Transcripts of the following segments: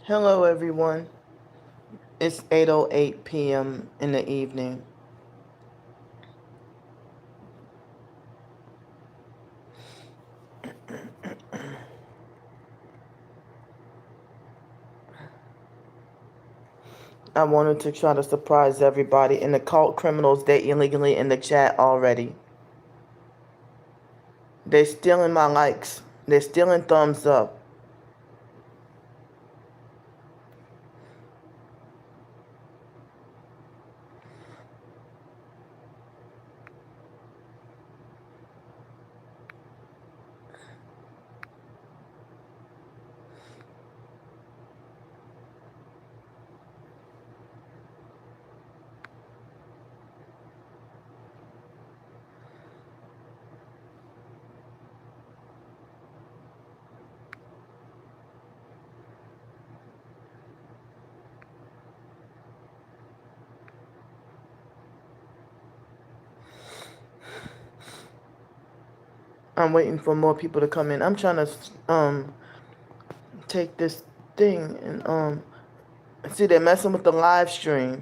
Hello, everyone. It's 8:08 p.m. in the evening. I wanted to try to surprise everybody, and the cult criminals, they're illegally in the chat already. They're stealing my likes. They're stealing thumbs up. I'm waiting for more people to come in. I'm trying to take this thing and see, they're messing with the live stream.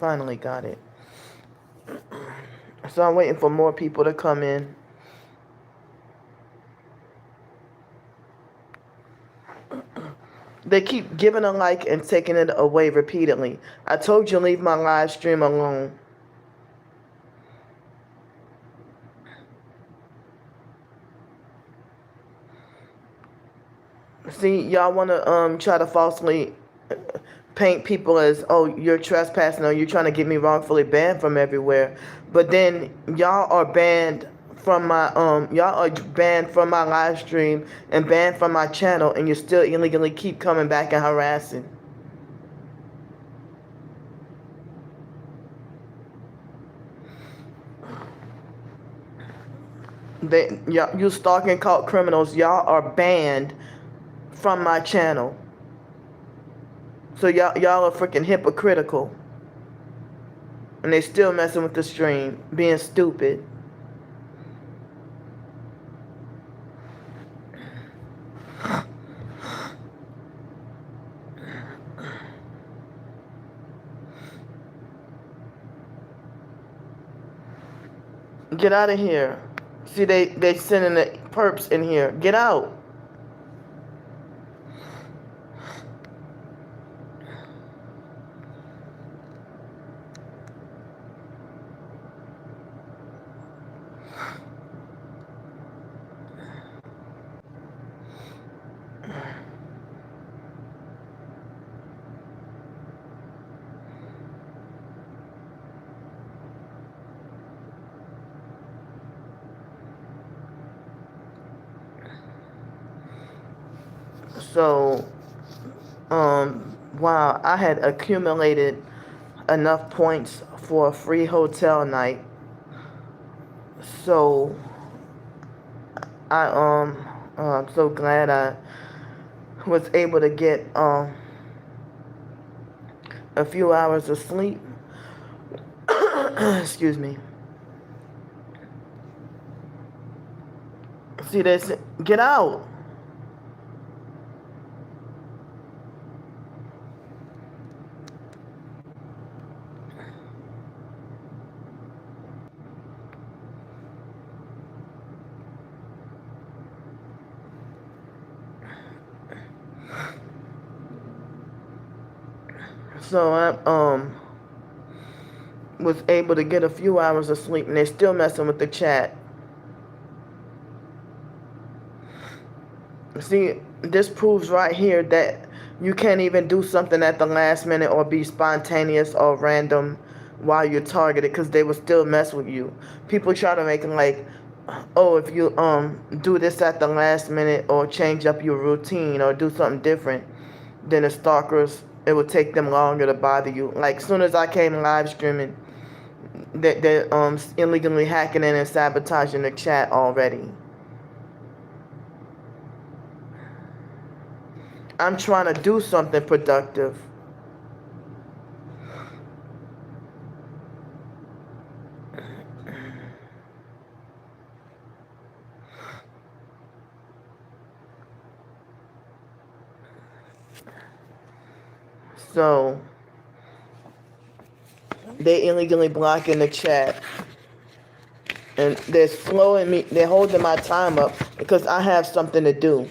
Finally got it. So I'm waiting for more people to come in. They keep giving a like and taking it away repeatedly. I told you leave my live stream alone. See, y'all want to try to falsely paint people as, oh, you're trespassing or you're trying to get me wrongfully banned from everywhere. But then y'all are banned from my live stream and banned from my channel, and you still illegally keep coming back and harassing. You stalking cult criminals, y'all are banned from my channel. So y'all are freaking hypocritical. And they still messing with the stream, being stupid. Get out of here. See, they sending the perps in here. Get out. So, wow, I had accumulated enough points for a free hotel night. So, I'm so glad I was able to get a few hours of sleep. Excuse me. See this? Get out. So I was able to get a few hours of sleep, and they're still messing with the chat. See, this proves right here that you can't even do something at the last minute or be spontaneous or random while you're targeted, because they will still mess with you. People try to make it like, oh, if you do this at the last minute or change up your routine or do something different, then the stalkers, it will take them longer to bother you. Like, as soon as I came live streaming, they're illegally hacking in and sabotaging the chat already. I'm trying to do something productive. So they illegally blocking the chat, and they're slowing me. They're holding my time up because I have something to do.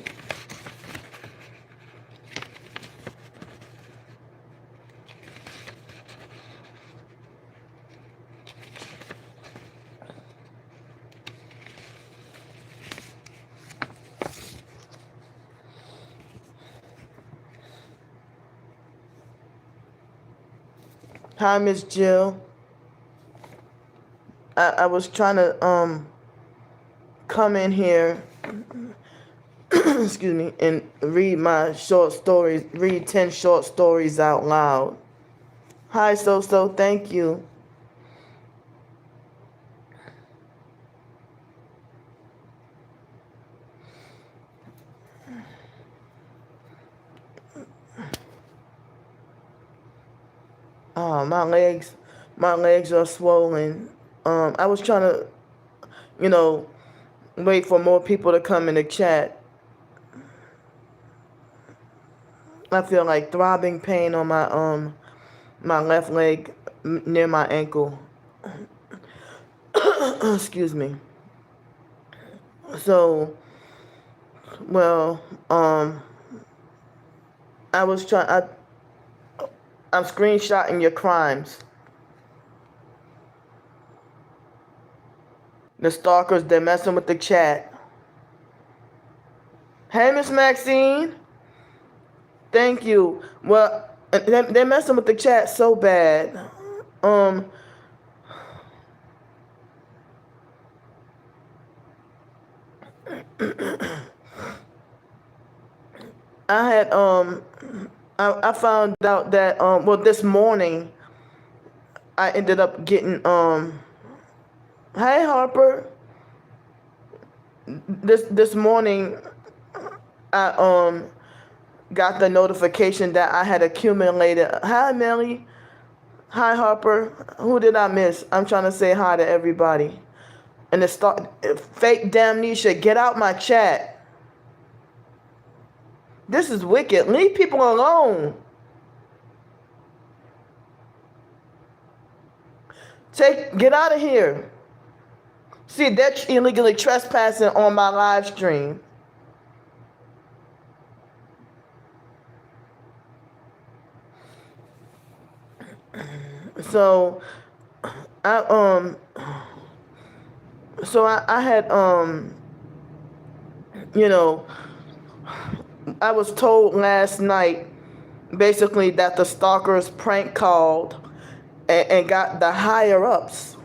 Hi, Miss Jill. I was trying to come in here excuse me, and read my short stories, read 10 short stories out loud. Hi, So, thank you. Oh, my legs are swollen. I was trying to, wait for more people to come in the chat. I feel like throbbing pain on my left leg near my ankle. Excuse me. So, well, I was trying. I'm screenshotting your crimes. The stalkers, they're messing with the chat. Hey, Miss Maxine. Thank you. Well, they're messing with the chat so bad. I had I found out that well, this morning I ended up getting hey Harper. This morning I got the notification that I had accumulated. Hi Melly. Hi Harper. Who did I miss? I'm trying to say hi to everybody. And fake damnesia, get out my chat. This is wicked. Leave people alone. Get out of here. See, they're illegally trespassing on my live stream. So, I had I was told last night basically that the stalkers prank called and got the higher ups.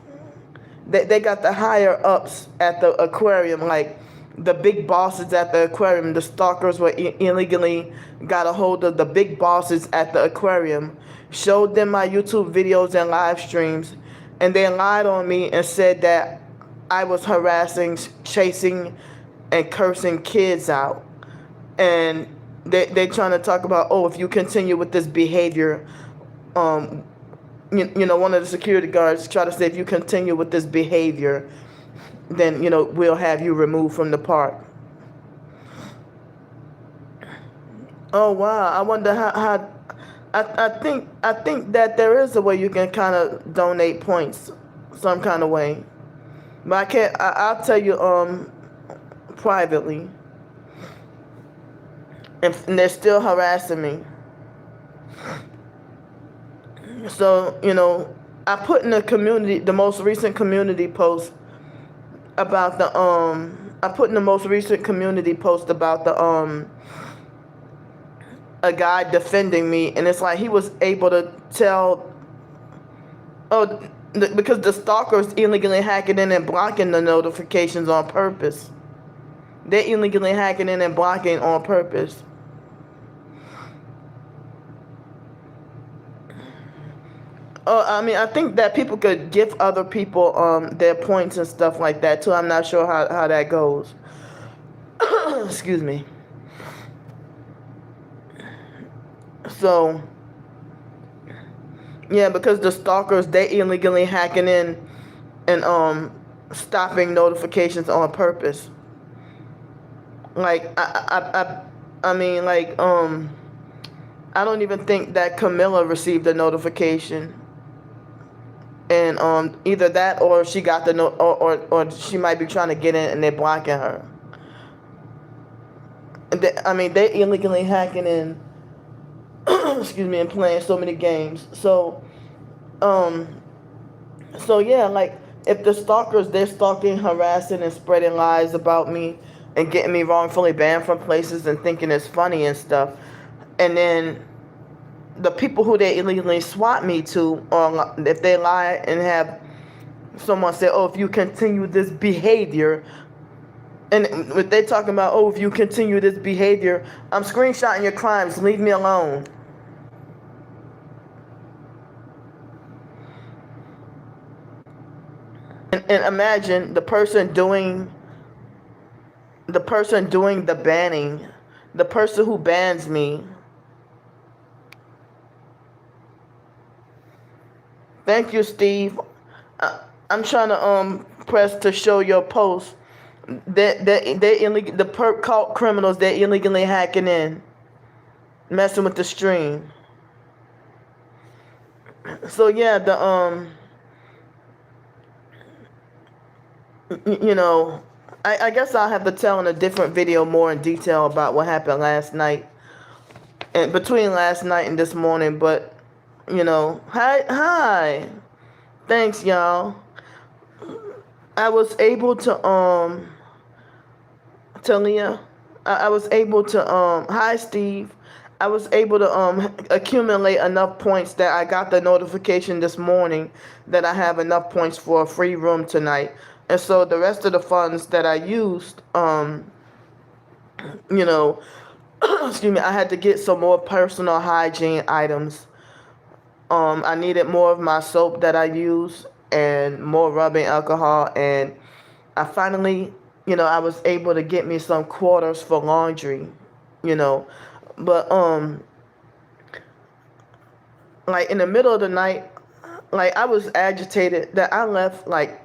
They got the higher ups at the aquarium, like the big bosses at the aquarium. The stalkers were illegally got a hold of the big bosses at the aquarium, showed them my YouTube videos and live streams, and they lied on me and said that I was harassing, chasing, and cursing kids out. And they're trying to talk about, oh, if you continue with this behavior, one of the security guards try to say, if you continue with this behavior, then, we'll have you removed from the park. Oh, wow. I wonder how I think that there is a way you can kind of donate points some kind of way. But I can't, I'll tell you privately. And they're still harassing me. So, I put in the most recent community post about the a guy defending me, and it's like he was able to tell, because the stalkers illegally hacking in and blocking the notifications on purpose. They're illegally hacking in and blocking on purpose. Oh, I mean, I think that people could give other people their points and stuff like that too. I'm not sure how that goes. Excuse me. So yeah, because the stalkers, they illegally hacking in and stopping notifications on purpose. Like I mean, like I don't even think that Camilla received a notification, and either that or she got the no or she might be trying to get in and they're blocking her. I mean, they illegally hacking in, excuse me, and playing so many games. Um, so yeah, like if the stalkers, they're stalking, harassing, and spreading lies about me and getting me wrongfully banned from places and thinking it's funny and stuff, and then the people who they illegally swap me to, or if they lie and have someone say, "Oh, if you continue this behavior," and if they talking about, "Oh, if you continue this behavior, I'm screenshotting your crimes. Leave me alone." And imagine the person doing the banning, the person who bans me. Thank you, Steve. I'm trying to press to show your post. They illegal, the perp cult criminals, they're illegally hacking in, messing with the stream. So yeah, you know, I guess I'll have to tell in a different video more in detail about what happened last night and between last night and this morning. But you know, hi, thanks y'all. I was able to Talia, I was able to hi Steve. I was able to accumulate enough points that I got the notification this morning that I have enough points for a free room tonight. And so the rest of the funds that I used, you know, excuse me, I had to get some more personal hygiene items. I needed more of my soap that I use and more rubbing alcohol, and I finally, I was able to get me some quarters for laundry, you know. But like in the middle of the night, like I was agitated that I left like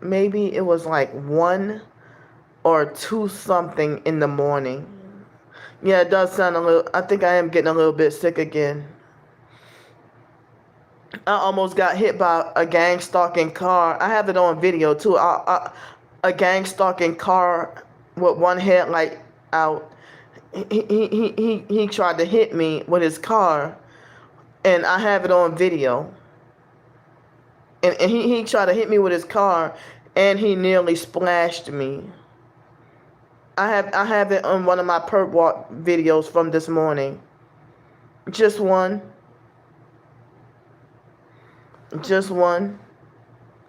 maybe it was like 1 or 2 something in the morning. Yeah, it does sound a little. I think I am getting a little bit sick again. I almost got hit by a gang stalking car. I have it on video too. A gang stalking car with one headlight out. He tried to hit me with his car, and I have it on video. And he tried to hit me with his car, and he nearly splashed me. I have it on one of my perp walk videos from this morning. Just one. Just one.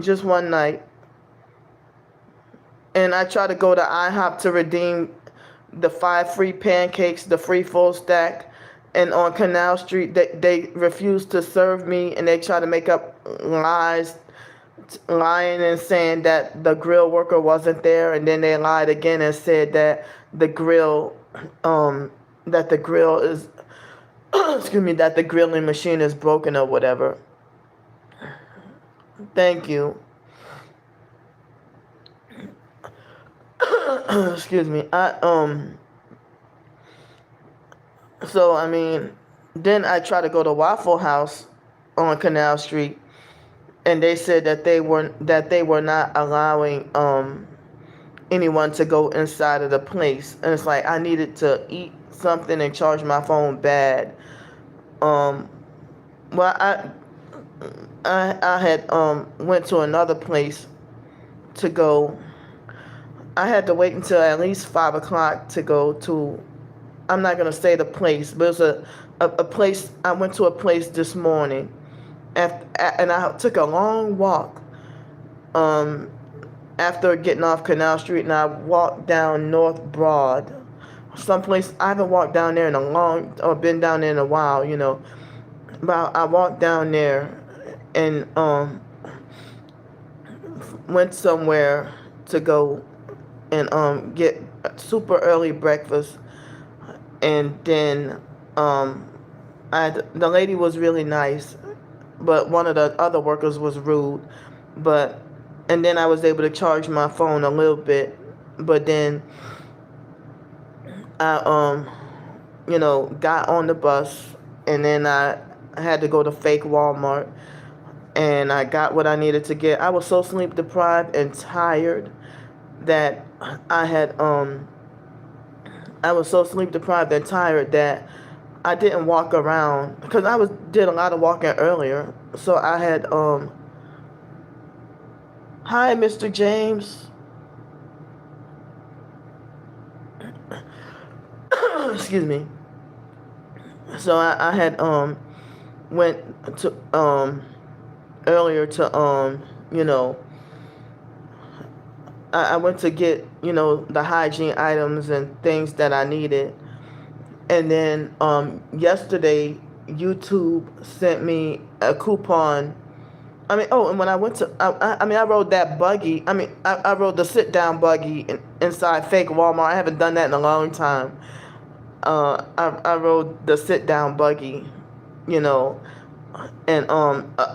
Just one night. And I tried to go to IHOP to redeem the 5 free pancakes, the free full stack. And on Canal Street, they refused to serve me, and they tried to make up lies, lying and saying that the grill worker wasn't there, and then they lied again and said that the grill is excuse me, that the grilling machine is broken or whatever. Thank you. Excuse me. So I mean, then I tried to go to Waffle House on Canal Street, and they said that they were not allowing anyone to go inside of the place. And it's like I needed to eat something and charge my phone bad. Well, I had went to another place to go. I had to wait until at least 5 o'clock to go to. I'm not gonna say the place, but it was a place. I went to a place this morning, and I took a long walk. After getting off Canal Street, and I walked down North Broad, someplace I haven't walked down there in a long, or been down there in a while, But I walked down there, and went somewhere to go and get super early breakfast, and then the lady was really nice, but one of the other workers was rude. But and then I was able to charge my phone a little bit, but then I got on the bus, and then I had to go to fake Walmart, and I got what I needed to get. I was so sleep deprived and tired that I had I was so sleep deprived and tired that I didn't walk around because did a lot of walking earlier. So I had hi Mr. James. Excuse me. So I had went to earlier to I went to get the hygiene items and things that I needed. And then yesterday YouTube sent me a coupon. And when I went to, I rode that buggy. I rode the sit down buggy inside fake Walmart. I haven't done that in a long time. I rode the sit down buggy, you know, and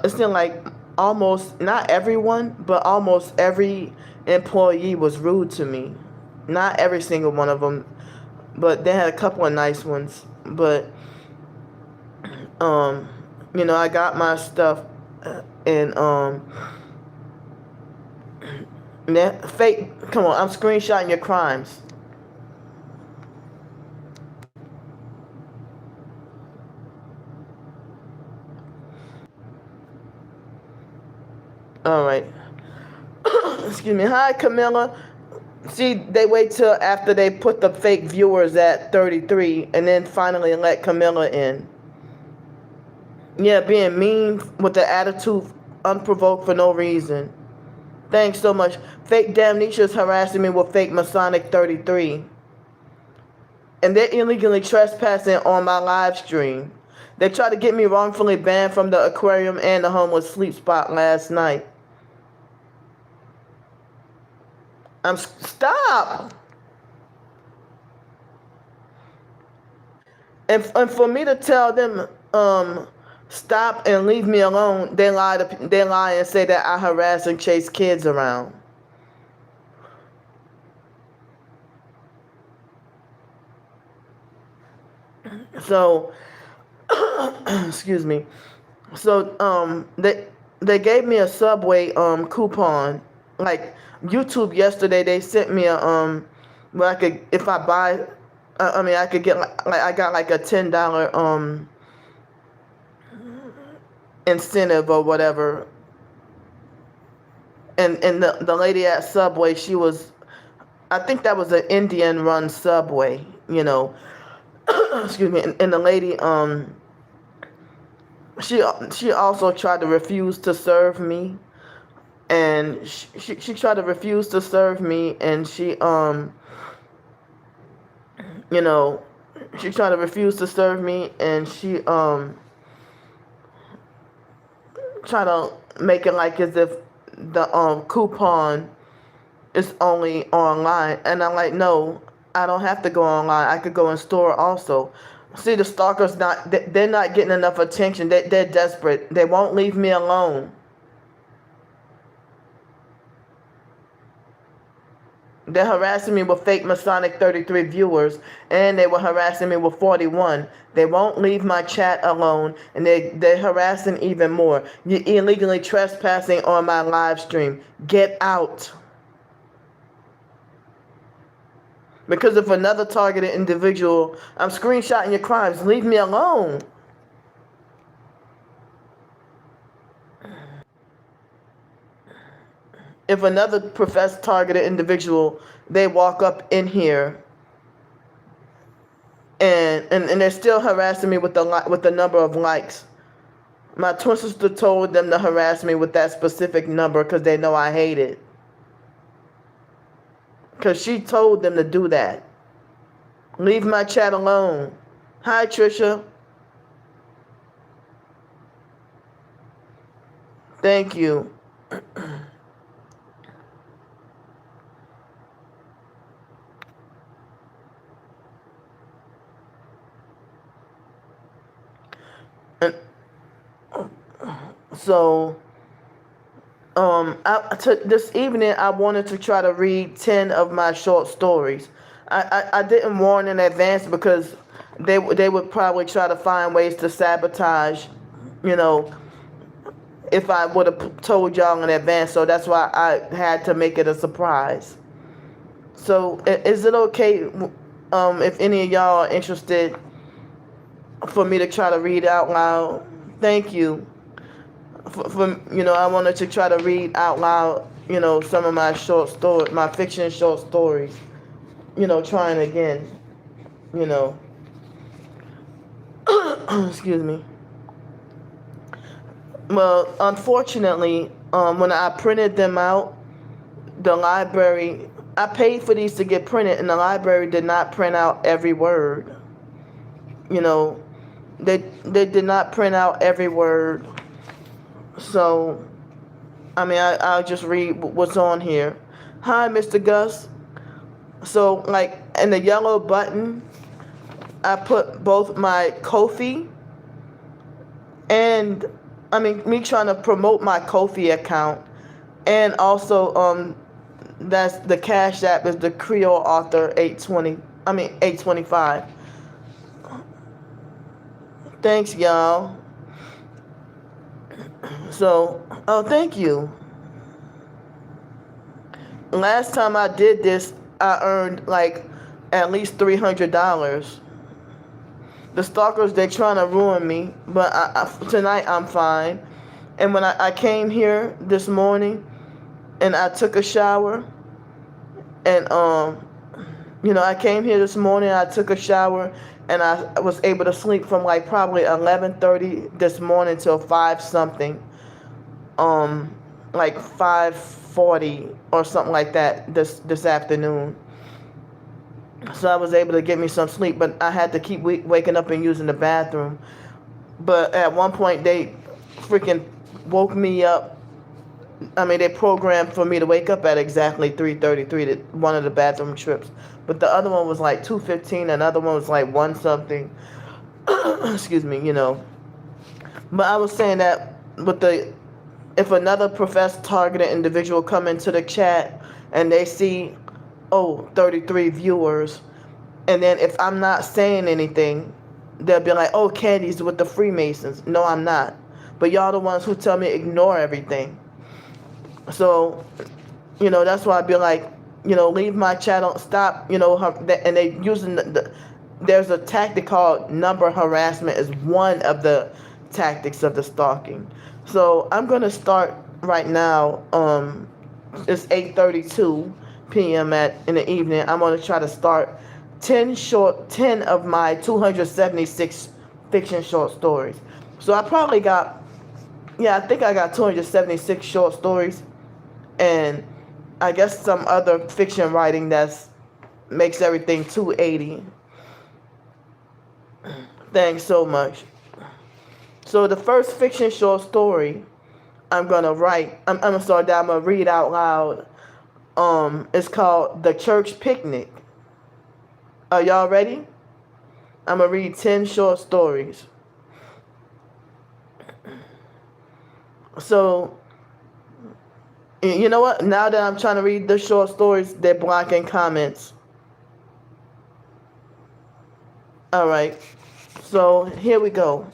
it seemed like almost not everyone, but almost every employee was rude to me. Not every single one of them, but they had a couple of nice ones. But I got my stuff, and that fake. Come on, I'm screenshotting your crimes. All right. Excuse me. Hi, Camilla. See, they wait till after they put the fake viewers at 33 and then finally let Camilla in. Yeah, being mean with the attitude unprovoked for no reason. Thanks so much. Fake Damnesia is harassing me with fake Masonic 33. And they're illegally trespassing on my live stream. They tried to get me wrongfully banned from the aquarium and the homeless sleep spot last night. Stop! And for me to tell them stop and leave me alone, they lie and say that I harass and chase kids around. So excuse me. So they gave me a Subway coupon. Like YouTube yesterday, they sent me a where I could, if I buy, I could get like I got like a $10 incentive or whatever. And the lady at Subway, she was, I think that was an Indian run Subway, excuse me. And the lady she also tried to refuse to serve me, and she tried to refuse to serve me, and she she tried to refuse to serve me, and she tried to make it like as if the coupon is only online. And I'm like, no, I don't have to go online. I could go in store also. See, the stalkers they're not getting enough attention. They're desperate. They won't leave me alone. They're harassing me with fake Masonic 33 viewers, and they were harassing me with 41. They won't leave my chat alone, and they're harassing even more. You're illegally trespassing on my live stream. Get out. Because if another targeted individual, I'm screenshotting your crimes. Leave me alone. If another professed targeted individual, they walk up in here and they're still harassing me with the number of likes. My twin sister told them to harass me with that specific number because they know I hate it. Because she told them to do that. Leave my chat alone. Hi, Trisha. Thank you. And so, this evening I wanted to try to read 10 of my short stories. I didn't warn in advance because they would probably try to find ways to sabotage, you know, if I would have told y'all in advance. So that's why I had to make it a surprise. So is it okay, if any of y'all are interested, for me to try to read out loud? Thank you. I wanted to try to read out loud, some of my short story, my fiction short stories. Trying again. You know. Excuse me. Well, unfortunately, when I printed them out, the library, I paid for these to get printed, and the library did not print out every word. They did not print out every word. So, I mean, I'll just read what's on here. Hi, Mr. Gus. So, like, in the yellow button, I put both my Ko-fi and, I mean, me trying to promote my Ko-fi account, and also, that's the Cash App is the CreoleAuthor820. 825. Thanks, y'all. So, oh, thank you. Last time I did this, I earned like at least $300. The stalkers, they're trying to ruin me, but tonight I'm fine. And when I came here this morning and I took a shower, and I came here this morning, I took a shower, and I was able to sleep from like probably 11:30 this morning till 5 something, like 5:40 or something like that this afternoon. So I was able to get me some sleep, but I had to keep waking up and using the bathroom. But at one point they freaking woke me up. I mean, they programmed for me to wake up at exactly 3:33 to one of the bathroom trips. But the other one was like 2:15, another one was like 1 something. Excuse me, But I was saying that if another professed targeted individual come into the chat and they see, 33 viewers, and then if I'm not saying anything, they'll be like, oh, Candy's with the Freemasons. No, I'm not. But y'all the ones who tell me ignore everything. So, that's why I'd be like, leave my channel, stop, and they using there's a tactic called number harassment is one of the tactics of the stalking. So I'm going to start right now. It's 8:32 p.m. in the evening. I'm going to try to start 10 of my 276 fiction short stories. So I probably got, I think I got 276 short stories, and I guess some other fiction writing that's makes everything 280. Thanks so much. So the first fiction short story I'm gonna write, I'm gonna read out loud. It's called The Church Picnic. Are y'all ready? I'm gonna read 10 short stories. So, you know what? Now that I'm trying to read the short stories, they're blocking comments. All right. So here we go.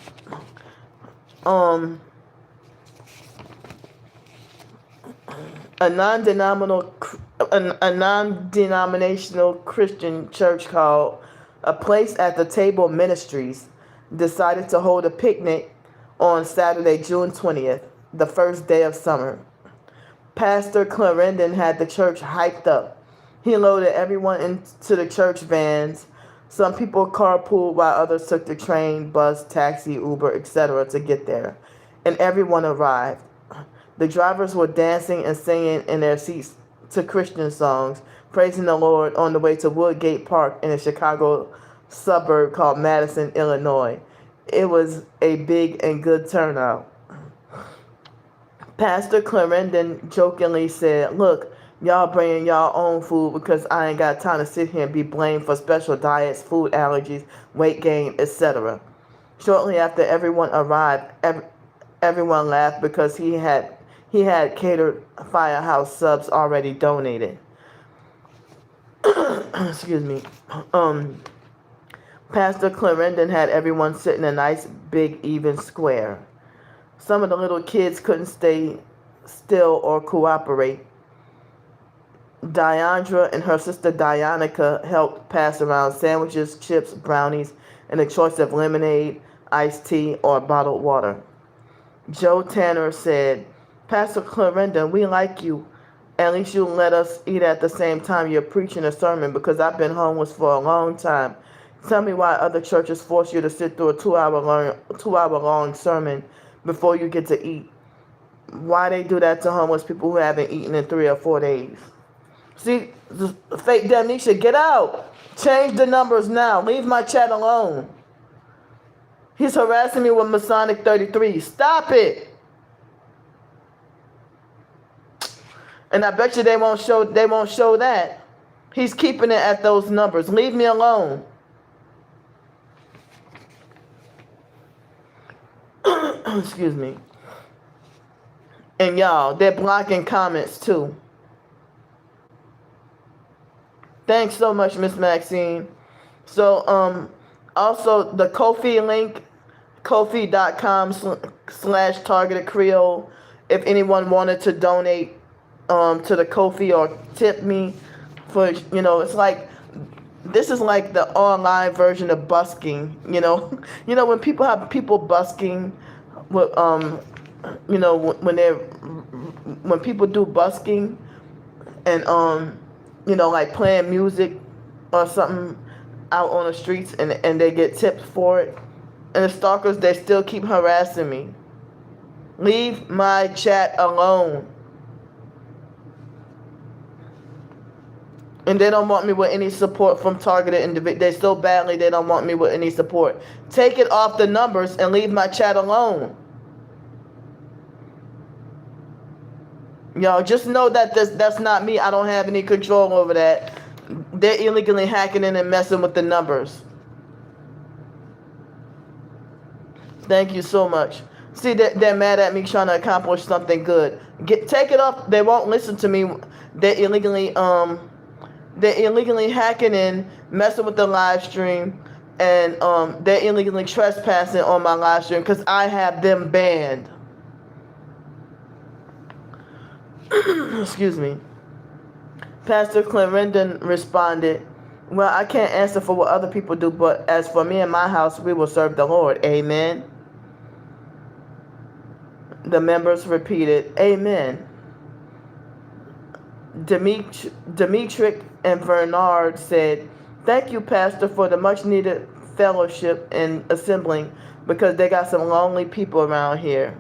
A non-denominational Christian church called A Place at the Table Ministries decided to hold a picnic on Saturday, June 20th, the first day of summer. Pastor Clarendon had the church hyped up. He loaded everyone into the church vans. Some people carpooled while others took the train, bus, taxi, Uber, etc. to get there. And everyone arrived. The drivers were dancing and singing in their seats to Christian songs, praising the Lord on the way to Woodgate Park in a Chicago suburb called Madison, Illinois. It was a big and good turnout. Pastor Clarendon jokingly said, "Look, y'all bringing y'all own food because I ain't got time to sit here and be blamed for special diets, food allergies, weight gain, etc." Shortly after everyone arrived, everyone laughed because he had catered firehouse subs already donated. Excuse me. Pastor Clarendon had everyone sit in a nice big even square. Some of the little kids couldn't stay still or cooperate. Diandra and her sister Dianica helped pass around sandwiches, chips, brownies, and a choice of lemonade, iced tea, or bottled water. Joe Tanner said, "Pastor Clarendon, we like you. At least you let us eat at the same time you're preaching a sermon because I've been homeless for a long time. Tell me why other churches force you to sit through a 2 hour long sermon before you get to eat. Why they do that to homeless people who haven't eaten in 3 or 4 days?" See, fake Damnesia, get out. Change the numbers now. Leave my chat alone. He's harassing me with Masonic 33. Stop it. And I bet you they won't show that. He's keeping it at those numbers. Leave me alone. Excuse me. And y'all, they're blocking comments too. Thanks so much, Miss Maxine. So, also the Ko-fi link, kofi.com/targeted Creole. If anyone wanted to donate to the Ko-fi or tip me for, it's like, this is like the online version of busking, when people have people busking with, when people do busking and, like playing music or something out on the streets and they get tips for it. And the stalkers, they still keep harassing me. Leave my chat alone. And they don't want me with any support from targeted individuals. They so badly they don't want me with any support. Take it off the numbers and leave my chat alone. Y'all, just know that that's not me. I don't have any control over that. They're illegally hacking in and messing with the numbers. Thank you so much. See, they're mad at me trying to accomplish something good. Take it off. They won't listen to me. They're illegally hacking in, messing with the live stream, and they're illegally trespassing on my live stream because I have them banned. Excuse me. Pastor Clarendon responded, "Well, I can't answer for what other people do, but as for me and my house, we will serve the Lord. Amen." The members repeated, "Amen." Demetric and Bernard said, "Thank you, Pastor, for the much-needed fellowship and assembling, because they got some lonely people around here."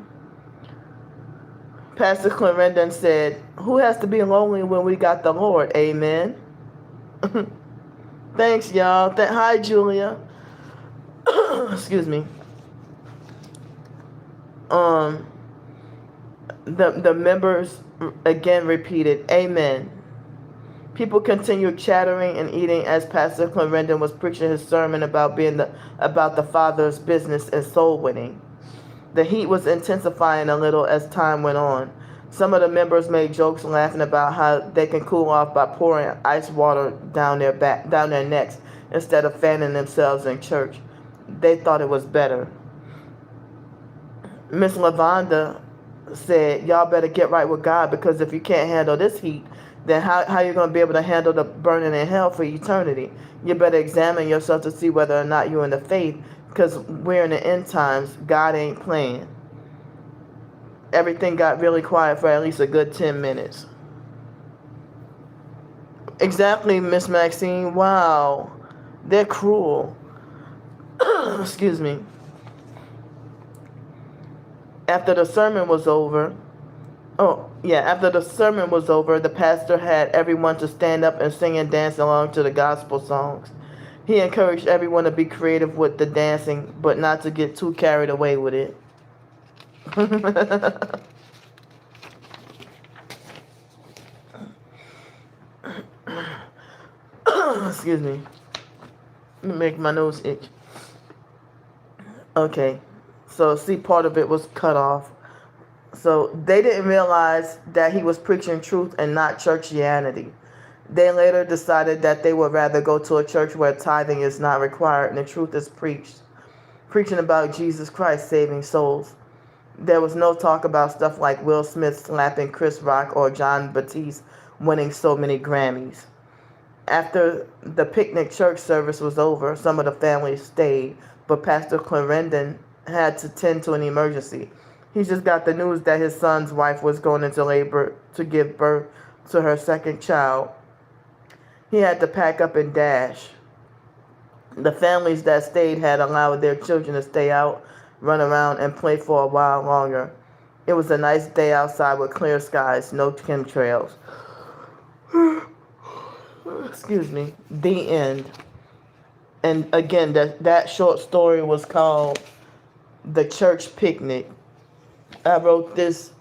Pastor Clarendon said, "Who has to be lonely when we got the Lord? Amen." Thanks, y'all. Hi, Julia. Excuse me. The members again repeated, "Amen." People continued chattering and eating as Pastor Clarendon was preaching his sermon about the Father's business and soul winning. The heat was intensifying a little as time went on. Some of the members made jokes laughing about how they can cool off by pouring ice water down their necks instead of fanning themselves in church. They thought it was better. Miss Lavonda said, "Y'all better get right with God, because if you can't handle this heat, then how you going to be able to handle the burning in hell for eternity? You better examine yourself to see whether or not you're in the faith, because we're in the end times. God ain't playing." Everything got really quiet for at least a good 10 minutes. Exactly, Miss Maxine. Wow. They're cruel. Excuse me. After the sermon was over, the pastor had everyone to stand up and sing and dance along to the gospel songs. He encouraged everyone to be creative with the dancing, but not to get too carried away with it. Excuse me. Let me make my nose itch. Okay. So, see, part of it was cut off. So, they didn't realize that he was preaching truth and not churchianity. They later decided that they would rather go to a church where tithing is not required and the truth is preached. Preaching about Jesus Christ saving souls. There was no talk about stuff like Will Smith slapping Chris Rock or John Batiste winning so many Grammys. After the picnic church service was over, some of the family stayed, but Pastor Clarendon had to tend to an emergency. He just got the news that his son's wife was going into labor to give birth to her second child. He had to pack up and dash. The families that stayed had allowed their children to stay out, run around, and play for a while longer. It was a nice day outside with clear skies, no chemtrails. Excuse me. The end. And again, that short story was called The Church Picnic. I wrote this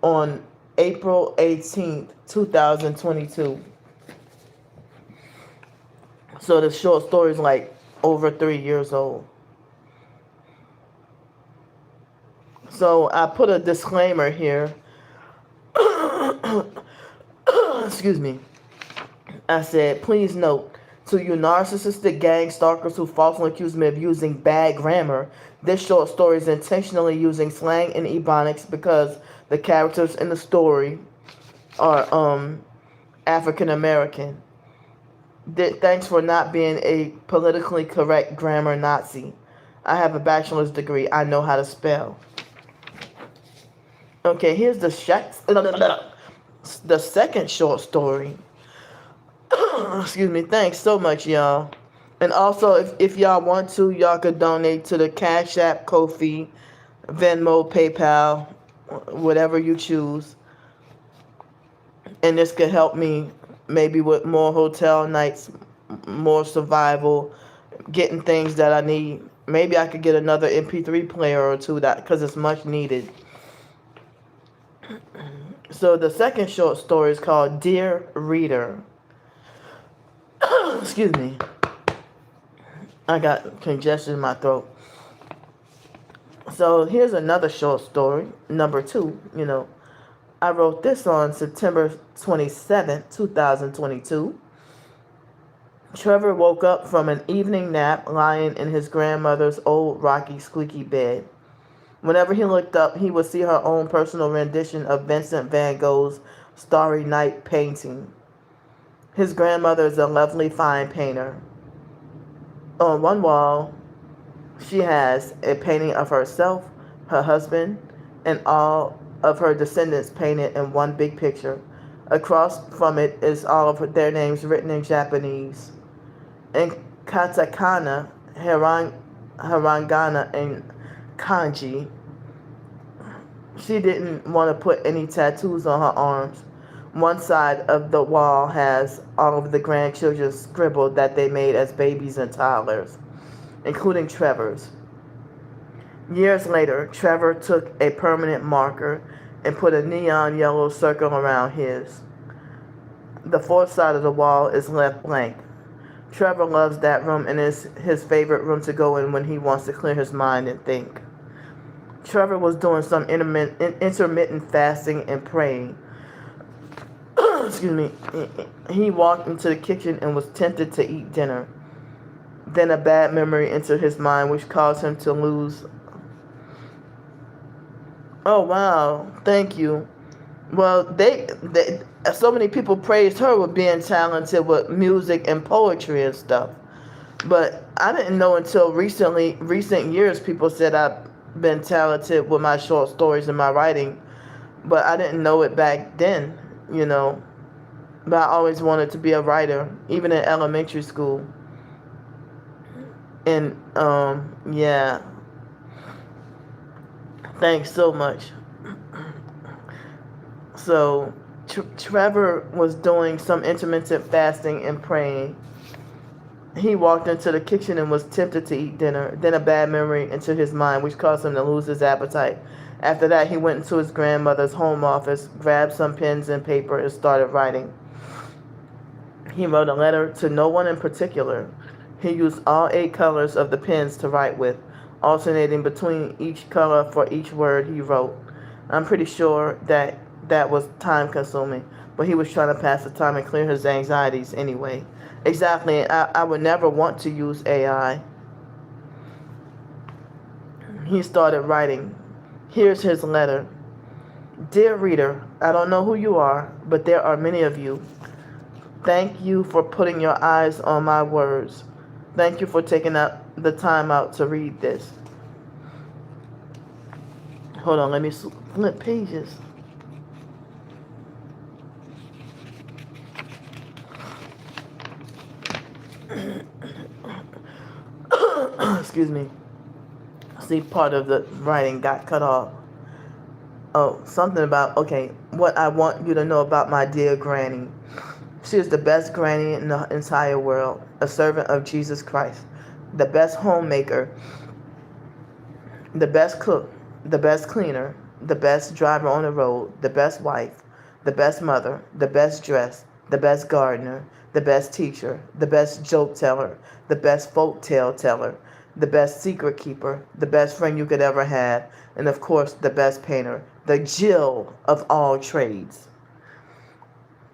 on April 18th, 2022. So the short story is like over 3 years old. So I put a disclaimer here. Excuse me. I said, please note, to you narcissistic gang stalkers who falsely accuse me of using bad grammar, this short story is intentionally using slang and ebonics because the characters in the story are African American. Thanks for not being a politically correct grammar Nazi. I have a bachelor's degree. I know how to spell. Okay, here's the second short story. Excuse me. Thanks so much, y'all. And also, if y'all want to, y'all could donate to the CashApp, Ko-fi, Venmo, PayPal, whatever you choose. And this could help me maybe with more hotel nights, more survival, getting things that I need. Maybe I could get another MP3 player or two, that because it's much needed. So the second short story is called Dear Reader. Excuse me. I got congestion in my throat. So here's another short story, number 2, I wrote this on September 27th, 2022. Trevor woke up from an evening nap lying in his grandmother's old rocky, squeaky bed. Whenever he looked up, he would see her own personal rendition of Vincent van Gogh's Starry Night painting. His grandmother is a lovely, fine painter. On one wall, she has a painting of herself, her husband, and all of her descendants painted in one big picture. Across from it is all of their names written in Japanese. In katakana, hiragana, and kanji. She didn't want to put any tattoos on her arms. One side of the wall has all of the grandchildren scribbled that they made as babies and toddlers, including Trevor's. Years later, Trevor took a permanent marker and put a neon yellow circle around his. The fourth side of the wall is left blank. Trevor loves that room and is his favorite room to go in when he wants to clear his mind and think. Trevor was doing some intermittent fasting and praying. Excuse me. He walked into the kitchen and was tempted to eat dinner. Then a bad memory entered his mind, which caused him to lose. Oh, wow. Thank you. Well, they so many people praised her with being talented with music and poetry and stuff. But I didn't know until recent years, people said I've been talented with my short stories and my writing. But I didn't know it back then, But I always wanted to be a writer, even in elementary school. And, yeah. Thanks so much. So, Trevor was doing some intermittent fasting and praying. He walked into the kitchen and was tempted to eat dinner. Then a bad memory entered his mind, which caused him to lose his appetite. After that, he went into his grandmother's home office, grabbed some pens and paper, and started writing. He wrote a letter to no one in particular. He used all 8 colors of the pens to write with, alternating between each color for each word he wrote. I'm pretty sure that was time consuming, but he was trying to pass the time and clear his anxieties anyway. Exactly, I would never want to use AI. He started writing. Here's his letter. Dear reader, I don't know who you are, but there are many of you. Thank you for putting your eyes on my words. Thank you for taking the time out to read this. Hold on, let me flip pages. Excuse me. See, part of the writing got cut off. Oh, something about, okay, what I want you to know about my dear granny. She is the best granny in the entire world, a servant of Jesus Christ, the best homemaker, the best cook, the best cleaner, the best driver on the road, the best wife, the best mother, the best dressed, the best gardener, the best teacher, the best joke teller, the best folk tale teller, the best secret keeper, the best friend you could ever have, and of course the best painter, the Jill of all trades.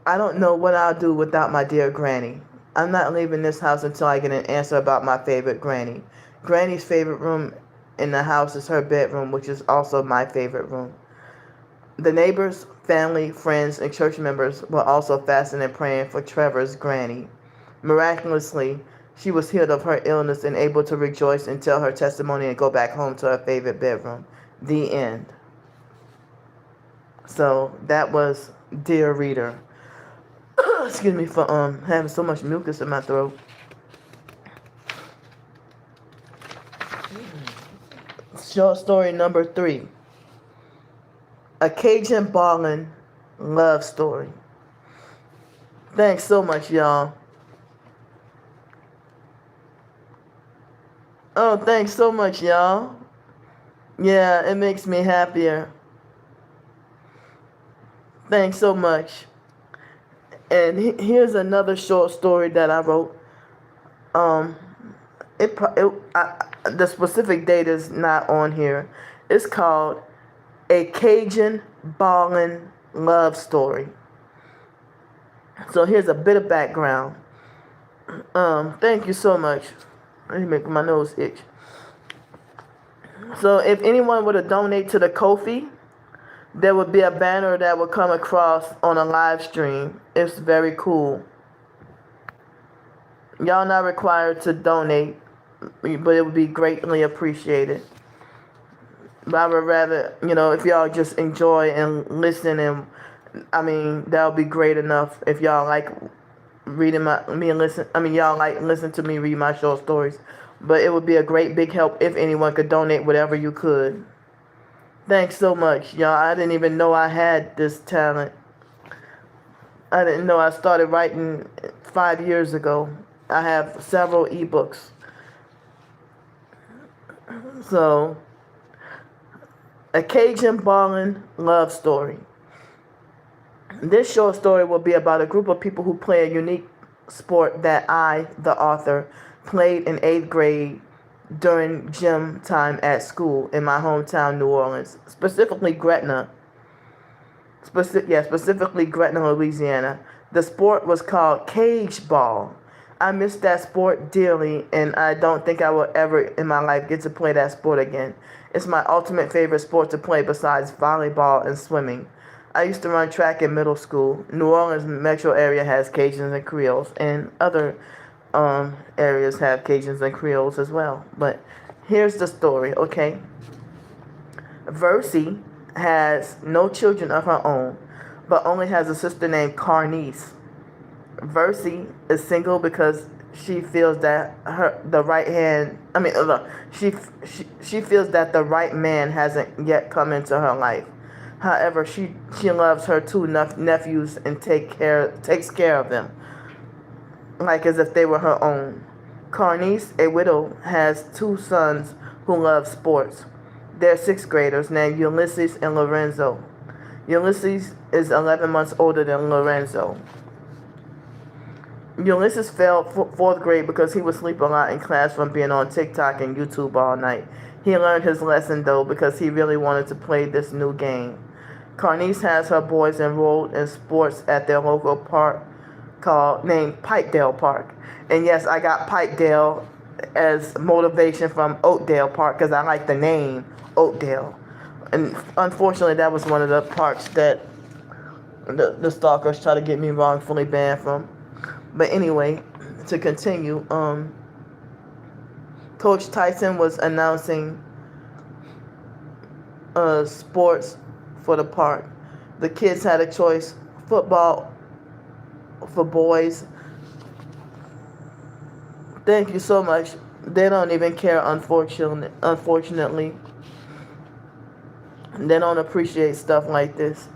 I don't know what I'll do without my dear granny. I'm not leaving this house until I get an answer about my favorite granny. Granny's favorite room in the house is her bedroom, which is also my favorite room. The neighbors, family, friends, and church members were also fasting and praying for Trevor's granny. Miraculously, she was healed of her illness and able to rejoice and tell her testimony and go back home to her favorite bedroom. The end. So that was Dear Reader. Excuse me for having so much mucus in my throat. Short story number 3. A Cajun Ballin' Love Story. Thanks so much, y'all. Oh, thanks so much, y'all. Yeah, it makes me happier. Thanks so much. And here's another short story that I wrote. The specific date is not on here. It's called A Cajun Ballin' Love Story. So here's a bit of background. Thank you so much. Let me make my nose itch. So if anyone were to donate to the Ko-fi, there would be a banner that would come across on a live stream. It's very cool. Y'all not required to donate, but it would be greatly appreciated. But I would rather, if y'all just enjoy and listen, and that would be great enough. If y'all like reading y'all like listen to me read my short stories. But it would be a great big help if anyone could donate whatever you could. Thanks so much, y'all. I didn't even know I had this talent. I didn't know I started writing 5 years ago. I have several ebooks. So, A Cajun Ballin' Love Story. This short story will be about a group of people who play a unique sport that I, the author, played in 8th grade during gym time at school in my hometown, New Orleans, specifically Gretna. Specifically Gretna, Louisiana. The sport was called cage ball. I miss that sport dearly, and I don't think I will ever in my life get to play that sport again. It's my ultimate favorite sport to play besides volleyball and swimming. I used to run track in middle school. New Orleans metro area has Cajuns and Creoles, and other areas have Cajuns and Creoles as well. But here's the story, okay? Versie has no children of her own, but only has a sister named Carnice. Versie is single because she feels that she feels that the right man hasn't yet come into her life. However, she loves her 2 nephews and takes care of them, like as if they were her own. Carnice, a widow, has 2 sons who love sports. They're 6th graders named Ulysses and Lorenzo. Ulysses is 11 months older than Lorenzo. Ulysses failed fourth grade because he would sleep a lot in class from being on TikTok and YouTube all night. He learned his lesson though because he really wanted to play this new game. Carnice has her boys enrolled in sports at their local park named Pikedale Park. And yes, I got Pikedale as motivation from Oakdale Park because I like the name Oakdale. And unfortunately, that was one of the parks that the stalkers try to get me wrongfully banned from. But anyway, to continue, Coach Tyson was announcing sports for the park. The kids had a choice: football for boys. Thank you so much. They don't even care, unfortunately. They don't appreciate stuff like this.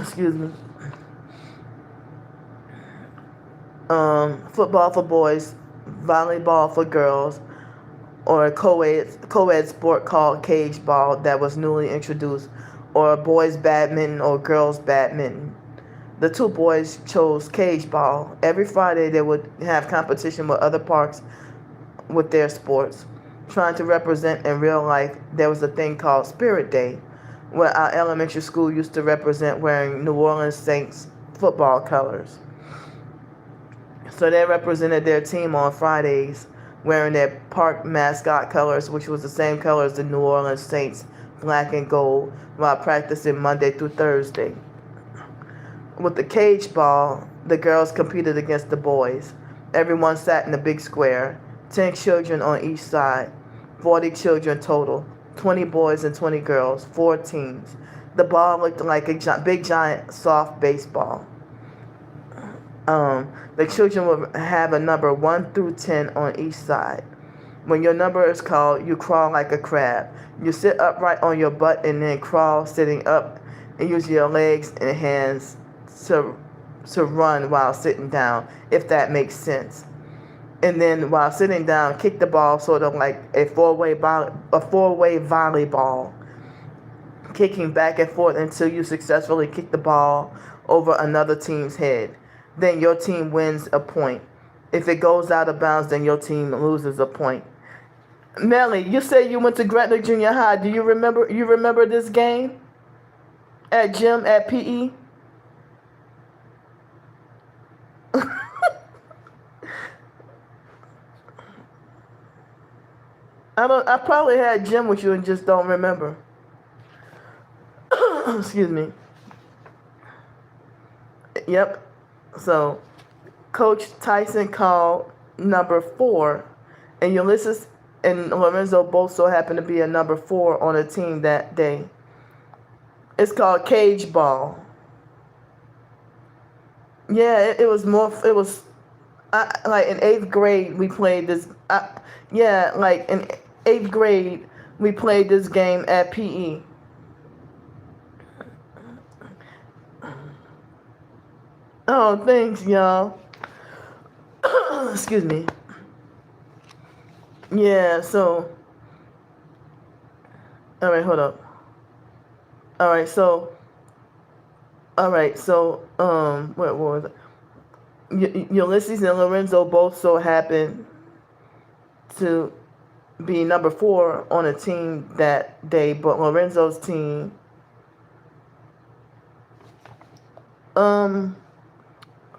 Excuse me. Football for boys, volleyball for girls, or a co-ed sport called cage ball that was newly introduced, or boys badminton or girls badminton. The two boys chose cage ball. Every Friday they would have competition with other parks with their sports. Trying to represent in real life, there was a thing called Spirit Day, where our elementary school used to represent wearing New Orleans Saints football colors. So they represented their team on Fridays wearing their park mascot colors, which was the same color as the New Orleans Saints, black and gold, while practicing Monday through Thursday. With the cage ball, the girls competed against the boys. Everyone sat in a big square, 10 children on each side, 40 children total, 20 boys and 20 girls, 4 teams. The ball looked like a big giant soft baseball. The children will have a number 1 through 10 on each side. When your number is called, you crawl like a crab. You sit upright on your butt and then crawl sitting up and use your legs and hands to run while sitting down, if that makes sense. And then while sitting down, kick the ball sort of like a four-way volleyball, kicking back and forth until you successfully kick the ball over another team's head. Then your team wins a point. If it goes out of bounds, then your team loses a point. Melly, you say you went to Gretna Junior High. Do you remember this game? At gym, at PE? I probably had gym with you and just don't remember. Excuse me. Yep. So, Coach Tyson called number 4, and Ulysses and Lorenzo both so happened to be a number 4 on the team that day. It's called cage ball. Yeah, it was like in 8th grade we played this. Like in 8th grade we played this game at PE. Oh, thanks, y'all. Excuse me. Yeah, so. Alright, hold up. Alright, so. What was it? Ulysses and Lorenzo both so happened to be number 4 on a team that day, but Lorenzo's team.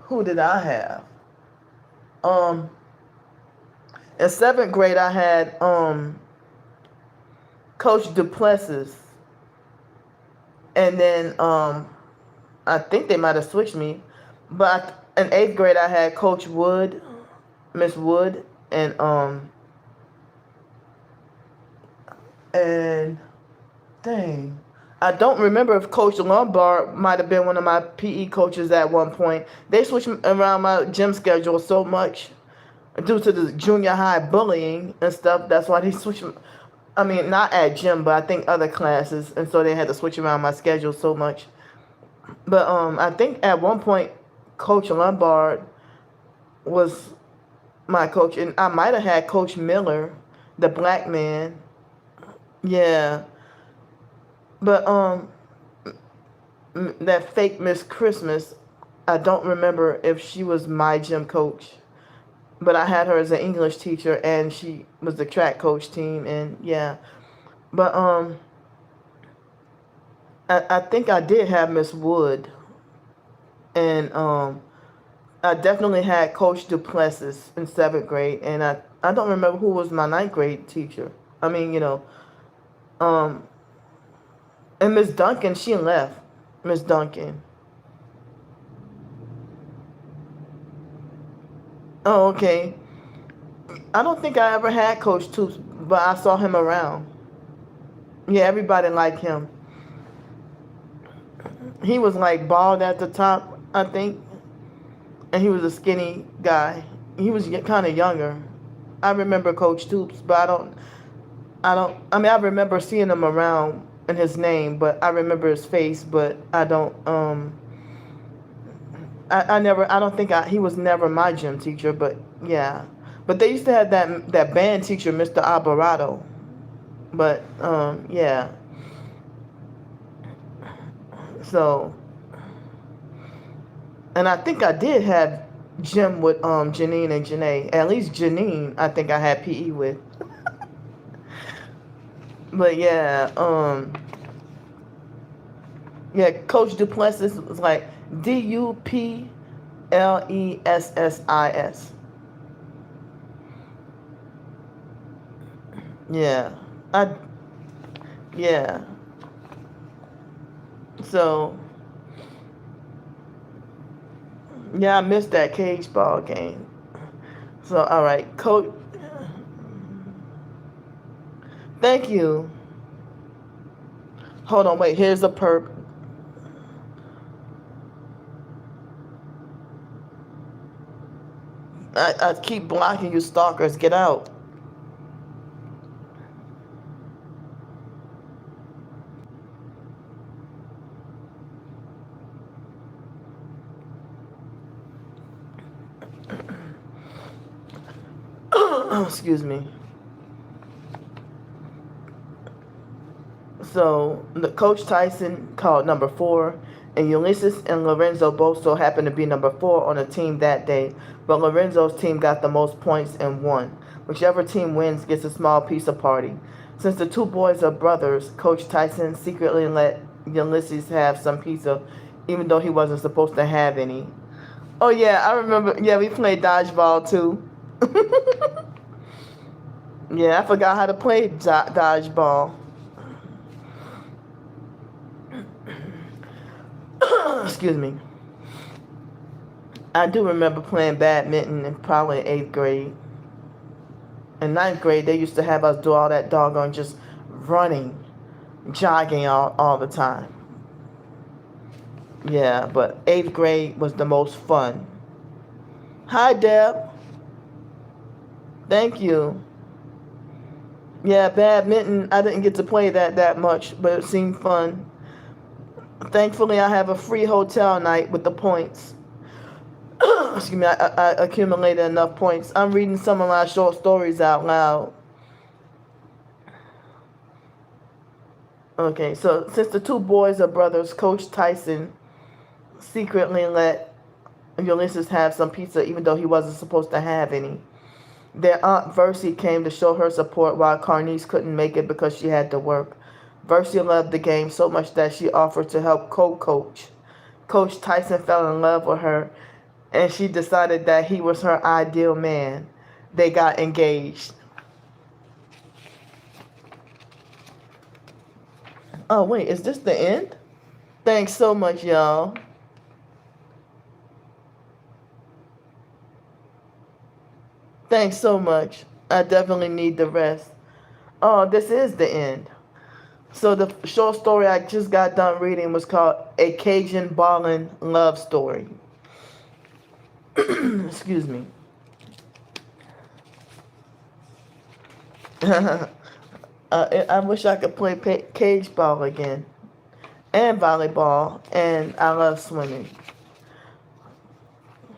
Who did I have? In 7th grade, I had Coach Duplessis, and then I think they might have switched me, but in 8th grade, I had Coach Wood, Miss Wood, and dang. I don't remember if Coach Lombard might have been one of my PE coaches at one point. They switched around my gym schedule so much due to the junior high bullying and stuff. That's why they switched. I mean, not at gym, but I think other classes. And so they had to switch around my schedule so much. But I think at one point, Coach Lombard was my coach. And I might have had Coach Miller, the black man. Yeah. But that fake Miss Christmas I don't remember if she was my gym coach, but I had her as an English teacher, and she was the track coach team, and yeah. But I think I did have Miss Wood, and I definitely had Coach Duplessis in 7th grade, and I don't remember who was my 9th grade teacher. I mean, um, and Miss Duncan, she left. Miss Duncan. Oh, okay. I don't think I ever had Coach Toops, but I saw him around. Yeah, everybody liked him. He was like bald at the top, I think, and he was a skinny guy. He was kind of younger. I remember Coach Toops, but I mean, I remember seeing him around and his name, but I remember his face, but I don't, I don't think he was never my gym teacher, but yeah. But they used to have that band teacher, Mr. Alvarado. But, yeah. So, and I think I did have gym with, Janine and Janae. At least Janine, I think I had PE with. But yeah, yeah, Coach Duplessis was like Duplessis. Yeah, I yeah. So yeah, I missed that cage ball game. So all right, Coach. Thank you. Hold on, wait. Here's a perp. I keep blocking you, stalkers. Get out. Excuse me. So the Coach Tyson called number 4, and Ulysses and Lorenzo both so happened to be number 4 on the team that day. But Lorenzo's team got the most points and won. Whichever team wins gets a small piece of party. Since the two boys are brothers, Coach Tyson secretly let Ulysses have some pizza, even though he wasn't supposed to have any. Oh yeah, I remember. Yeah, we played dodgeball too. Yeah, I forgot how to play dodgeball. Excuse me. I do remember playing badminton in probably 8th grade. In 9th grade, they used to have us do all that doggone just running, jogging all the time. Yeah, but 8th grade was the most fun. Hi, Deb. Thank you. Yeah, badminton, I didn't get to play that much, but it seemed fun. Thankfully, I have a free hotel night with the points. Excuse me, I accumulated enough points. I'm reading some of my short stories out loud. Okay, so since the two boys are brothers, Coach Tyson secretly let Ulysses have some pizza even though he wasn't supposed to have any. Their aunt Versi came to show her support while Carnice couldn't make it because she had to work. Versi loved the game so much that she offered to help co-coach. Coach Tyson fell in love with her, and she decided that he was her ideal man. They got engaged. Oh, wait, is this the end? Thanks so much, y'all. Thanks so much. I definitely need the rest. Oh, this is the end. So the short story I just got done reading was called A Cajun Ballin' Love Story. Excuse me. I wish I could play cage ball again. And volleyball. And I love swimming.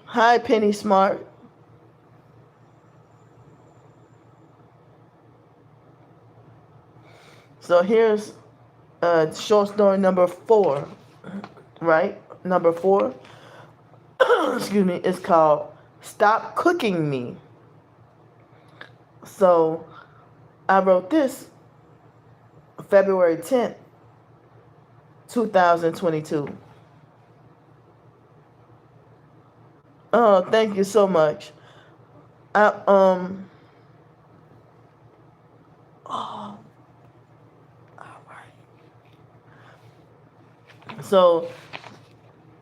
Hi, Penny Smart. So here's short story number 4. Right? Number 4. excuse me, it's called Stop Cooking Me. So I wrote this February 10th, 2022. Oh, thank you so much. I, oh, all right. So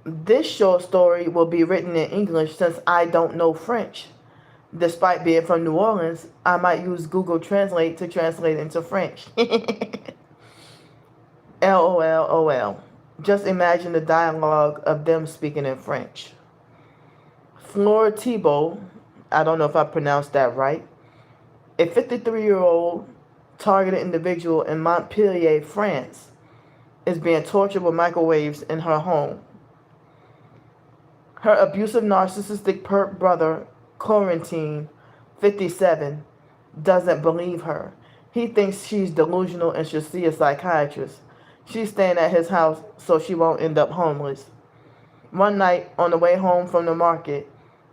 this short story will be written in English since I don't know French. Despite being from New Orleans, I might use Google Translate to translate into French. LOL. Just imagine the dialogue of them speaking in French. Fleur Thibault, I don't know if I pronounced that right, a 53-year-old targeted individual in Montpellier, France, is being tortured with microwaves in her home. Her abusive narcissistic perp brother, Corentin, 57, doesn't believe her. He thinks she's delusional and should see a psychiatrist. She's staying at his house so she won't end up homeless. One night, on the way home from the market,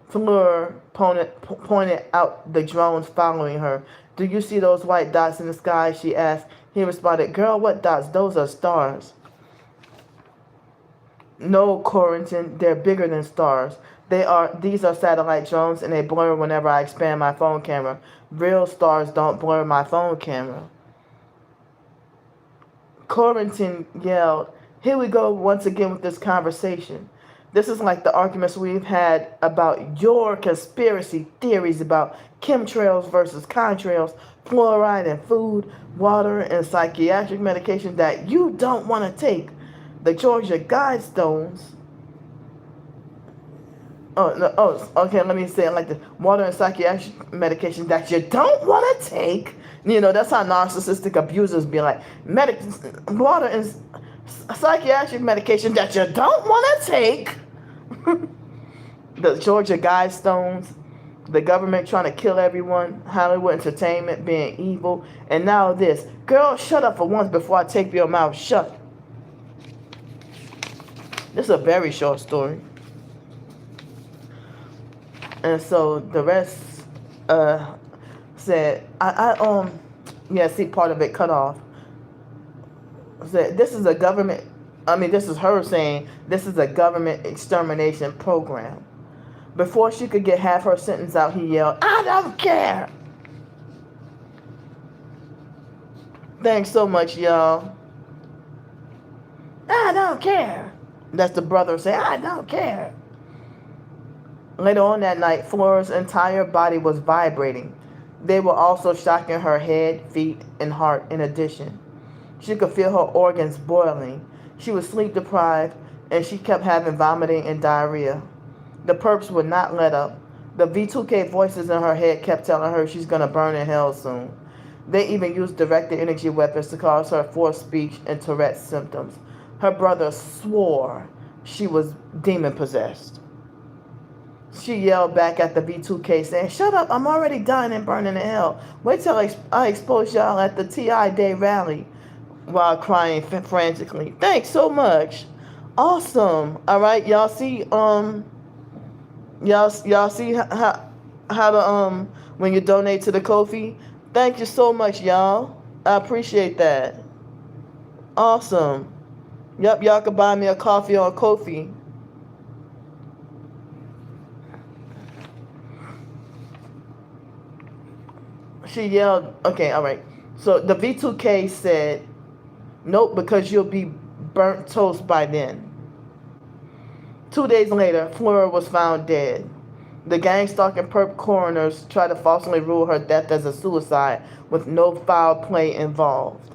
Fleur pointed out the drones following her. "Do you see those white dots in the sky?" she asked. He responded, "Girl, what dots? Those are stars." "No, Corentin, they're bigger than stars. These are satellite drones and they blur whenever I expand my phone camera. Real stars don't blur my phone camera." Corentin yelled, "Here we go once again with this conversation. This is like the arguments we've had about your conspiracy theories about chemtrails versus contrails, fluoride in food, water, and psychiatric medication that you don't want to take. The Georgia Guidestones." Okay, let me say it like this. Water and psychiatric medication that you don't want to take. You know, that's how narcissistic abusers be like. Water and psychiatric medication that you don't want to take. The Georgia Guidestones, the government trying to kill everyone, Hollywood entertainment being evil, and now this. Girl, shut up for once before I take your mouth shut. This is a very short story. And so the rest said, see part of it cut off. Said, this is her saying, this is a government extermination program. Before she could get half her sentence out, he yelled, "I don't care." Thanks so much, y'all. "I don't care." That's the brother saying, "I don't care." Later on that night, Fleur's entire body was vibrating. They were also shocking her head, feet, and heart in addition. She could feel her organs boiling. She was sleep deprived, and she kept having vomiting and diarrhea. The perps would not let up. The V2K voices in her head kept telling her she's going to burn in hell soon. They even used directed energy weapons to cause her forced speech and Tourette's symptoms. Her brother swore she was demon-possessed. She yelled back at the V2K saying, "Shut up, I'm already dying and burning in hell. Wait till I expose y'all at the TI Day rally," while crying frantically. Thanks so much. Awesome. All right, y'all see y'all see how to when you donate to the Ko-fi. Thank you so much, y'all. I appreciate that. Awesome. Yep, y'all can buy me a coffee on Ko-fi. She yelled, okay, all right. So the V2K said, "Nope, because you'll be burnt toast by then." 2 days later, Fleur was found dead. The gang-stalking perp coroners tried to falsely rule her death as a suicide with no foul play involved.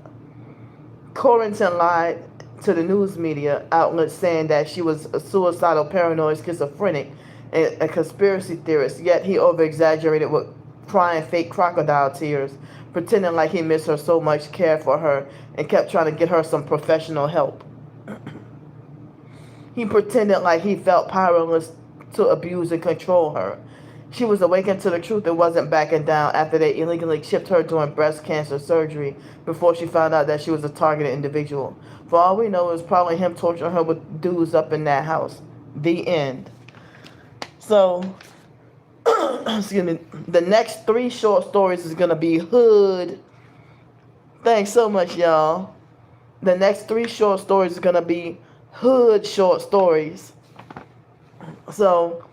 Corentin lied to the news media outlets saying that she was a suicidal, paranoid, schizophrenic, and a conspiracy theorist, yet he over-exaggerated with crying fake crocodile tears, pretending like he missed her so much, cared for her, and kept trying to get her some professional help. He pretended like he felt powerless to abuse and control her. She was awakened to the truth and wasn't backing down after they illegally chipped her during breast cancer surgery before she found out that she was a targeted individual. For all we know, it was probably him torturing her with dudes up in that house. The end. So, excuse me, the next 3 short stories is going to be hood. Thanks so much, y'all. The next 3 short stories is going to be hood short stories. So,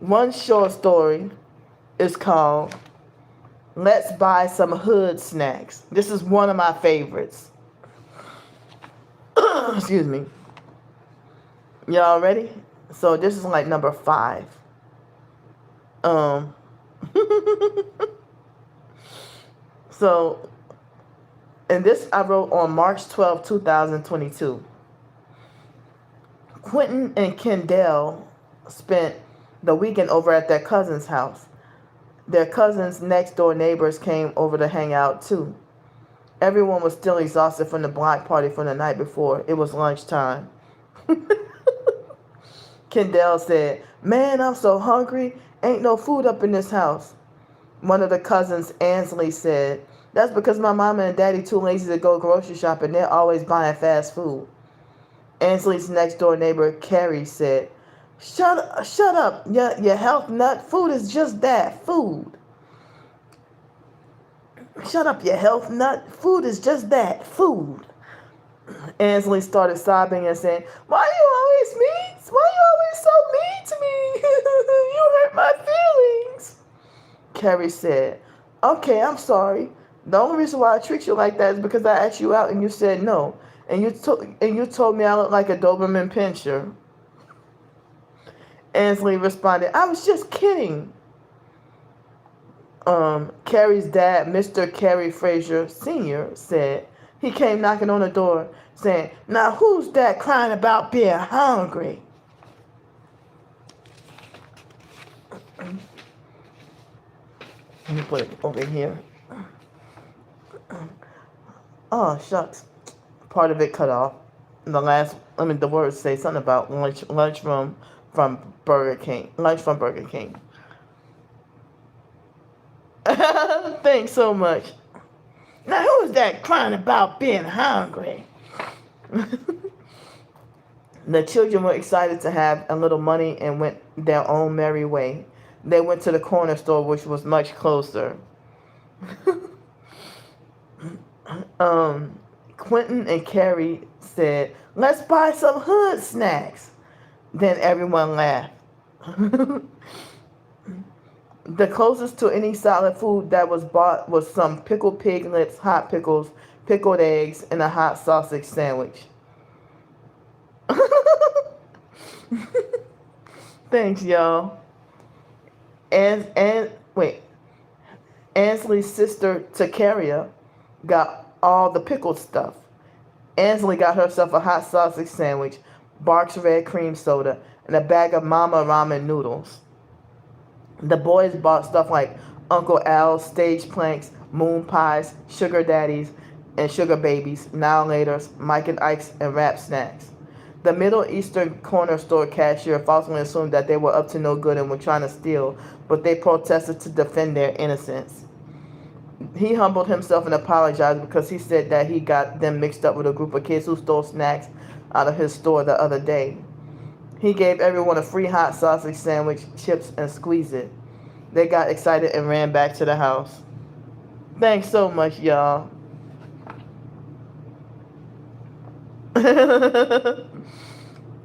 one short story is called Let's Buy Some Hood Snacks. This is one of my favorites. Excuse me. Y'all ready? So this is like number 5. So, and this I wrote on March 12, 2022. Quentin and Kendall spent the weekend over at their cousin's house. Their cousin's next door neighbors came over to hang out too. Everyone was still exhausted from the block party from the night before. It was lunchtime. Kendall said, "Man, I'm so hungry. Ain't no food up in this house." One of the cousins, Ansley, said, "That's because my mama and daddy too lazy to go grocery shopping. They're always buying fast food." Ansley's next door neighbor, Carrie, said, Shut up, you health nut. Food is just that, food. Shut up, you health nut. Food is just that, food. Ansley started sobbing and saying, Why you always mean? Why you always so mean to me? You hurt my feelings. Carrie said, "Okay, I'm sorry. The only reason why I treat you like that is because I asked you out and you said no. And you told me I look like a Doberman Pinscher." Ansley responded, "I was just kidding." Carrie's dad, Mr. Carrie Frazier Sr., said he came knocking on the door saying, "Now who's that crying about being hungry?" Let me put it over here. Oh, shucks. Part of it cut off. The words say something about lunch from Burger King. Lunch from Burger King. Thanks so much. Now who's that crying about being hungry? The children were excited to have a little money and went their own merry way. They went to the corner store, which was much closer. Quentin and Carrie said, "Let's buy some hood snacks." Then everyone laughed. The closest to any solid food that was bought was some pickled pig lips, hot pickles, pickled eggs, and a hot sausage sandwich. Thanks, y'all. Ansley's sister Takaria got all the pickled stuff. Ansley got herself a hot sausage sandwich, Barks red cream soda, and a bag of Mama ramen noodles. The boys bought stuff like Uncle Al's stage planks, moon pies, sugar daddies, and sugar babies, now laters, Mike and Ike's, and wrap snacks. The Middle Eastern corner store cashier falsely assumed that they were up to no good and were trying to steal, but they protested to defend their innocence. He humbled himself and apologized because he said that he got them mixed up with a group of kids who stole snacks out of his store the other day. He gave everyone a free hot sausage sandwich, chips, and Squeeze-It. They got excited and ran back to the house. Thanks so much, y'all.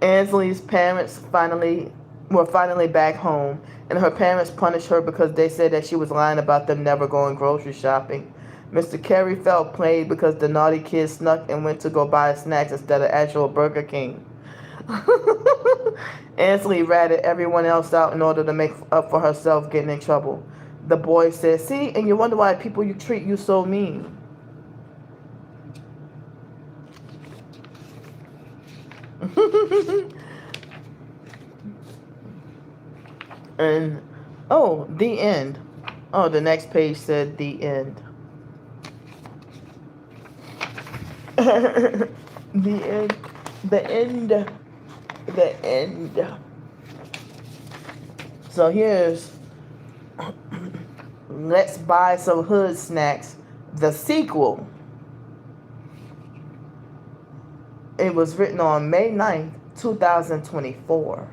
Ansley's parents were finally back home, and her parents punished her because they said that she was lying about them never going grocery shopping. Mr. Carey felt played because the naughty kids snuck and went to go buy snacks instead of actual Burger King. Ansley ratted everyone else out in order to make up for herself getting in trouble. The boy said, "See, and you wonder why people you treat you so mean." And, the end. Oh, the next page said the end. The end. The end. The end. So here's Let's Buy Some Hood Snacks, the sequel. It was written on May 9th, 2024.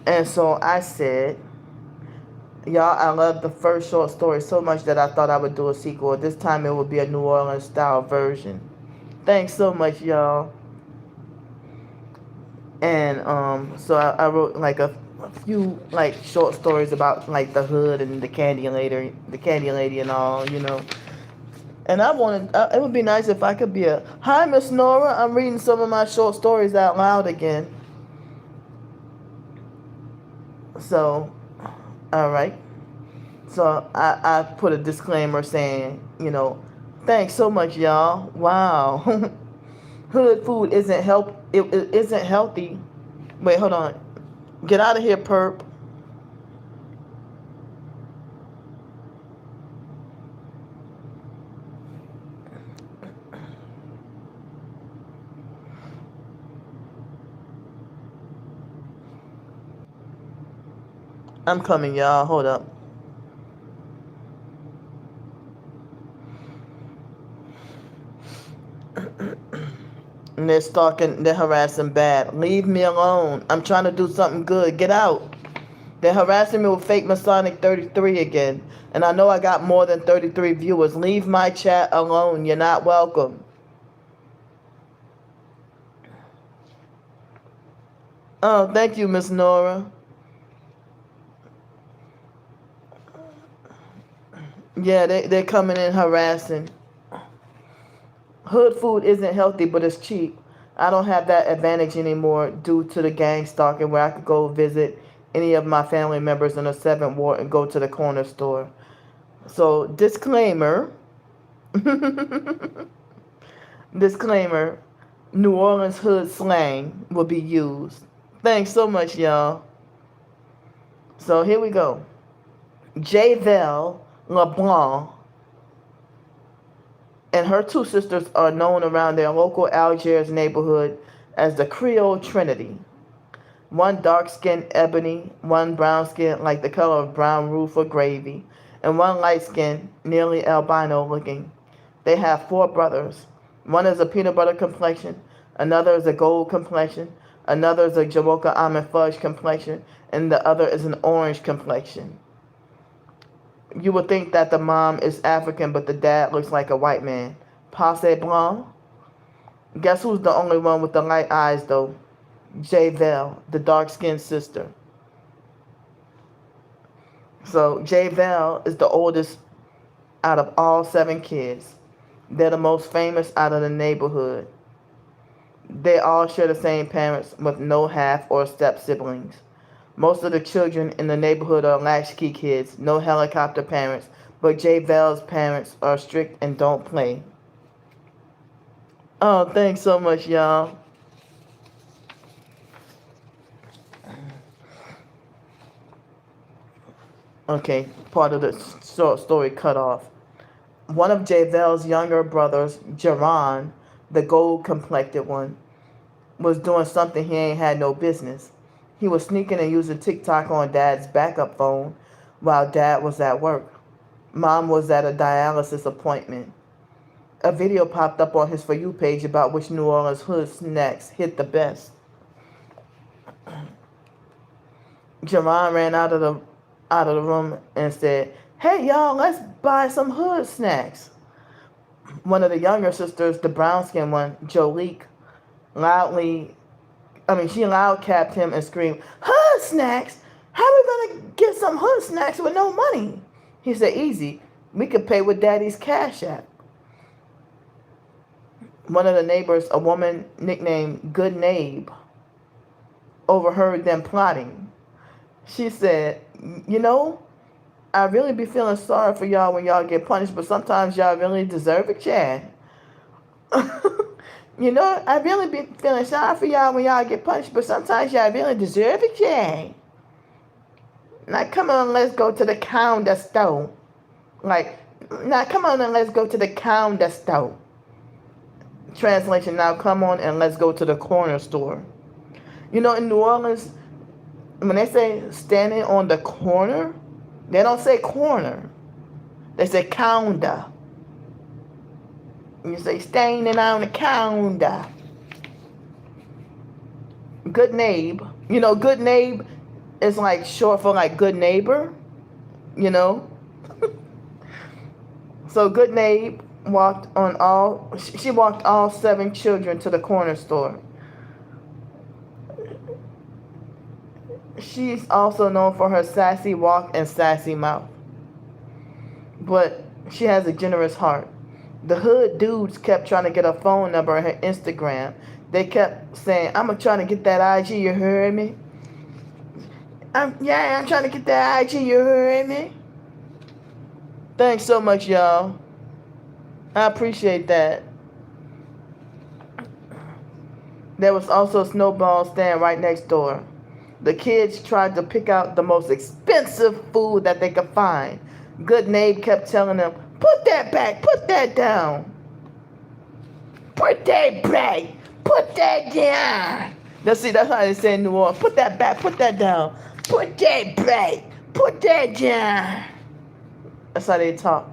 And so I said, y'all, I love the first short story so much that I thought I would do a sequel. This time it would be a New Orleans style version. Thanks so much, y'all. And so I wrote like a few like short stories about like the hood and the candy lady and all, you know. And I wanted, it would be nice if I could be a, hi, Miss Nora, I'm reading some of my short stories out loud again. So, all right. So I put a disclaimer saying, you know, thanks so much, y'all. Wow. Hood food it isn't healthy. Wait, hold on. Get out of here, perp. I'm coming, y'all. Hold up. And they're stalking, they're harassing bad. Leave me alone. I'm trying to do something good. Get out. They're harassing me with fake Masonic 33 again. And I know I got more than 33 viewers. Leave my chat alone. You're not welcome. Oh, thank you, Miss Nora. Yeah, they're coming in harassing. Hood food isn't healthy, but it's cheap. I don't have that advantage anymore due to the gang stalking where I could go visit any of my family members in the 7th Ward and go to the corner store. So, disclaimer. Disclaimer. New Orleans hood slang will be used. Thanks so much, y'all. So, here we go. Javel LeBlanc and her two sisters are known around their local Algiers neighborhood as the Creole Trinity. One dark-skinned ebony, one brown-skinned like the color of brown roof or gravy, and one light-skinned, nearly albino looking. They have 4 brothers. One is a peanut butter complexion, another is a gold complexion, another is a Jamaica almond fudge complexion, and the other is an orange complexion. You would think that the mom is African, but the dad looks like a white man. Passe blanc. Guess who's the only one with the light eyes, though? Javel, the dark-skinned sister. So Javel is the oldest out of all 7 kids. They're the most famous out of the neighborhood. They all share the same parents with no half or step siblings. Most of the children in the neighborhood are latchkey kids, no helicopter parents, but Javel's parents are strict and don't play. Oh, thanks so much, y'all. Okay, part of the short story cut off. One of Javel's younger brothers, Jaron, the gold-complected one, was doing something he ain't had no business. He was sneaking and using TikTok on Dad's backup phone while Dad was at work. Mom was at a dialysis appointment. A video popped up on his For You page about which New Orleans hood snacks hit the best. Jaron ran out of the room and said, "Hey y'all, let's buy some hood snacks." One of the younger sisters, the brown-skinned one, Jolique, she loud capped him and screamed, "Hood snacks? How are we gonna get some hood snacks with no money?" He said, "Easy. We could pay with Daddy's CashApp." One of the neighbors, a woman nicknamed Good Nabe, overheard them plotting. She said, "You know, I really be feeling sorry for y'all when y'all get punished, but sometimes y'all really deserve it, Chad." You know, I really be feeling sorry for y'all when y'all get punished, but sometimes y'all really deserve it, Chad. Now come on, let's go to the counter store. Now come on and let's go to the counter store. Translation, now come on and let's go to the corner store. You know, in New Orleans, when they say standing on the corner, they don't say corner. They say counter. You say standing on the counter. Good Nabe. You know, Good Nabe It's like short for like good neighbor, you know. So good neighbor she walked all 7 children to the corner store. She's also known for her sassy walk and sassy mouth, but she has a generous heart. The hood dudes kept trying to get her phone number and her Instagram. They kept saying, I'm trying to get that IG, you heard me? I'm trying to get that IG, you heard me? Thanks so much, y'all. I appreciate that. There was also a snowball stand right next door. The kids tried to pick out the most expensive food that they could find. Good Nabe kept telling them, put that back, put that down. Put that back, put that down. That's how they say in New Orleans. Put that back, put that down. Put that back, put that down. That's how they talk.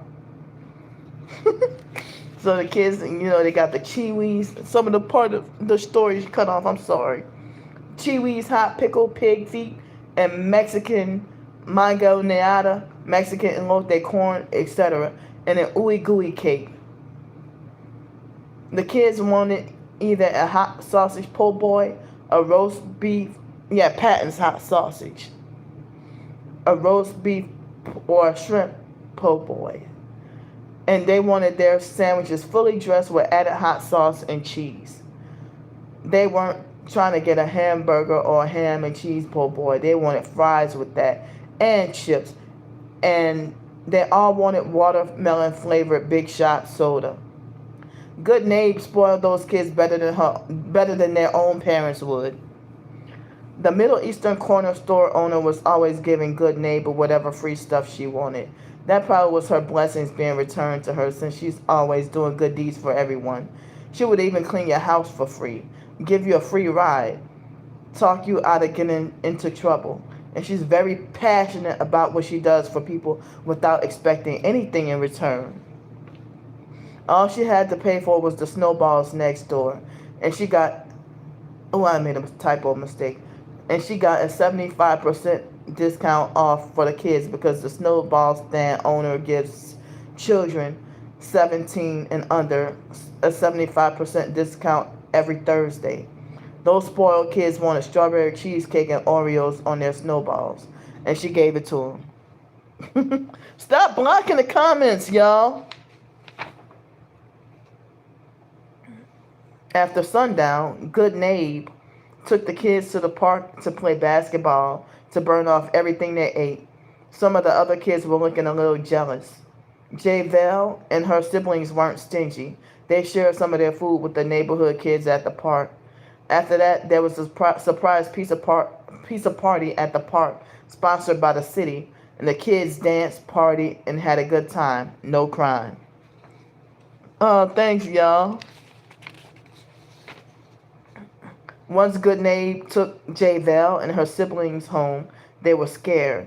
So the kids, they got the chiwis. Some of the part of the story is cut off, I'm sorry. Chiwis, hot pickle, pig feet, and Mexican mango neada, Mexican elote corn, etc. And an ooey gooey cake. The kids wanted either a hot sausage po' boy, a roast beef, Patton's hot sausage, a roast beef, or a shrimp po' boy. And they wanted their sandwiches fully dressed with added hot sauce and cheese. They weren't trying to get a hamburger or a ham and cheese po' boy. They wanted fries with that and chips. And they all wanted watermelon flavored Big Shot soda. Good Nabe spoiled those kids better than their own parents would. The Middle Eastern corner store owner was always giving Good Neighbor whatever free stuff she wanted. That probably was her blessings being returned to her, since she's always doing good deeds for everyone. She would even clean your house for free, give you a free ride, talk you out of getting into trouble. And she's very passionate about what she does for people without expecting anything in return. All she had to pay for was the snowballs next door. And she got, I made a typo mistake. And she got a 75% discount off for the kids, because the snowball stand owner gives children 17 and under a 75% discount every Thursday. Those spoiled kids wanted strawberry cheesecake and Oreos on their snowballs, and she gave it to them. Stop blocking the comments, y'all. After sundown, Good Nabe took the kids to the park to play basketball, to burn off everything they ate. Some of the other kids were looking a little jealous. Javelle and her siblings weren't stingy. They shared some of their food with the neighborhood kids at the park. After that, there was a surprise pizza party at the park, sponsored by the city, and the kids danced, partied, and had a good time. No crime. Oh, thanks, y'all. Once Good Nabe took Javelle and her siblings home, they were scared.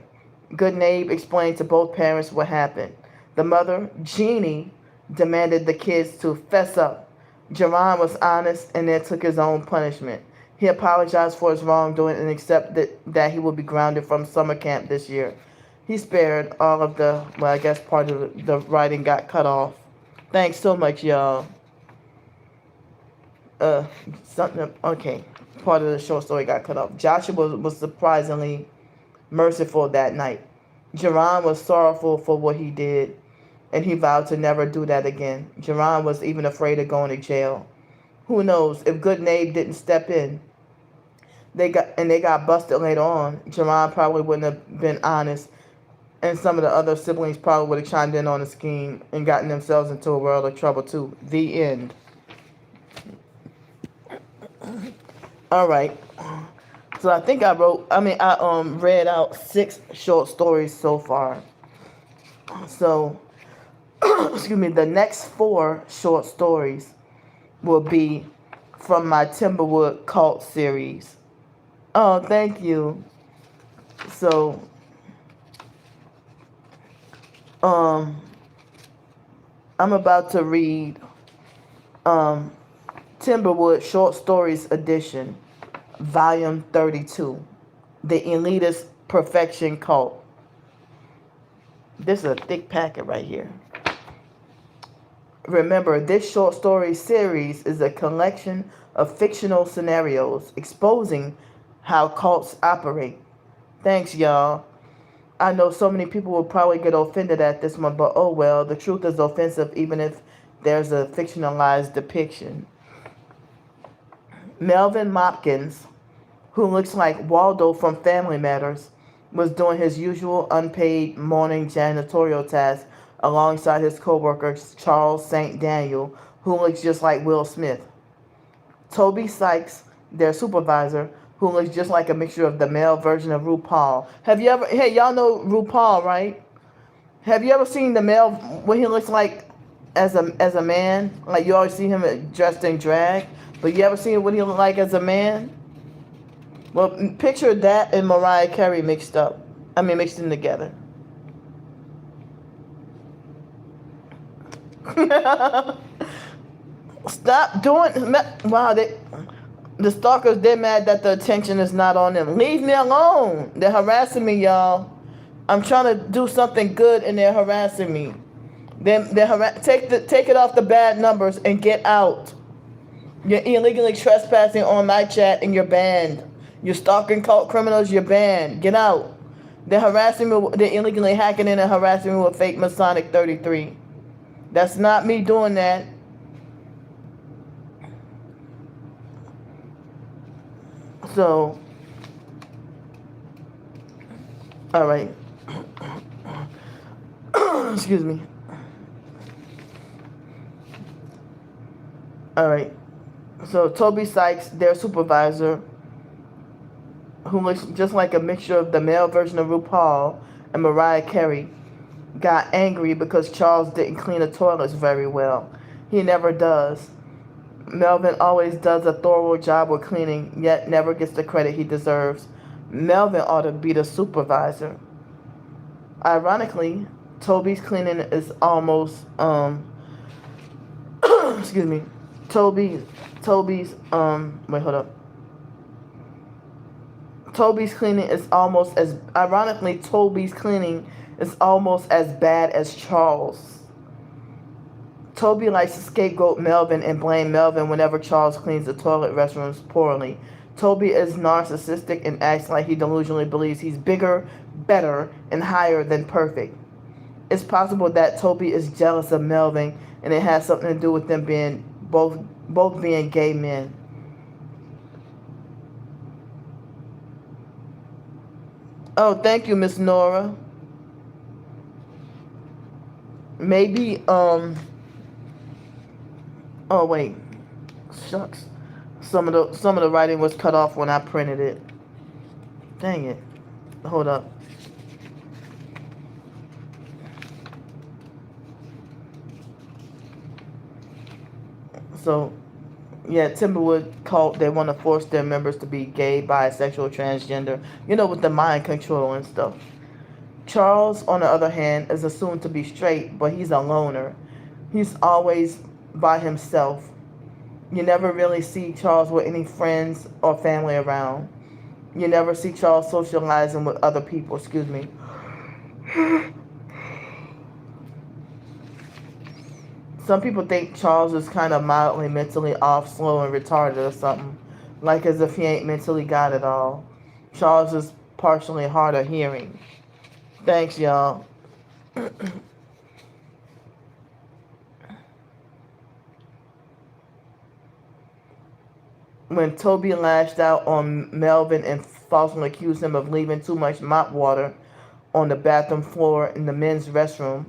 Good Nabe explained to both parents what happened. The mother, Jeannie, demanded the kids to fess up. Jerron was honest and then took his own punishment. He apologized for his wrongdoing and accepted that he will be grounded from summer camp this year. He spared all of I guess part of the writing got cut off. Thanks so much, y'all. Okay. Part of the short story got cut off. Joshua was surprisingly merciful that night. Jerron was sorrowful for what he did, and he vowed to never do that again. Jerron was even afraid of going to jail. Who knows, if Good Nabe didn't step in, they got busted later on, Jerron probably wouldn't have been honest, and some of the other siblings probably would have chimed in on the scheme and gotten themselves into a world of trouble too. The end. All right. So I think I read out 6 short stories so far. So, excuse me, the next 4 short stories will be from my Timberwood Cult series. Oh, thank you. So, I'm about to read Timberwood Short Stories Edition, Volume 32. the elitist perfection cult. This is a thick packet right here. Remember, this short story series is a collection of fictional scenarios exposing how cults operate. Thanks, y'all. I know so many people will probably get offended at this one, but oh well, the truth is offensive even if there's a fictionalized depiction. Melvin Mopkins, who looks like Waldo from Family Matters, was doing his usual unpaid morning janitorial task alongside his co-worker Charles St. Daniel, who looks just like Will Smith. Toby Sykes, their supervisor, who looks just like a mixture of the male version of RuPaul. Hey, y'all know RuPaul, right? Have you ever seen the male, what he looks like as a man? Like you always see him dressed in drag, but you ever seen what he look like as a man? Well, picture that and Mariah Carey mixed in together. Stop doing. Wow, the stalkers, they're mad that the attention is not on them. Leave me alone. They're harassing me, y'all. I'm trying to do something good and they're harassing me. Take it off the bad numbers and get out. You're illegally trespassing on my chat and you're banned. You're stalking cult criminals, you're banned. Get out. They're harassing me. They're illegally hacking in and harassing me with fake Masonic 33. That's not me doing that. So, all right. Excuse me. All right. So Toby Sykes, their supervisor, who looks just like a mixture of the male version of RuPaul and Mariah Carey, got angry because Charles didn't clean the toilets very well. He never does. Melvin always does a thorough job with cleaning, yet never gets the credit he deserves. Melvin ought to be the supervisor. Ironically, Toby's cleaning is almost excuse me. Toby's wait, hold up. Toby's cleaning is almost as bad as Charles. Toby likes to scapegoat Melvin and blame Melvin whenever Charles cleans the toilet restrooms poorly. Toby is narcissistic and acts like he delusionally believes he's bigger, better, and higher than perfect. It's possible that Toby is jealous of Melvin and it has something to do with them being both being gay men. Oh, thank you, Miss Nora. Maybe oh wait. Shucks. Some of the writing was cut off when I printed it. Dang it. Hold up. So, yeah, Timberwood cult, they want to force their members to be gay, bisexual, transgender, with the mind control and stuff. Charles, on the other hand, is assumed to be straight, but he's a loner. He's always by himself. You never really see Charles with any friends or family around. You never see Charles socializing with other people, excuse me. Some people think Charles is kind of mildly mentally off, slow, and retarded or something. Like as if he ain't mentally got it all. Charles is partially hard of hearing. Thanks, y'all. When Toby lashed out on Melvin and falsely accused him of leaving too much mop water on the bathroom floor in the men's restroom,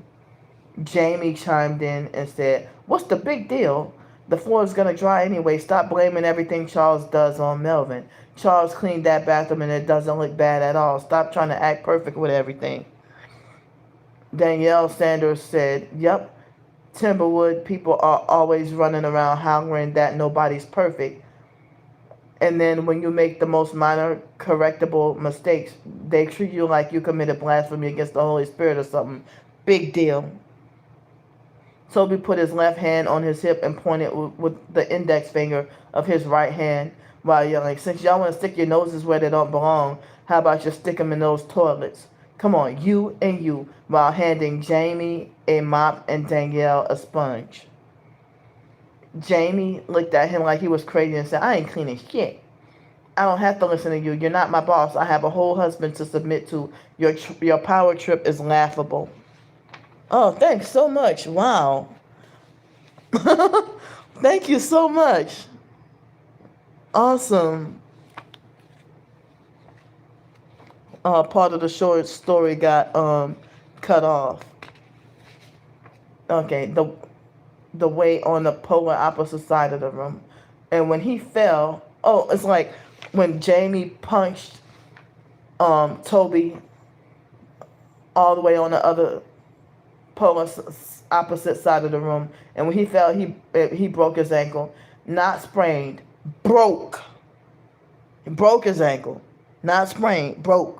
Jamie chimed in and said, "What's the big deal? The floor is going to dry anyway. Stop blaming everything Charles does on Melvin. Charles cleaned that bathroom and it doesn't look bad at all. Stop trying to act perfect with everything." Danielle Sanders said, "Yep, Timberwood people are always running around hollering that nobody's perfect. And then when you make the most minor correctable mistakes, they treat you like you committed blasphemy against the Holy Spirit or something. Big deal." Toby put his left hand on his hip and pointed with the index finger of his right hand while yelling, "Since y'all want to stick your noses where they don't belong, How about you stick them in those toilets? Come on, you and you, while handing Jamie a mop and Danielle a sponge. Jamie looked at him like he was crazy and said, I ain't cleaning shit. I don't have to listen to you. You're not my boss. I have a whole husband to submit to. Your power trip is laughable. Oh, thanks so much. Wow. Thank you so much. Awesome. Part of the short story got cut off. Okay, the way on the polar opposite side of the room. And when he fell, it's like when Jamie punched Toby all the way on the other polar opposite side of the room. And when he fell, he broke his ankle. Not sprained, broke. He broke his ankle. Not sprained, broke.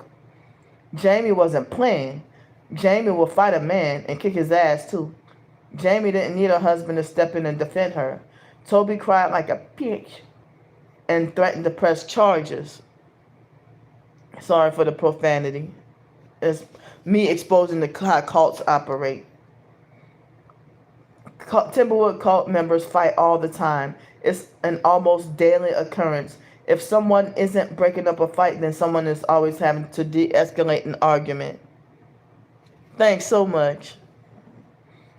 Jamie wasn't playing. Jamie will fight a man and kick his ass too. Jamie didn't need her husband to step in and defend her. Toby cried like a bitch and threatened to press charges. Sorry for the profanity. It's me exposing how cults operate. Timberwood cult members fight all the time. It's an almost daily occurrence. If someone isn't breaking up a fight, then someone is always having to de-escalate an argument. Thanks so much.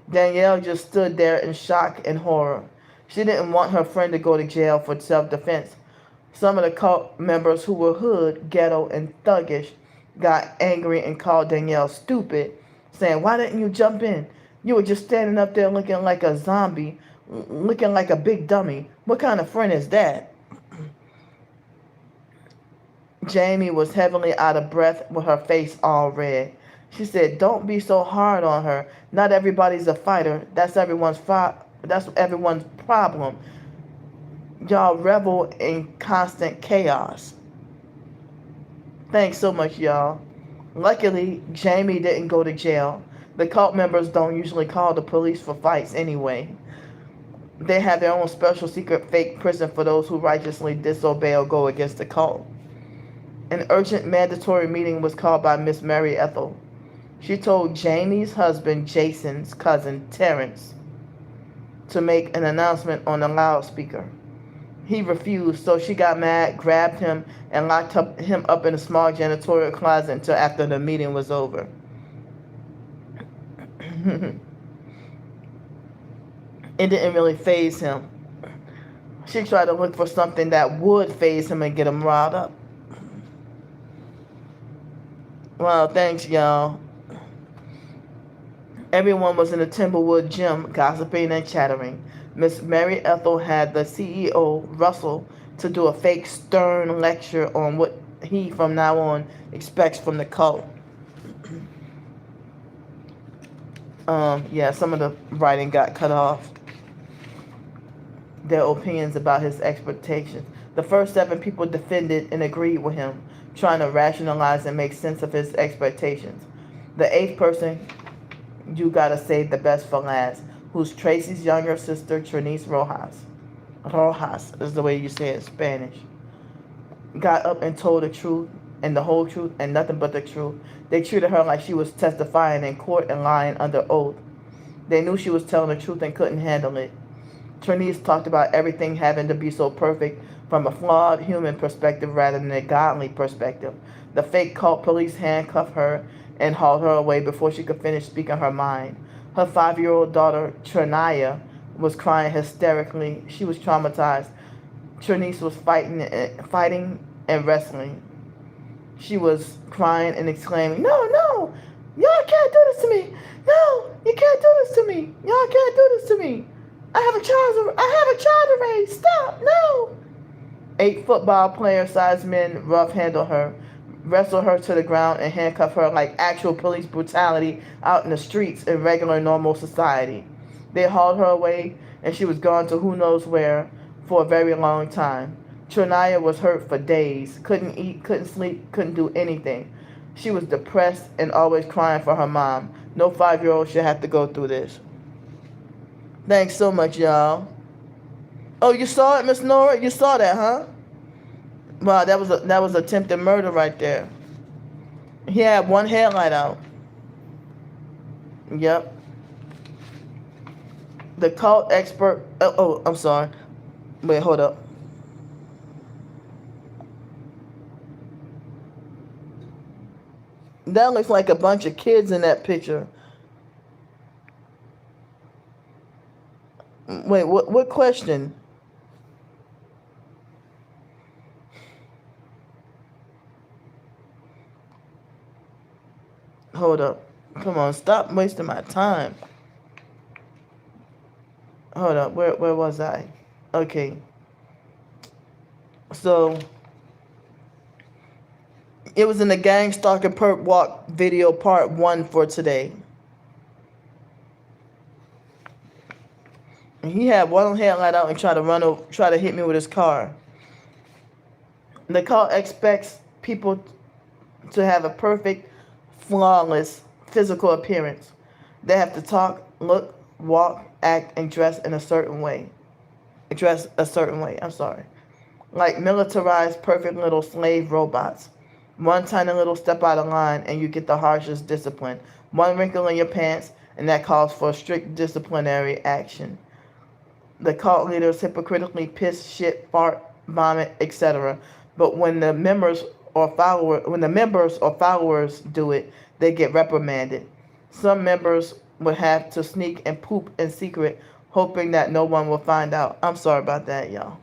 Danielle just stood there in shock and horror. She didn't want her friend to go to jail for self-defense. Some of the cult members who were hood, ghetto, and thuggish got angry and called Danielle stupid, saying, why didn't you jump in? You were just standing up there looking like a zombie, looking like a big dummy. What kind of friend is that? Jamie was heavily out of breath with her face all red. She said, don't be so hard on her. Not everybody's a fighter. That's everyone's problem. Y'all revel in constant chaos. Thanks so much, y'all. Luckily, Jamie didn't go to jail. The cult members don't usually call the police for fights anyway. They have their own special secret fake prison for those who righteously disobey or go against the cult. An urgent mandatory meeting was called by Miss Mary Ethel. She told Jamie's husband, Jason's cousin, Terrence, to make an announcement on the loudspeaker. He refused, so she got mad, grabbed him, and locked him up in a small janitorial closet until after the meeting was over. It didn't really faze him. She tried to look for something that would faze him and get him riled up. Well, thanks, y'all. Everyone was in the Timberwood gym, gossiping and chattering. Miss Mary Ethel had the CEO, Russell, to do a fake stern lecture on what he, from now on, expects from the cult. Some of the writing got cut off. Their opinions about his expectations. The first 7 people defended and agreed with him, trying to rationalize and make sense of his expectations. The 8th person, you gotta save the best for last, who's Tracy's younger sister, Trinice Rojas. Rojas is the way you say it in Spanish. Got up and told the truth, and the whole truth, and nothing but the truth. They treated her like she was testifying in court and lying under oath. They knew she was telling the truth and couldn't handle it. Trinice talked about everything having to be so perfect from a flawed human perspective rather than a godly perspective. The fake cult police handcuffed her and hauled her away before she could finish speaking her mind. Her 5-year-old daughter, Trinaya, was crying hysterically. She was traumatized. Trinice was fighting and wrestling. She was crying and exclaiming, no, y'all can't do this to me. No, you can't do this to me. Y'all can't do this to me. I have a child to raise. Stop, no. 8 football player-sized men rough-handled her, wrestled her to the ground, and handcuffed her like actual police brutality out in the streets in regular, normal society. They hauled her away, and she was gone to who knows where for a very long time. Trinaya was hurt for days, couldn't eat, couldn't sleep, couldn't do anything. She was depressed and always crying for her mom. No 5-year-old should have to go through this. Thanks so much, y'all. Oh, you saw it, Miss Nora? You saw that, huh? Wow, that was attempted murder right there. He had one headlight out. Yep. The cult expert. I'm sorry. Wait, hold up. That looks like a bunch of kids in that picture. Wait, what question? Hold up. Come on, stop wasting my time. Hold up, where was I? Okay. So it was in the gang stalker perp walk video part 1 for today. And he had one headlight out and try to hit me with his car. The cult expects people to have a perfect, flawless physical appearance. They have to talk, look, walk, act, and dress in a certain way. Dress a certain way, I'm sorry. Like militarized, perfect little slave robots. One tiny little step out of line and you get the harshest discipline. One wrinkle in your pants and that calls for strict disciplinary action. The cult leaders hypocritically piss, shit, fart, vomit, etc. But when the members or followers do it, they get reprimanded. Some members would have to sneak and poop in secret, hoping that no one will find out. I'm sorry about that, y'all.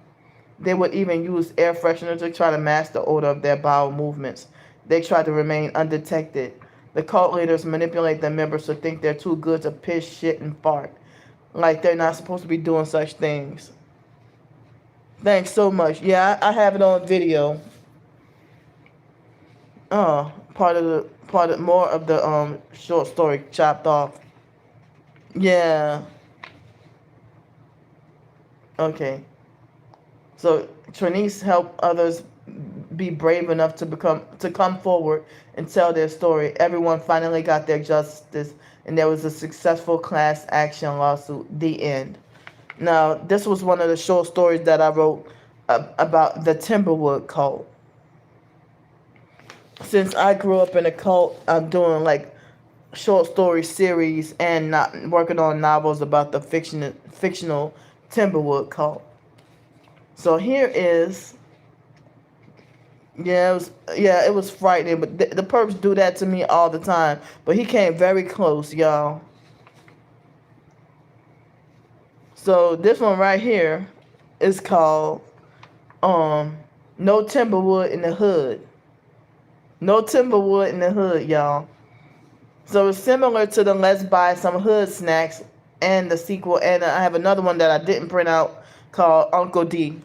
They would even use air freshener to try to mask the odor of their bowel movements. They try to remain undetected. The cult leaders manipulate their members to think they're too good to piss, shit, and fart. Like they're not supposed to be doing such things. Thanks so much. Yeah, I have it on video. Part of more of the short story chopped off. Yeah. Okay. So Trinice helped others be brave enough to come forward and tell their story. Everyone finally got their justice, and there was a successful class action lawsuit. The end. Now, this was one of the short stories that I wrote about the Timberwood cult. Since I grew up in a cult, I'm doing like short story series and not working on novels about the fictional Timberwood cult. So here is, it was frightening, but the perps do that to me all the time. But he came very close, y'all. So this one right here is called No Timberwood in the Hood. No Timberwood in the Hood, y'all. So it's similar to the Let's Buy Some Hood Snacks and the sequel. And I have another one that I didn't print out called Uncle D.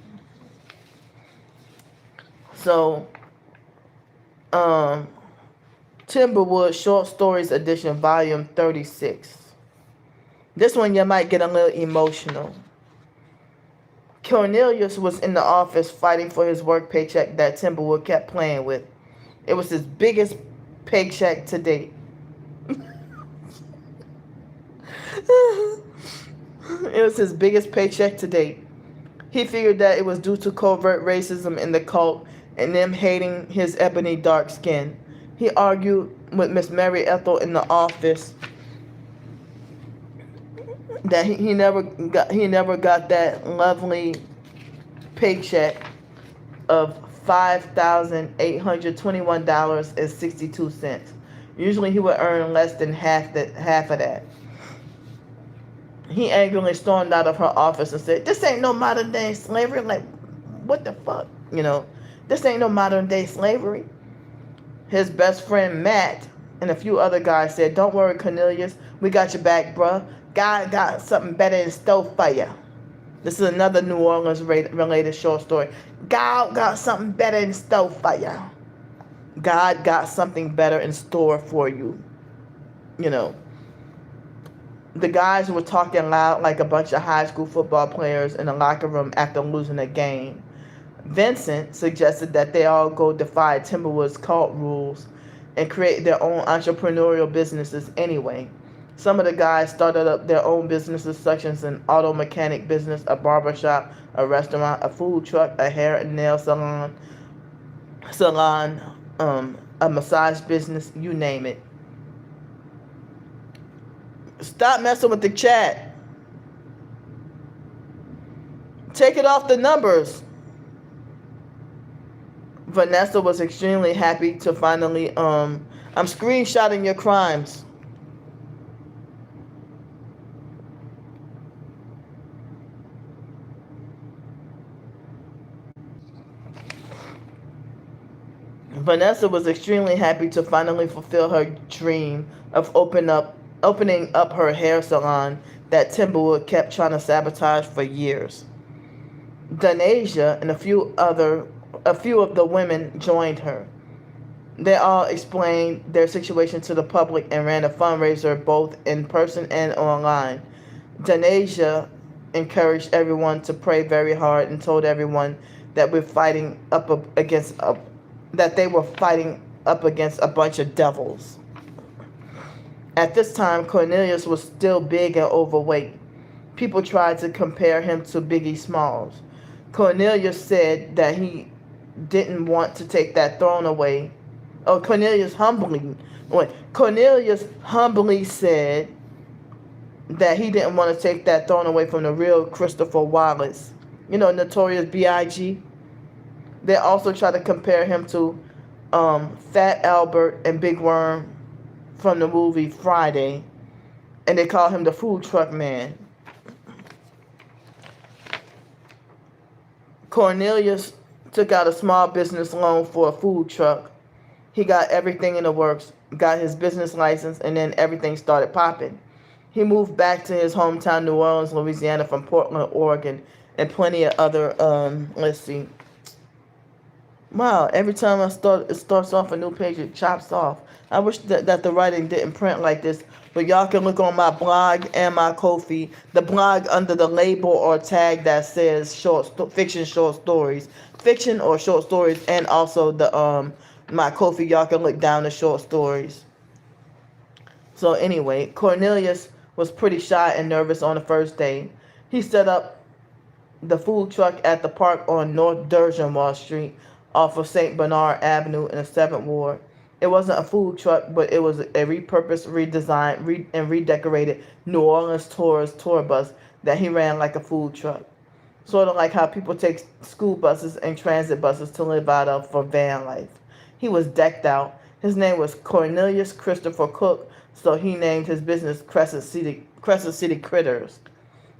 So, Timberwood Short Stories Edition, Volume 36. This one you might get a little emotional. Cornelius was in the office fighting for his work paycheck that Timberwood kept playing with. It was his biggest paycheck to date. It was his biggest paycheck to date. He figured that it was due to covert racism in the cult and them hating his ebony dark skin. He argued with Miss Mary Ethel in the office that he never got that lovely paycheck of $5,821.62. Usually he would earn less than half of that. He angrily stormed out of her office and said, "This ain't no modern day slavery." Like, what the fuck? This ain't no modern day slavery. His best friend Matt and a few other guys said, "Don't worry, Cornelius. We got your back, bruh. God got something better in store for you." This is another New Orleans related short story. God got something better in store for you. God got something better in store for you. The guys were talking loud like a bunch of high school football players in the locker room after losing a game. Vincent suggested that they all go defy Timberwood's cult rules and create their own entrepreneurial businesses anyway. Some of the guys started up their own businesses, such as an auto mechanic business, a barbershop, a restaurant, a food truck, a hair and nail salon, a massage business, you name it. Stop messing with the chat. Take it off the numbers. Vanessa was extremely happy to finally, I'm screenshotting your crimes. Vanessa was extremely happy to finally fulfill her dream of opening up her hair salon that Timberwood kept trying to sabotage for years. Danasia and a few of the women joined her. They all explained their situation to the public and ran a fundraiser both in person and online. Danasia encouraged everyone to pray very hard and told everyone that that they were fighting up against a bunch of devils. At this time, Cornelius was still big and overweight. People tried to compare him to Biggie Smalls. Cornelius said that he didn't want to take that throne away. Cornelius humbly said that he didn't want to take that throne away from the real Christopher Wallace. Notorious B.I.G. They also tried to compare him to Fat Albert and Big Worm from the movie Friday, and they call him the food truck man. Cornelius took out a small business loan for a food truck. He got everything in the works, got his business license, and then everything started popping. He moved back to his hometown, New Orleans, Louisiana, from Portland, Oregon, and plenty of other, let's see. Wow, every time it starts off a new page, it chops off. I wish that the writing didn't print like this, but y'all can look on my blog and my Ko-fi. The blog under the label or tag that says fiction short stories, fiction or short stories, and also the my Ko-fi. Y'all can look down the short stories. So anyway, Cornelius was pretty shy and nervous on the first day. He set up the food truck at the park on North Durgenwall Street off of St. Bernard Avenue in the 7th Ward. It wasn't a food truck, but it was a repurposed, redesigned, and redecorated New Orleans tourist tour bus that he ran like a food truck. Sort of like how people take school buses and transit buses to live out of for van life. He was decked out. His name was Cornelius Christopher Cook, so he named his business Crescent City Critters.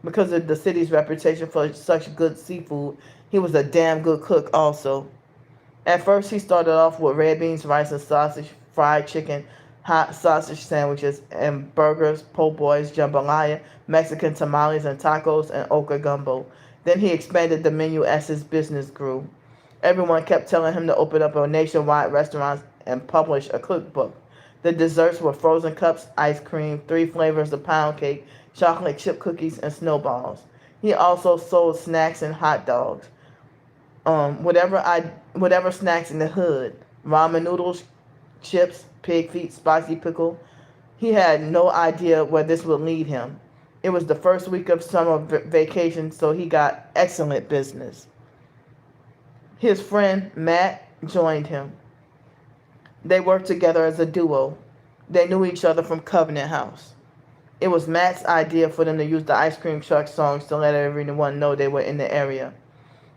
Because of the city's reputation for such good seafood, he was a damn good cook also. At first, he started off with red beans, rice, and sausage, fried chicken, hot sausage sandwiches, and burgers, po' boys, jambalaya, Mexican tamales and tacos, and okra gumbo. Then he expanded the menu as his business grew. Everyone kept telling him to open up a nationwide restaurant and publish a cookbook. The desserts were frozen cups, ice cream, 3 flavors of pound cake, chocolate chip cookies, and snowballs. He also sold snacks and hot dogs. Whatever snacks in the hood, ramen noodles, chips, pig feet, spicy pickle. He had no idea where this would lead him. It was the first week of summer vacation, so he got excellent business. His friend Matt joined him. They worked together as a duo. They knew each other from Covenant House. It was Matt's idea for them to use the ice cream truck songs to let everyone know they were in the area.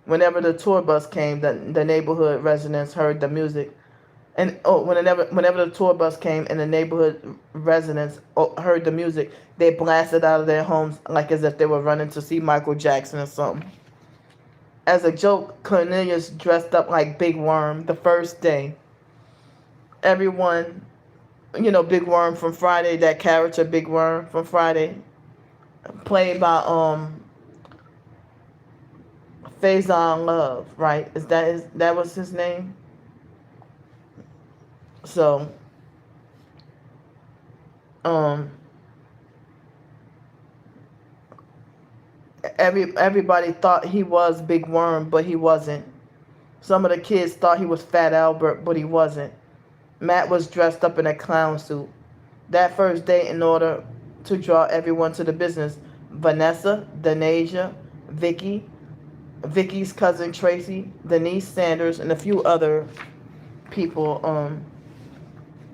Whenever the tour bus came, the neighborhood residents heard the music. Whenever the tour bus came and the neighborhood residents heard the music, they blasted out of their homes like as if they were running to see Michael Jackson or something. As a joke, Cornelius dressed up like Big Worm the first day. Everyone, Big Worm from Friday, that character Big Worm from Friday, played by Faison Love, right? That was his name? So, everybody thought he was Big Worm, but he wasn't. Some of the kids thought he was Fat Albert, but he wasn't. Matt was dressed up in a clown suit. That first day, in order to draw everyone to the business, Vanessa, Danasia, Vicky's cousin Tracy, Denise Sanders, and a few other people.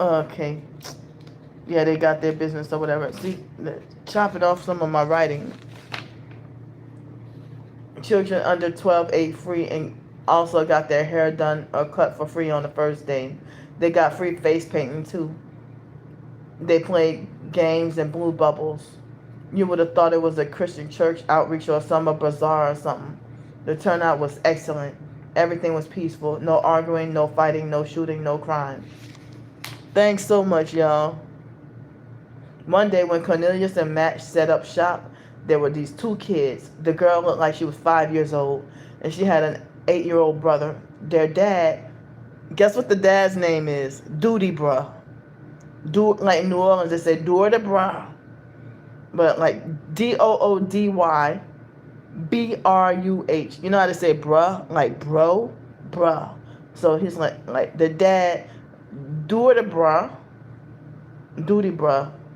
Okay. Yeah, they got their business or whatever. See, chop it off some of my writing. Children under 12 ate free and also got their hair done or cut for free on the first day. They got free face painting too. They played games and blew bubbles. You would have thought it was a Christian church outreach or summer bazaar or something. The turnout was excellent. Everything was peaceful. No arguing, no fighting, no shooting, no crime. Thanks so much, y'all. One day when Cornelius and Matt set up shop, there were these two kids. The girl looked like she was 5 years old, and she had an 8-year-old brother. Their dad, guess what the dad's name is? Duty Bruh. Like in New Orleans, they say Doody Bruh. But like Doodyburuh. You know how to say bruh? Like bro? Bruh. So he's like the dad, Doody Bruh,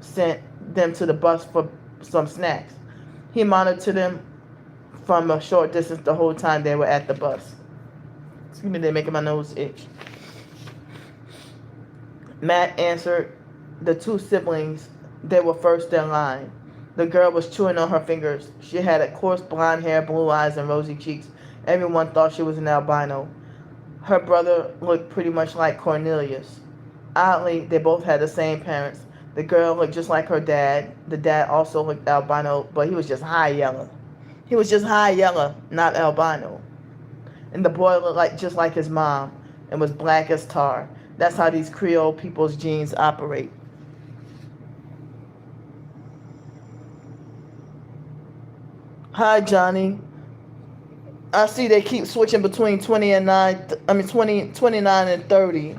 sent them to the bus for some snacks. He monitored them from a short distance the whole time they were at the bus. Excuse me, they're making my nose itch. Matt answered the two siblings. They were first in line. The girl was chewing on her fingers. She had a coarse blonde hair, blue eyes, and rosy cheeks. Everyone thought she was an albino. Her brother looked pretty much like Cornelius. Oddly, they both had the same parents. The girl looked just like her dad. The dad also looked albino, but he was just high yellow. He was just high yellow, not albino. And the boy looked just like his mom and was black as tar. That's how these Creole people's genes operate. Hi, Johnny. I see they keep switching between 29 and 30.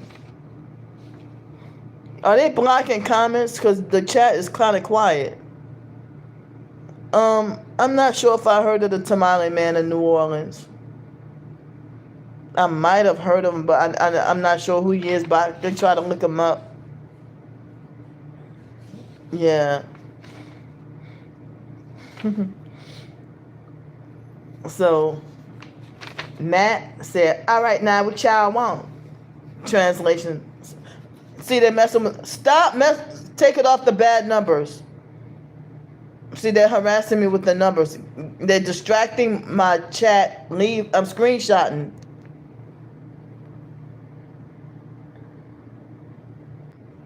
Are they blocking comments? Because the chat is kind of quiet. I'm not sure if I heard of the Tamale Man in New Orleans. I might have heard of him, but I'm not sure who he is, but I can try to look him up. Yeah. So, Matt said, all right, now what y'all want? Translation. See, they're messing with... Take it off the bad numbers. See, they're harassing me with the numbers. They're distracting my chat. I'm screenshotting.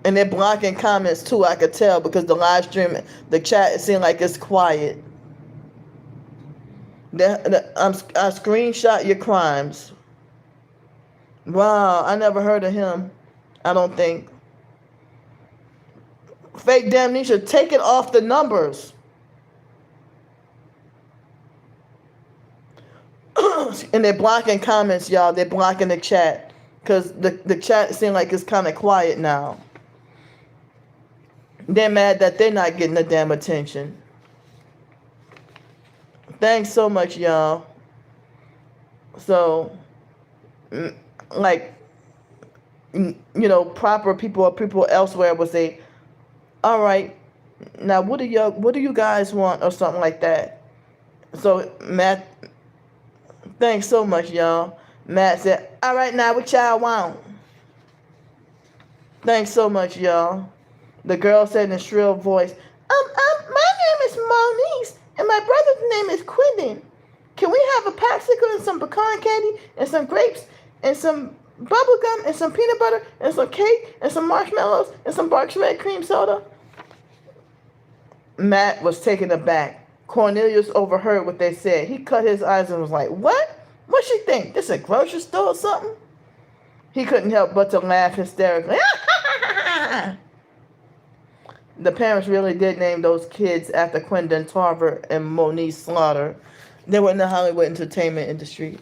And they're blocking comments too, I could tell, because the live stream, the chat, it seems like it's quiet. I screenshot your crimes. Wow, I never heard of him. I don't think. Fake Damnesia, take it off the numbers. And they're blocking comments, y'all. They're blocking the chat. Because the chat seems like it's kind of quiet now. They're mad that they're not getting the damn attention. Thanks so much, y'all. So, like, you know, proper people or people elsewhere would say, all right, now what do you guys want, or something like that. So Matt, thanks so much, y'all. Matt said, all right, now what y'all want? Thanks so much, y'all. The girl said in a shrill voice, my name is Monique, and my brother's name is Quentin. Can we have a popsicle and some pecan candy and some grapes and some bubble gum and some peanut butter and some cake and some marshmallows and some Barks Red Cream soda? Matt was taken aback. Cornelius overheard what they said. He cut his eyes and was like, what? What she think? This a grocery store or something? He couldn't help but to laugh hysterically. The parents really did name those kids after Quentin Tarver and Monique Slaughter. They were in the Hollywood entertainment industry.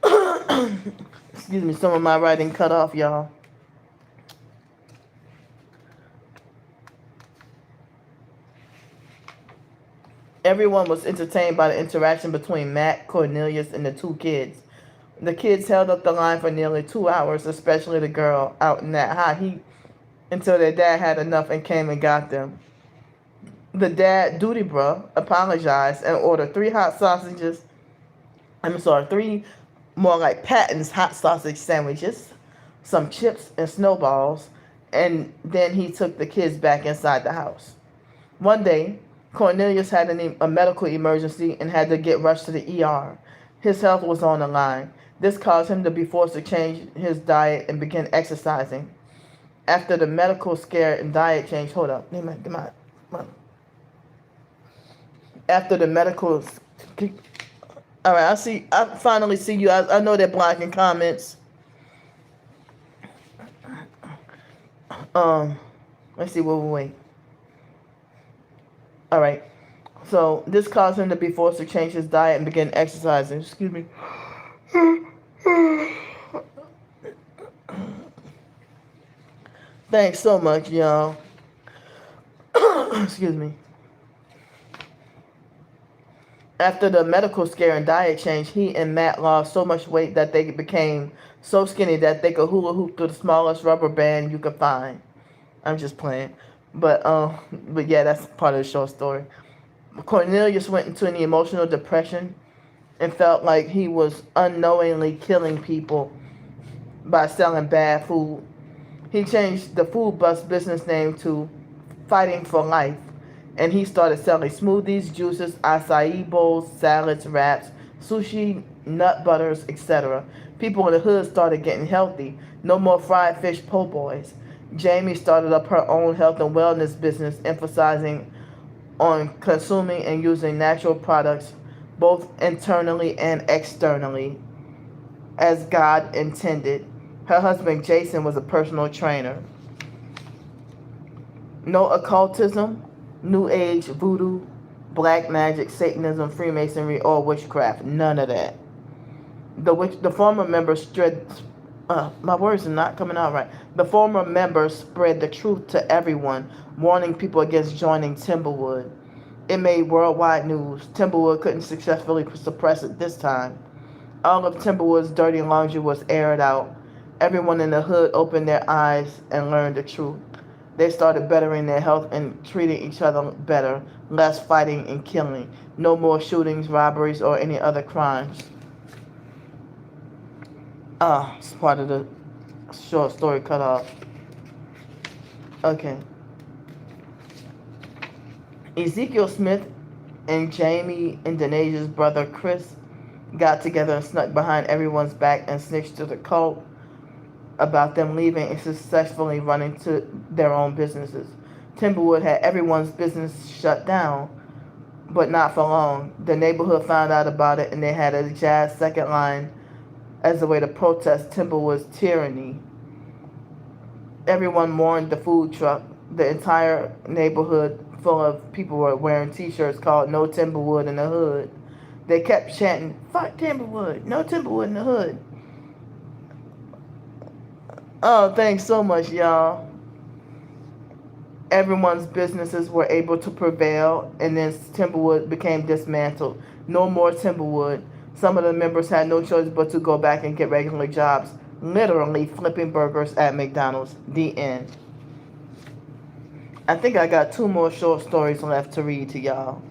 Excuse me, some of my writing cut off, y'all. Everyone was entertained by the interaction between Matt, Cornelius, and the two kids. The kids held up the line for nearly 2 hours, especially the girl, out in that hot heat, until their dad had enough and came and got them. The dad, Duty Bruh, apologized and ordered 3 more like Patton's hot sausage sandwiches, some chips and snowballs, and then he took the kids back inside the house. One day, Cornelius had a medical emergency and had to get rushed to the ER. His health was on the line. This caused him to be forced to change his diet and begin exercising. After the medical scare and diet change, hold up, after the medical, all right, I finally see you. I know they're blocking comments. Let's see, wait. All right. So this caused him to be forced to change his diet and begin exercising. Excuse me. Thanks so much, y'all. Excuse me. After the medical scare and diet change, he and Matt lost so much weight that they became so skinny that they could hula hoop through the smallest rubber band you could find. I'm just playing. But yeah, that's part of the short story. Cornelius went into an emotional depression and felt like he was unknowingly killing people by selling bad food. He changed the food bus business name to Fighting for Life, and he started selling smoothies, juices, acai bowls, salads, wraps, sushi, nut butters, etc. People in the hood started getting healthy. No more fried fish po' boys. Jamie started up her own health and wellness business, emphasizing on consuming and using natural products both internally and externally as God intended. Her husband Jason was a personal trainer. No occultism, New Age, voodoo, black magic, Satanism, Freemasonry, or witchcraft. None of that. The former members my words are not coming out right. The former members spread the truth to everyone, warning people against joining Timberwood. It made worldwide news. Timberwood couldn't successfully suppress it this time. All of Timberwood's dirty laundry was aired out. Everyone in the hood opened their eyes and learned the truth. They started bettering their health and treating each other better, less fighting and killing. No more shootings, robberies, or any other crimes. It's part of the short story cut off. Okay. Ezekiel Smith and Jamie Indonesia's brother Chris got together and snuck behind everyone's back and snitched to the cult about them leaving and successfully running to their own businesses. Timberwood had everyone's business shut down, but not for long. The neighborhood found out about it and they had a jazz second line as a way to protest Timberwood's tyranny. Everyone mourned the food truck. The entire neighborhood full of people were wearing t-shirts called No Timberwood in the Hood. They kept chanting, "Fuck Timberwood, no Timberwood in the hood." Oh, thanks so much, y'all. Everyone's businesses were able to prevail, and then Timberwood became dismantled. No more Timberwood. Some of the members had no choice but to go back and get regular jobs, literally flipping burgers at McDonald's. The end. I think I got 2 more short stories left to read to y'all.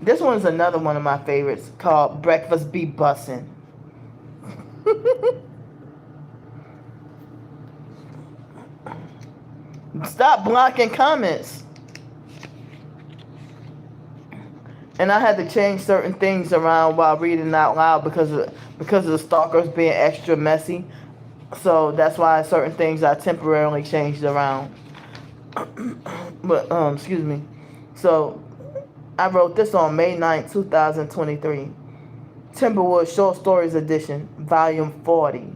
This one's another one of my favorites called Breakfast Be Bussin'. Stop blocking comments. And I had to change certain things around while reading out loud because of the stalkers being extra messy. So that's why certain things I temporarily changed around. But excuse me. So I wrote this on May 9th, 2023. Timberwood Short Stories Edition, Volume 40.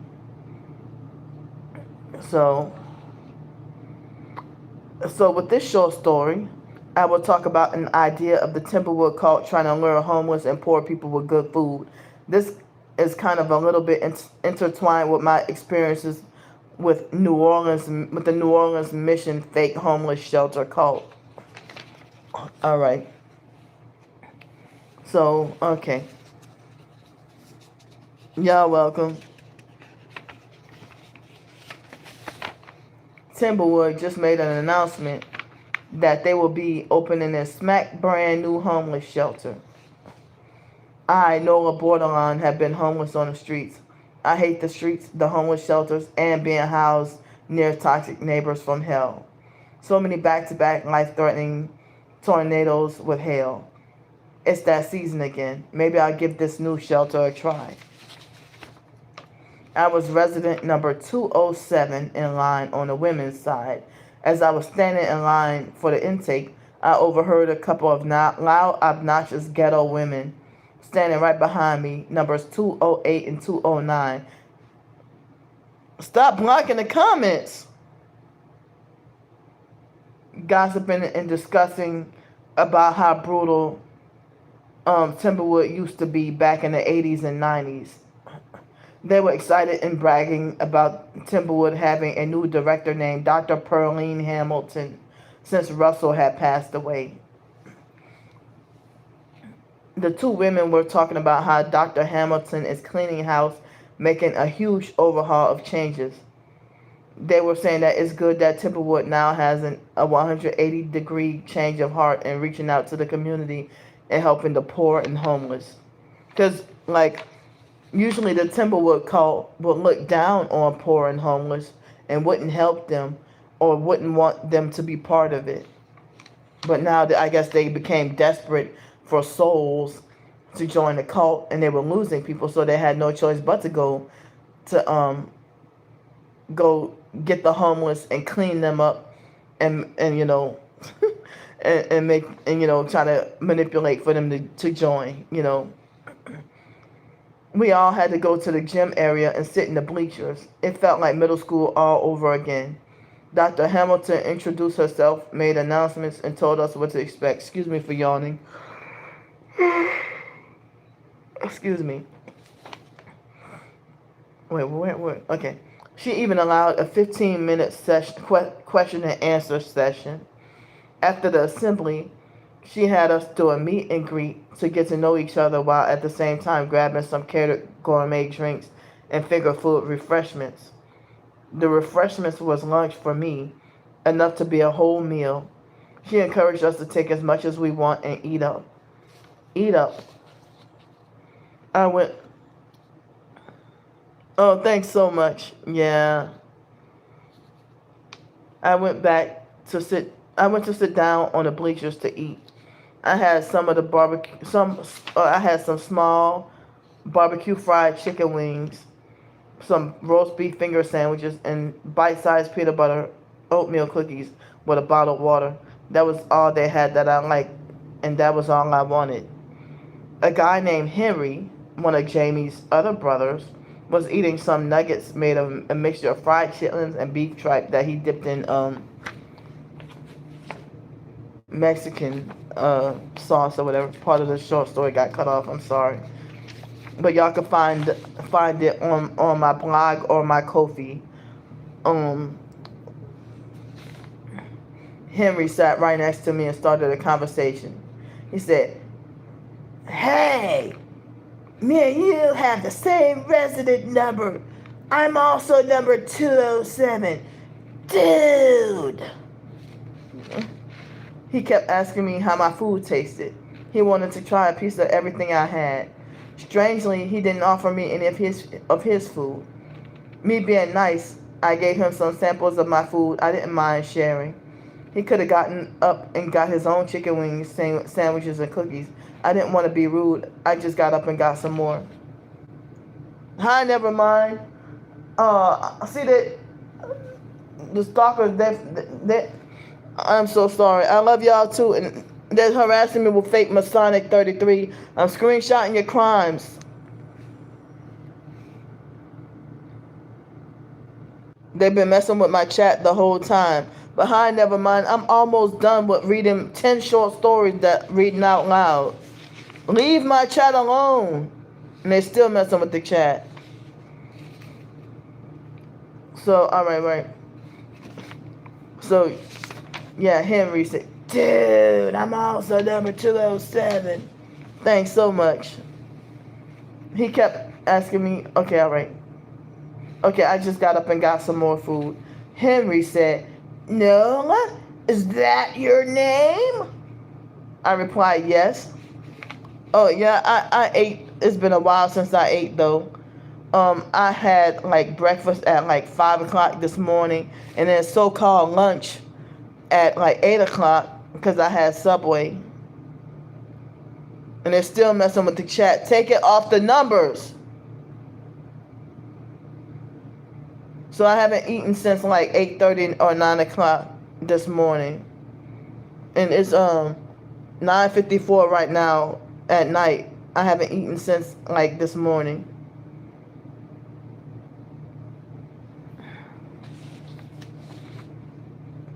So with this short story, I will talk about an idea of the Timberwood cult trying to lure homeless and poor people with good food. This is kind of a little bit intertwined with my experiences with the New Orleans Mission fake homeless shelter cult. All right. So, okay. Y'all welcome. Timberwood just made an announcement that they will be opening a smack brand new homeless shelter. I, Nola Borderline, have been homeless on the streets I hate the streets, the homeless shelters, and being housed near toxic neighbors from hell. So many back-to-back life-threatening tornadoes with hail. It's that season again. Maybe I'll give this new shelter a try. I was resident number 207 in line on the women's side. As I was standing in line for the intake, I overheard a couple of loud, obnoxious ghetto women standing right behind me, numbers 208 and 209. Stop blocking the comments! Gossiping and discussing about how brutal Timberwood used to be back in the 80s and 90s. They were excited and bragging about Timberwood having a new director named Dr. Pearline Hamilton since Russell had passed away. The two women were talking about how Dr. Hamilton is cleaning house, making a huge overhaul of changes. They were saying that it's good that Timberwood now has a 180-degree change of heart and reaching out to the community and helping the poor and homeless. Because, like, usually the Timberwood cult would look down on poor and homeless and wouldn't help them or wouldn't want them to be part of it. But now I guess they became desperate for souls to join the cult, and they were losing people, so they had no choice but to go get the homeless and clean them up and you know and make and you know try to manipulate for them to join, you know. We all had to go to the gym area and sit in the bleachers. It felt like middle school all over again. Dr. Hamilton introduced herself, made announcements, and told us what to expect. Excuse me for yawning. Excuse me. Wait. Okay. She even allowed a 15-minute question and answer session. After the assembly, she had us do a meet and greet to get to know each other while at the same time grabbing some catered gourmet drinks and finger food refreshments. The refreshments was lunch for me, enough to be a whole meal. She encouraged us to take as much as we want and eat up. Eat up. Oh, thanks so much. Yeah. I went to sit down on the bleachers to eat. I had some of the barbecue, I had some small barbecue fried chicken wings, some roast beef finger sandwiches, and bite-sized peanut butter oatmeal cookies with a bottle of water. That was all they had that I liked, and that was all I wanted. A guy named Henry, one of Jamie's other brothers, was eating some nuggets made of a mixture of fried chitlins and beef tripe that he dipped in Mexican sauce or whatever. Part of the short story got cut off. I'm sorry, but y'all can find it on my blog or my Ko-fi. Henry sat right next to me and started a conversation. He said, "Hey, me and you have the same resident number. I'm also number 207. Dude." He kept asking me how my food tasted. He wanted to try a piece of everything I had. Strangely, he didn't offer me any of his food. Me being nice, I gave him some samples of my food. I didn't mind sharing. He could have gotten up and got his own chicken wings, sandwiches, and cookies. I didn't want to be rude. I just got up and got some more. Hi, never mind. See that the stalkers, I'm so sorry. I love y'all too, and they're harassing me with fake Masonic 33. I'm screenshotting your crimes. They've been messing with my chat the whole time. But hi, never mind. I'm almost done with reading 10 short stories that reading out loud. Leave my chat alone. And they're still messing with the chat. So, alright. So, yeah, Henry said, "Dude, I'm also number 207. Thanks so much." He kept asking me, okay, alright. Okay, I just got up and got some more food. Henry said, "No, is that your name?" I replied, "Yes." "Oh, yeah, I ate. It's been a while since I ate, though." I had like breakfast at like 5 o'clock this morning, and then so-called lunch at like 8 o'clock because I had Subway. And they're still messing with the chat. Take it off the numbers. So I haven't eaten since like 8:30 or 9 o'clock this morning. And it's 9:54 right now at night. I haven't eaten since like this morning.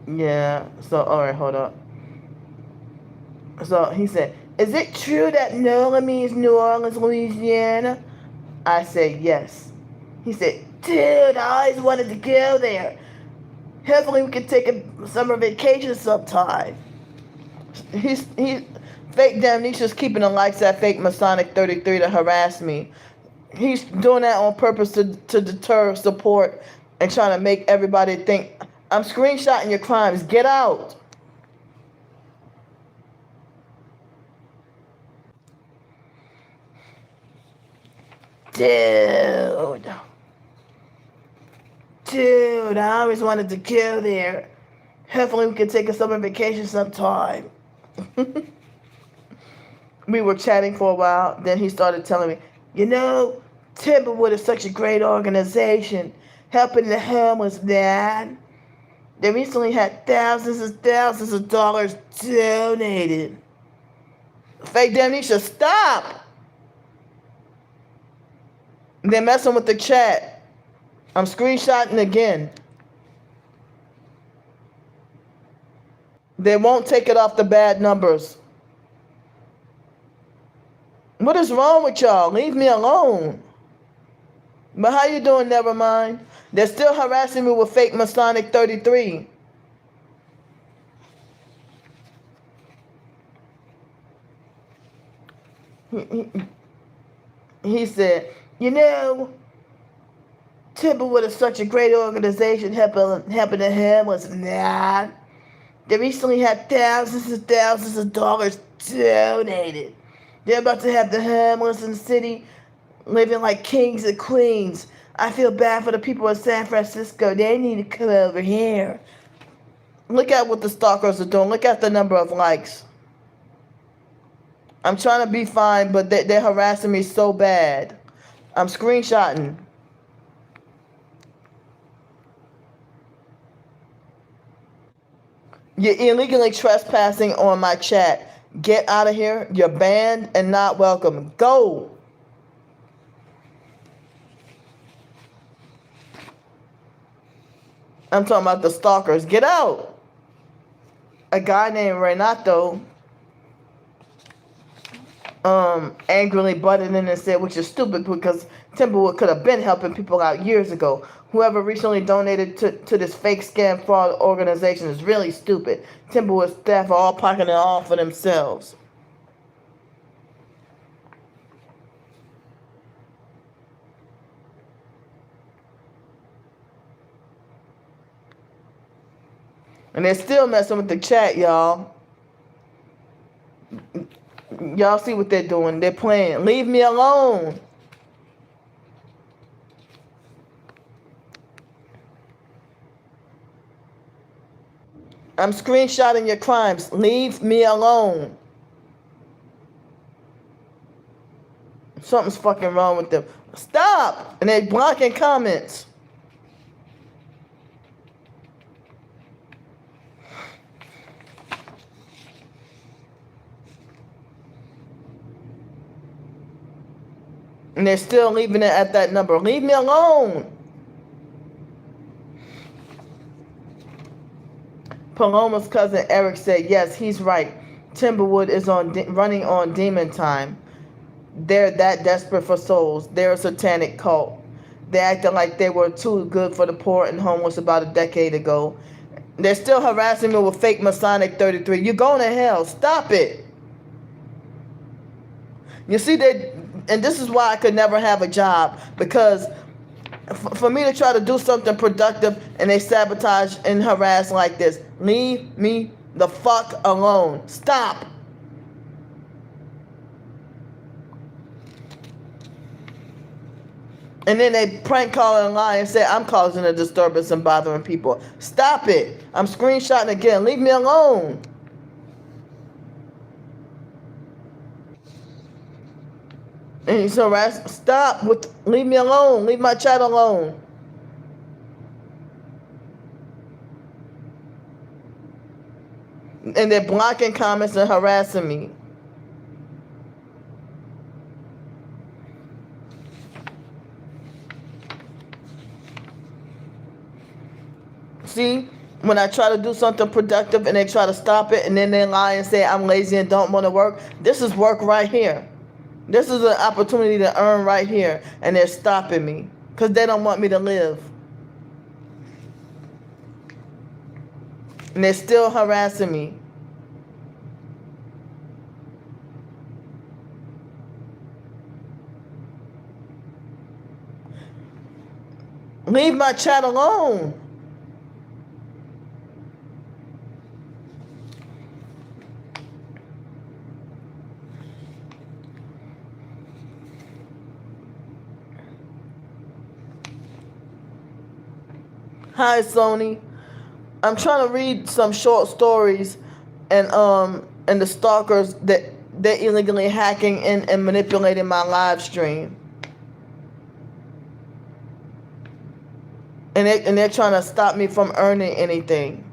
Yeah, so alright, hold up. So he said, is it true that NOLA means New Orleans, Louisiana? I said, yes. He said, dude, I always wanted to go there. Hopefully we can take a summer vacation sometime. He fake Damnesia's keeping the likes at fake Masonic 33 to harass me. He's doing that on purpose to deter support and trying to make everybody think I'm screenshotting your crimes. Get out. Dude, I always wanted to go there. Hopefully we can take a summer vacation sometime. We were chatting for a while. Then he started telling me, you know, Timberwood is such a great organization, helping the homeless, man. They recently had thousands and thousands of dollars donated. Fake Damnesia, stop! They're messing with the chat. I'm screenshotting again. They won't take it off the bad numbers. What is wrong with y'all? Leave me alone. But how you doing? Never mind. They're still harassing me with fake Masonic 33. He said, you know, Timberwood is such a great organization helping the homeless. Nah. They recently had thousands and thousands of dollars donated. They're about to have the homeless in the city living like kings and queens. I feel bad for the people in San Francisco. They need to come over here. Look at what the stalkers are doing. Look at the number of likes. I'm trying to be fine, but they're harassing me so bad. I'm screenshotting. You're illegally trespassing on my chat. Get out of here. You're banned and not welcome. Go. I'm talking about the stalkers. Get out. A guy named Renato angrily butted in and said, which is stupid because Timberwood could have been helping people out years ago. Whoever recently donated to this fake scam fraud organization is really stupid. Timberwood staff are all pocketing it all for themselves. And they're still messing with the chat, y'all. Y'all see what they're doing. They're playing. Leave me alone. I'm screenshotting your crimes. Leave me alone. Something's fucking wrong with them. Stop! And they're blocking comments. And they're still leaving it at that number. Leave me alone. Paloma's cousin Eric said, yes, he's right. Timberwood is running on demon time. They're that desperate for souls. They're a satanic cult. They acted like they were too good for the poor and homeless about a decade ago. They're still harassing me with fake Masonic 33. You're going to hell. Stop it. You see, and this is why I could never have a job, because for me to try to do something productive and they sabotage and harass like this. Leave me the fuck alone. Stop. And then they prank call and lie and say I'm causing a disturbance and bothering people. Stop it. I'm screenshotting again. Leave me alone. And he's harassed. Stop. Leave me alone. Leave my chat alone. And they're blocking comments and harassing me. See, when I try to do something productive and they try to stop it, and then they lie and say I'm lazy and don't want to work. This is work right here. This is an opportunity to earn right here, and they're stopping me because they don't want me to live. And they're still harassing me. Leave my chat alone. Hi, Sony. I'm trying to read some short stories, and the stalkers that they're illegally hacking in and manipulating my live stream, and they're trying to stop me from earning anything.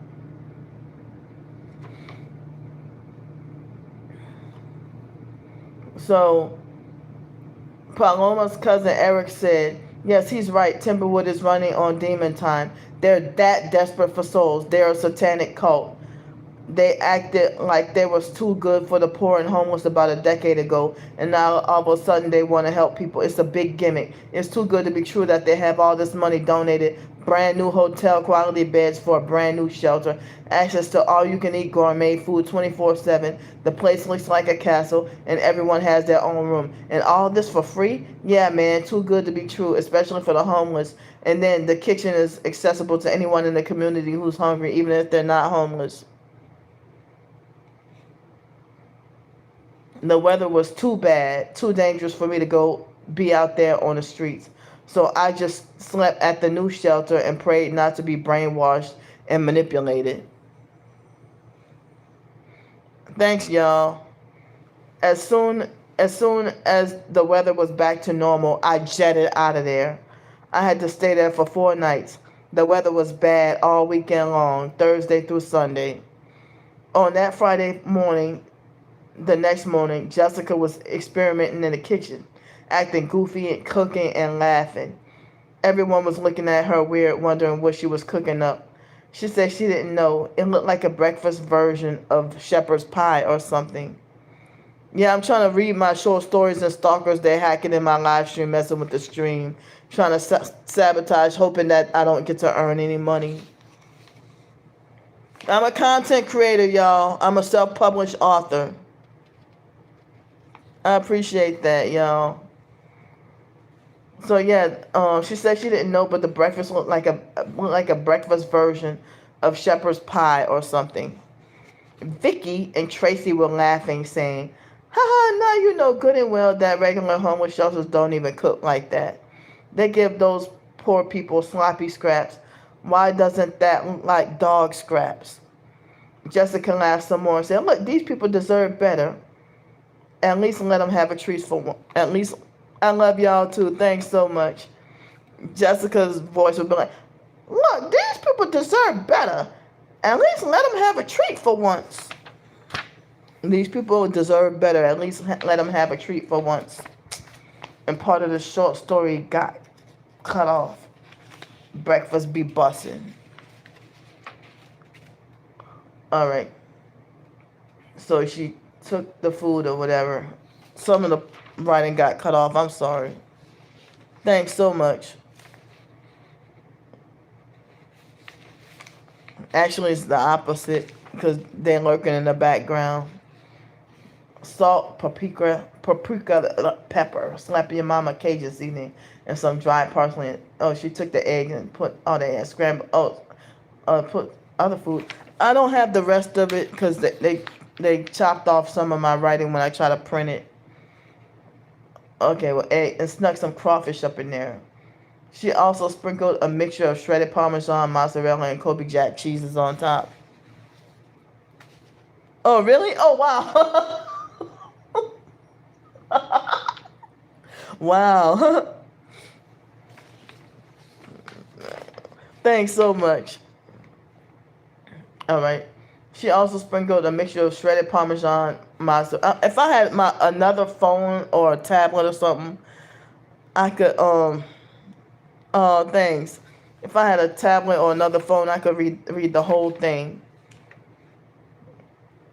So Paloma's cousin Eric said, yes, he's right. Timberwood is running on demon time. They're that desperate for souls. They're a satanic cult. They acted like they was too good for the poor and homeless about a decade ago, and now all of a sudden they want to help people. It's a big gimmick. It's too good to be true that they have all this money donated, brand new hotel quality beds for a brand new shelter, access to all you can eat gourmet food 24/7. The place looks like a castle, and everyone has their own room. And all this for free? Yeah, man, too good to be true, especially for the homeless. And then the kitchen is accessible to anyone in the community who's hungry, even if they're not homeless. The weather was too bad, too dangerous for me to go be out there on the streets. So I just slept at the new shelter and prayed not to be brainwashed and manipulated. Thanks, y'all. As soon as the weather was back to normal, I jetted out of there. I had to stay there for 4 nights. The weather was bad all weekend long, Thursday through Sunday. On that Friday morning, the next morning, Jessica was experimenting in the kitchen, acting goofy and cooking and laughing. Everyone was looking at her weird, wondering what she was cooking up. She said she didn't know. It looked like a breakfast version of shepherd's pie or something. Yeah, I'm trying to read my short stories, and stalkers, they're hacking in my live stream, messing with the stream, trying to sabotage, hoping that I don't get to earn any money. I'm a content creator, y'all. I'm a self-published author. I appreciate that, y'all. So yeah, she said she didn't know, but the breakfast looked like a breakfast version of shepherd's pie or something. Vicky and Tracy were laughing, saying, haha, now you know good and well that regular homeless shelters don't even cook like that. They give those poor people sloppy scraps. Why doesn't that look like dog scraps? Jessica laughed some more and said, look, these people deserve better. At least let them have a treat for one. At least, I love y'all too. Thanks so much. Jessica's voice would be like, look, these people deserve better. At least let them have a treat for once. These people deserve better. At least let them have a treat for once. And part of the short story got cut off. Breakfast be bussin'. All right. So she took the food or whatever. Some of the writing got cut off. I'm sorry. Thanks so much. Actually, it's the opposite because they're lurking in the background. Salt, paprika, pepper, slap your mama Cajun seasoning, and some dried parsley. Oh, she took the egg and put, oh, they had scrambled, put other food. I don't have the rest of it because they chopped off some of my writing when I try to print it. Okay, well, egg, and snuck some crawfish up in there. She also sprinkled a mixture of shredded Parmesan, mozzarella, and Kobe Jack cheeses on top. Oh, really? Oh, wow. Wow. Thanks so much. All right. She also sprinkled a mixture of shredded Parmesan, mozzarella. If I had another phone or a tablet or something, I could thanks. If I had a tablet or another phone, I could read the whole thing.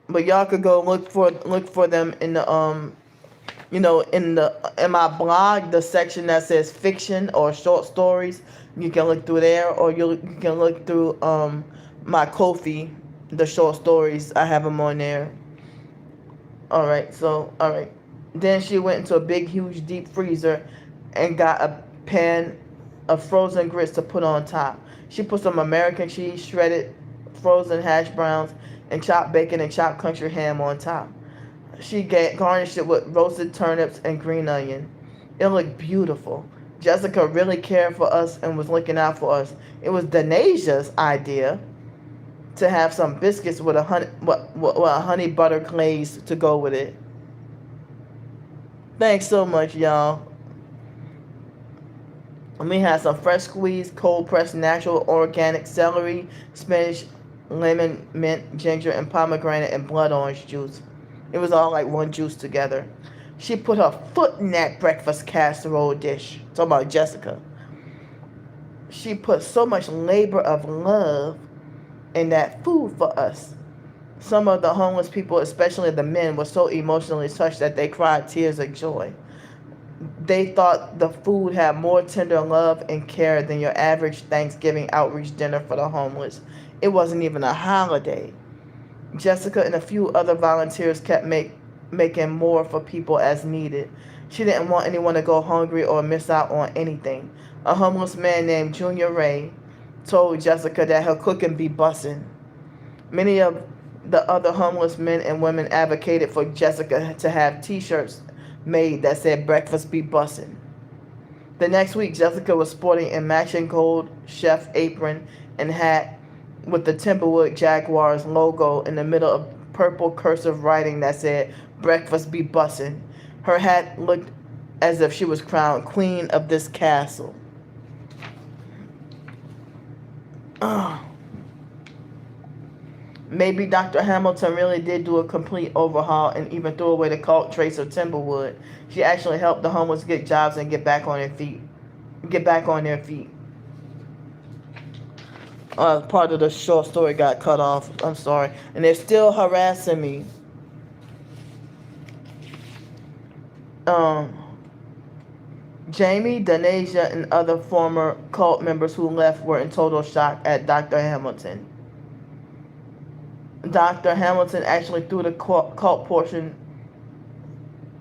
But y'all could go look for them in the in my blog, the section that says fiction or short stories. You can look through there, or you can look through my Ko-fi, the short stories. I have them on there. All right, all right. Then she went into a big, huge, deep freezer and got a pan of frozen grits to put on top. She put some American cheese, shredded frozen hash browns, and chopped bacon and chopped country ham on top. She garnished it with roasted turnips and green onion. It looked beautiful. Jessica really cared for us and was looking out for us. It was Danaja's idea to have some biscuits with a honey butter glaze to go with it. Thanks so much, y'all. And we had some fresh squeezed, cold pressed, natural, organic celery, spinach, lemon, mint, ginger, and pomegranate and blood orange juice. It was all like one juice together. She put her foot in that breakfast casserole dish. Talking about Jessica. She put so much labor of love in that food for us. Some of the homeless people, especially the men, were so emotionally touched that they cried tears of joy. They thought the food had more tender love and care than your average Thanksgiving outreach dinner for the homeless. It wasn't even a holiday. Jessica and a few other volunteers kept making more for people as needed. She didn't want anyone to go hungry or miss out on anything. A homeless man named Junior Ray told Jessica that her cooking be bussin'. Many of the other homeless men and women advocated for Jessica to have t-shirts made that said breakfast be bussin'. The next week, Jessica was sporting a matching gold chef apron and hat with the Timberwood Jaguars logo in the middle of purple cursive writing that said breakfast be bussin'. Her hat looked as if she was crowned queen of this castle. Maybe Dr. Hamilton really did do a complete overhaul and even threw away the cult trace of Timberwood. She actually helped the homeless get jobs and get back on their feet. Part of the short story got cut off. I'm sorry. And they're still harassing me. Jamie, Danasia, and other former cult members who left were in total shock at Dr. Hamilton. Dr. Hamilton actually threw the cult portion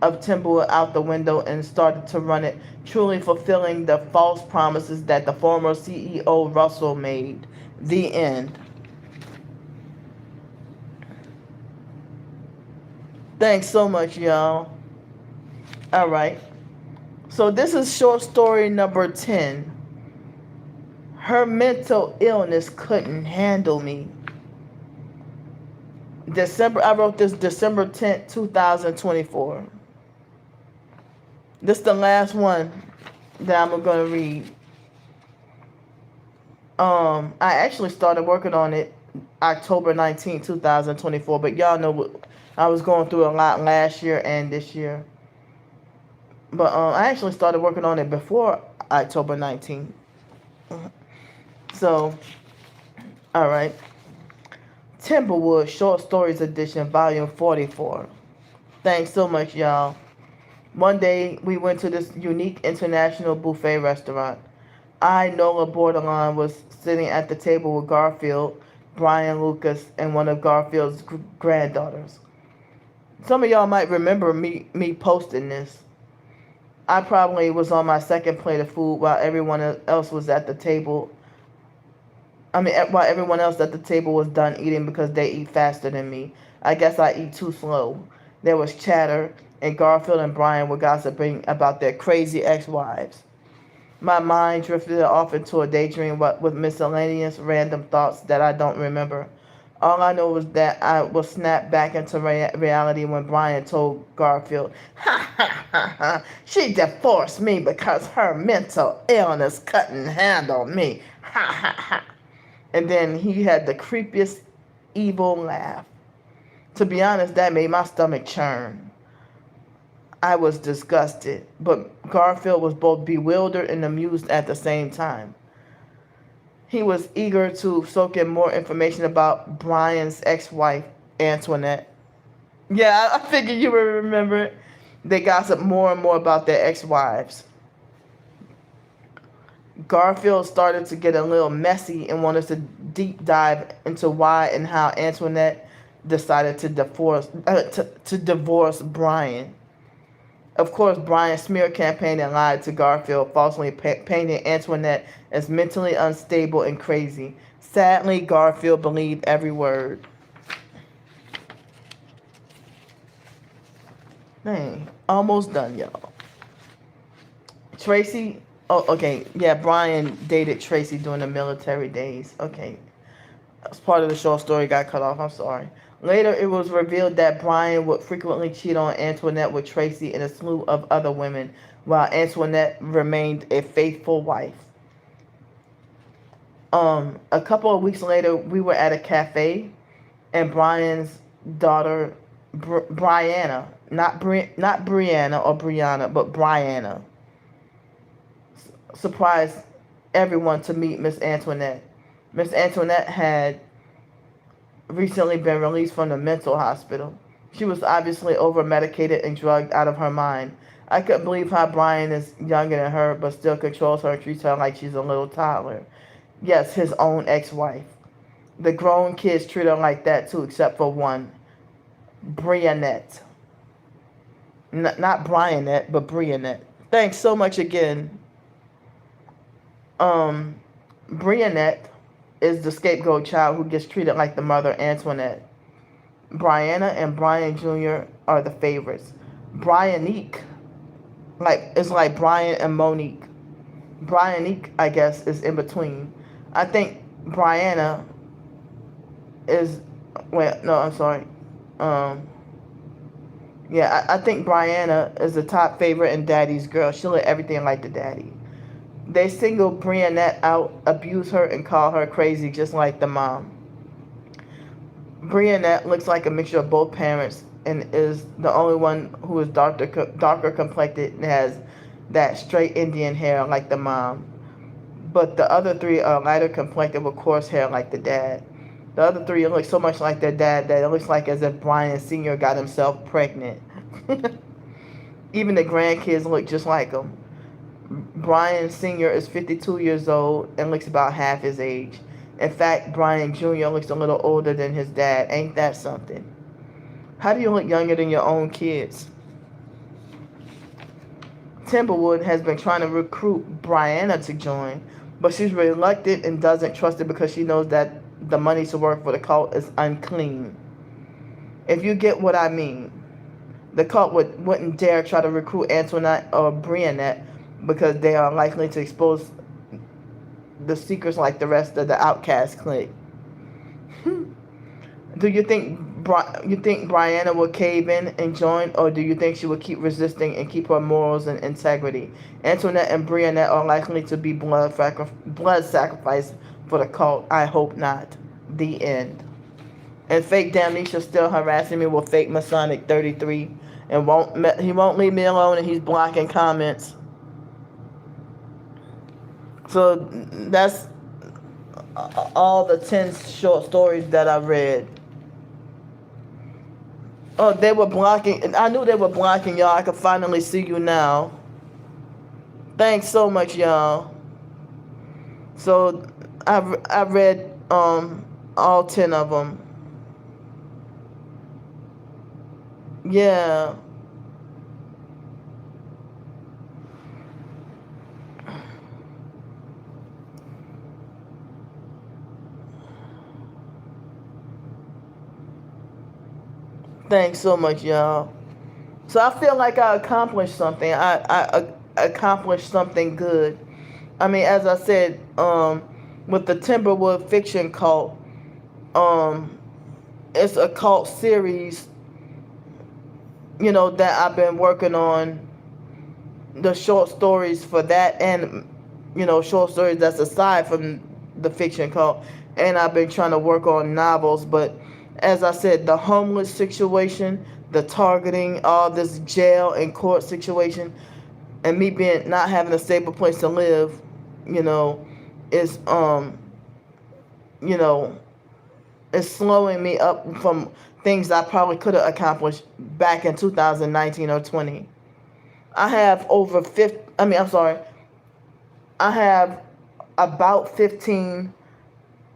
of Timberwood out the window and started to run it, truly fulfilling the false promises that the former CEO Russell made. The end. Thanks so much, y'all. All right. So this is short story number 10. Her mental illness couldn't handle me. I wrote this December 10th, 2024. This is the last one that I'm going to read. I actually started working on it October 19th, 2024, but y'all know I was going through a lot last year and this year. But I actually started working on it before October 19th. So, all right. Timberwood Short Stories Edition, Volume 44. Thanks so much, y'all. One day, we went to this unique international buffet restaurant. I, Nola Borderline, was sitting at the table with Garfield, Brian Lucas, and one of Garfield's granddaughters. Some of y'all might remember me posting this. I probably was on my second plate of food while everyone else was at the table. While everyone else at the table was done eating because they eat faster than me. I guess I eat too slow. There was chatter, and Garfield and Brian were gossiping about their crazy ex-wives. My mind drifted off into a daydream with miscellaneous random thoughts that I don't remember. All I know was that I was snapped back into reality when Brian told Garfield, "Ha ha ha ha, she divorced me because her mental illness couldn't handle me. Ha ha ha." And then he had the creepiest evil laugh. To be honest, that made my stomach churn. I was disgusted, but Garfield was both bewildered and amused at the same time. He was eager to soak in more information about Brian's ex-wife, Antoinette. Yeah, I figured you would remember it. They gossiped more and more about their ex-wives. Garfield started to get a little messy and wanted to deep dive into why and how Antoinette decided to divorce Brian. Of course, Brian smear campaigned and lied to Garfield, falsely painting Antoinette as mentally unstable and crazy. Sadly, Garfield believed every word. Dang, almost done, y'all. Tracy, oh, okay, yeah, Brian dated Tracy during the military days. Okay, that's part of the short story got cut off, I'm sorry. Later, it was revealed that Brian would frequently cheat on Antoinette with Tracy and a slew of other women, while Antoinette remained a faithful wife. A couple of weeks later, we were at a cafe, and Brian's daughter, Brianna, not Brianna or Brianna, but Brianna, surprised everyone to meet Miss Antoinette. Miss Antoinette had recently been released from the mental hospital. She was obviously over-medicated and drugged out of her mind. I couldn't believe how Brian is younger than her, but still controls her and treats her like she's a little toddler. Yes, his own ex-wife. The grown kids treat her like that too, except for one, Brianette. Not Brianette, but Brianette. Thanks so much again. Brianette is the scapegoat child who gets treated like the mother, Antoinette. Brianna and Brian Jr. are the favorites. Briannique, it's like Brian and Monique. Briannique, I guess, is in between. I think Brianna is, wait, no, I'm sorry. Yeah, I think Brianna is the top favorite and daddy's girl. She'll let everything like the daddy. They single Brianette out, abuse her, and call her crazy just like the mom. Brianette looks like a mixture of both parents and is the only one who is darker complected and has that straight Indian hair like the mom. But the other three are lighter complected with coarse hair like the dad. The other three look so much like their dad that it looks like as if Brian Sr. got himself pregnant. Even the grandkids look just like him. Brian Sr. is 52 years old and looks about half his age. In fact, Brian Jr. looks a little older than his dad. Ain't that something? How do you look younger than your own kids? Timberwood has been trying to recruit Brianna to join, but she's reluctant and doesn't trust it because she knows that the money to work for the cult is unclean. If you get what I mean. The cult wouldn't dare try to recruit Antoinette or Brianette because they are likely to expose the secrets like the rest of the outcast clique. Do you think Brianna will cave in and join, or do you think she will keep resisting and keep her morals and integrity? Antoinette and Brianette are likely to be blood sacrifice for the cult. I hope not. The end. And fake Damnesia still harassing me with fake Masonic 33 and he won't leave me alone, and he's blocking comments. So that's all the 10 short stories that I read. Oh, they were blocking. I knew they were blocking y'all. I could finally see you now. Thanks so much, y'all. So I read all 10 of them. Yeah. Thanks so much, y'all. So I feel like I accomplished something. I accomplished something good. I mean, as I said, with the Timberwood Fiction Cult, um, it's a cult series, that I've been working on the short stories for that, and short stories that's aside from the fiction cult, and I've been trying to work on novels. But as I said, the homeless situation, the targeting, all this jail and court situation, and me being not having a stable place to live, you know is you know is slowing me up from things I probably could have accomplished back in 2019 or 20. I have over 50, I'm sorry, I have about 15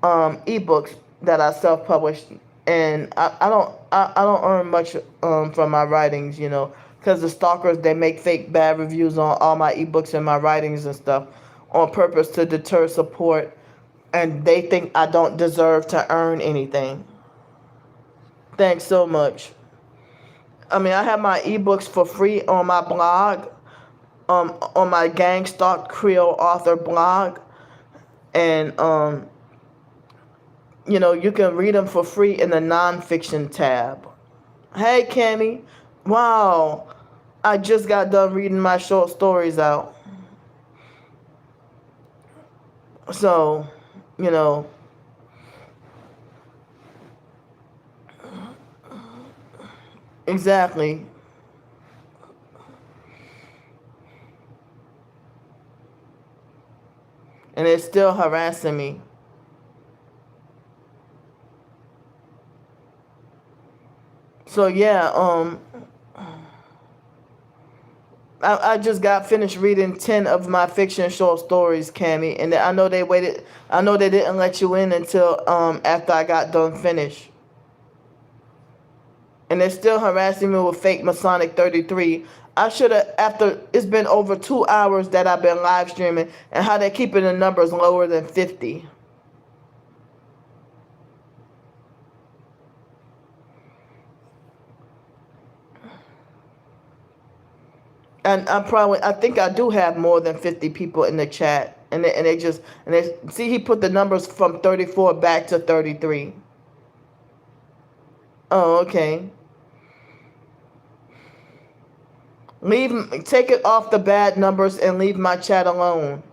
ebooks that I self-published, and I don't earn much from my writings, because the stalkers, they make fake bad reviews on all my ebooks and my writings and stuff on purpose to deter support, and they think I don't deserve to earn anything. Thanks so much. I mean, I have my ebooks for free on my blog, on my Gang Stalk Creole Author blog, and you can read them for free in the nonfiction tab. Hey, Cammy. Wow. I just got done reading my short stories out. So, you know, exactly. And it's still harassing me. So yeah, I just got finished reading 10 of my fiction short stories, Cammy, and I know they waited. I know they didn't let you in until after I got done finished. And they're still harassing me with fake Masonic 33. I should have, after it's been over 2 hours that I've been live streaming, and how they're keeping the numbers lower than 50. And I think I do have more than 50 people in the chat, and they see, he put the numbers from 34 back to 33. Oh, okay. Take it off the bad numbers and leave my chat alone.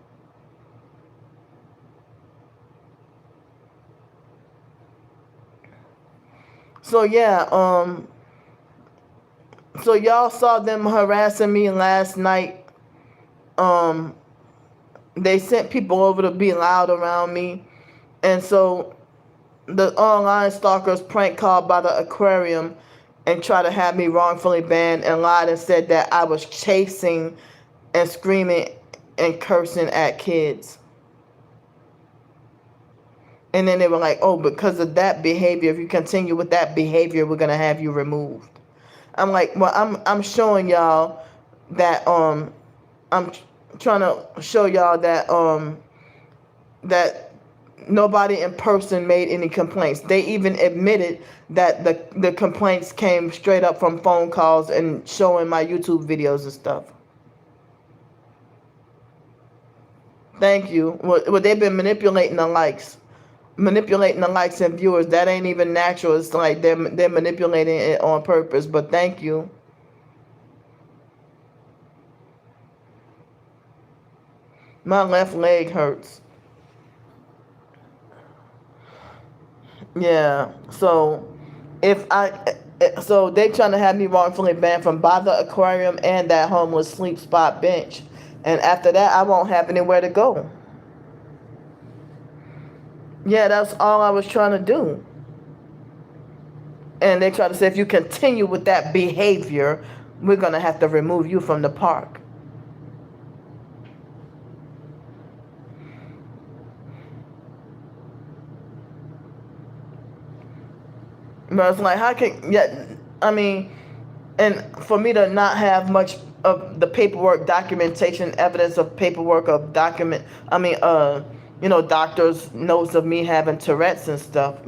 So yeah, so y'all saw them harassing me last night. They sent people over to be loud around me, and so the online stalkers prank called by the aquarium and tried to have me wrongfully banned, and lied and said that I was chasing and screaming and cursing at kids. And then they were like, oh, because of that behavior, if you continue with that behavior, we're going to have you removed. I'm like, well, I'm showing y'all that I'm trying to show y'all that that nobody in person made any complaints. They even admitted that the complaints came straight up from phone calls and showing my YouTube videos and stuff. Thank you. Well, they've been manipulating the likes. Manipulating the likes and viewers. That ain't even natural. It's like they're manipulating it on purpose. But thank you. My left leg hurts. Yeah. So so they trying to have me wrongfully banned from by the aquarium and that homeless sleep spot bench. And after that, I won't have anywhere to go. Yeah, that's all I was trying to do. And they try to say, if you continue with that behavior, we're going to have to remove you from the park. But it's like, how can, yeah, I mean, and for me to not have much of the paperwork, documentation, evidence of paperwork of documents, doctors' notes of me having Tourette's and stuff,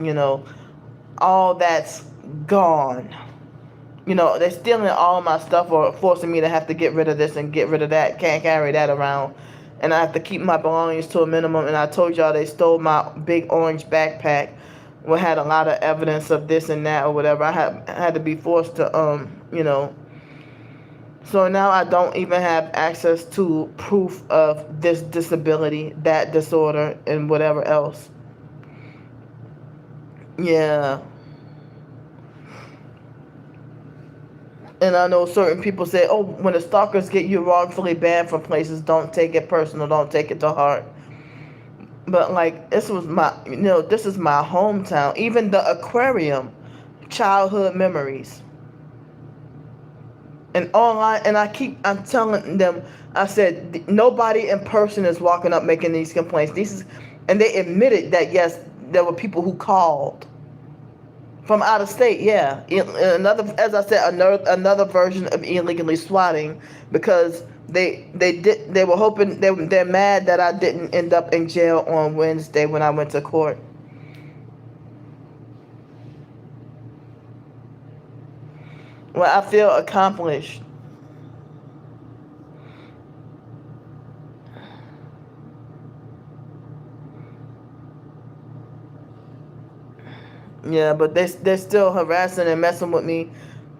all that's gone. They're stealing all my stuff or forcing me to have to get rid of this and get rid of that. Can't carry that around. and I have to keep my belongings to a minimum. And I told y'all they stole my big orange backpack, we had a lot of evidence of this and that or whatever. I had to be forced to so now I don't even have access to proof of this disability, that disorder, and whatever else. Yeah. And I know certain people say, oh, when the stalkers get you wrongfully banned from places, don't take it personal, don't take it to heart. But like, this was my, this is my hometown. Even the aquarium, childhood memories. And online, and I'm telling them, I said, nobody in person is walking up making these complaints. And they admitted that, yes, there were people who called from out of state. Yeah. Another, as I said, another version of illegally swatting, because they were hoping, they're mad that I didn't end up in jail on Wednesday when I went to court. Well, I feel accomplished. Yeah, but they're still harassing and messing with me,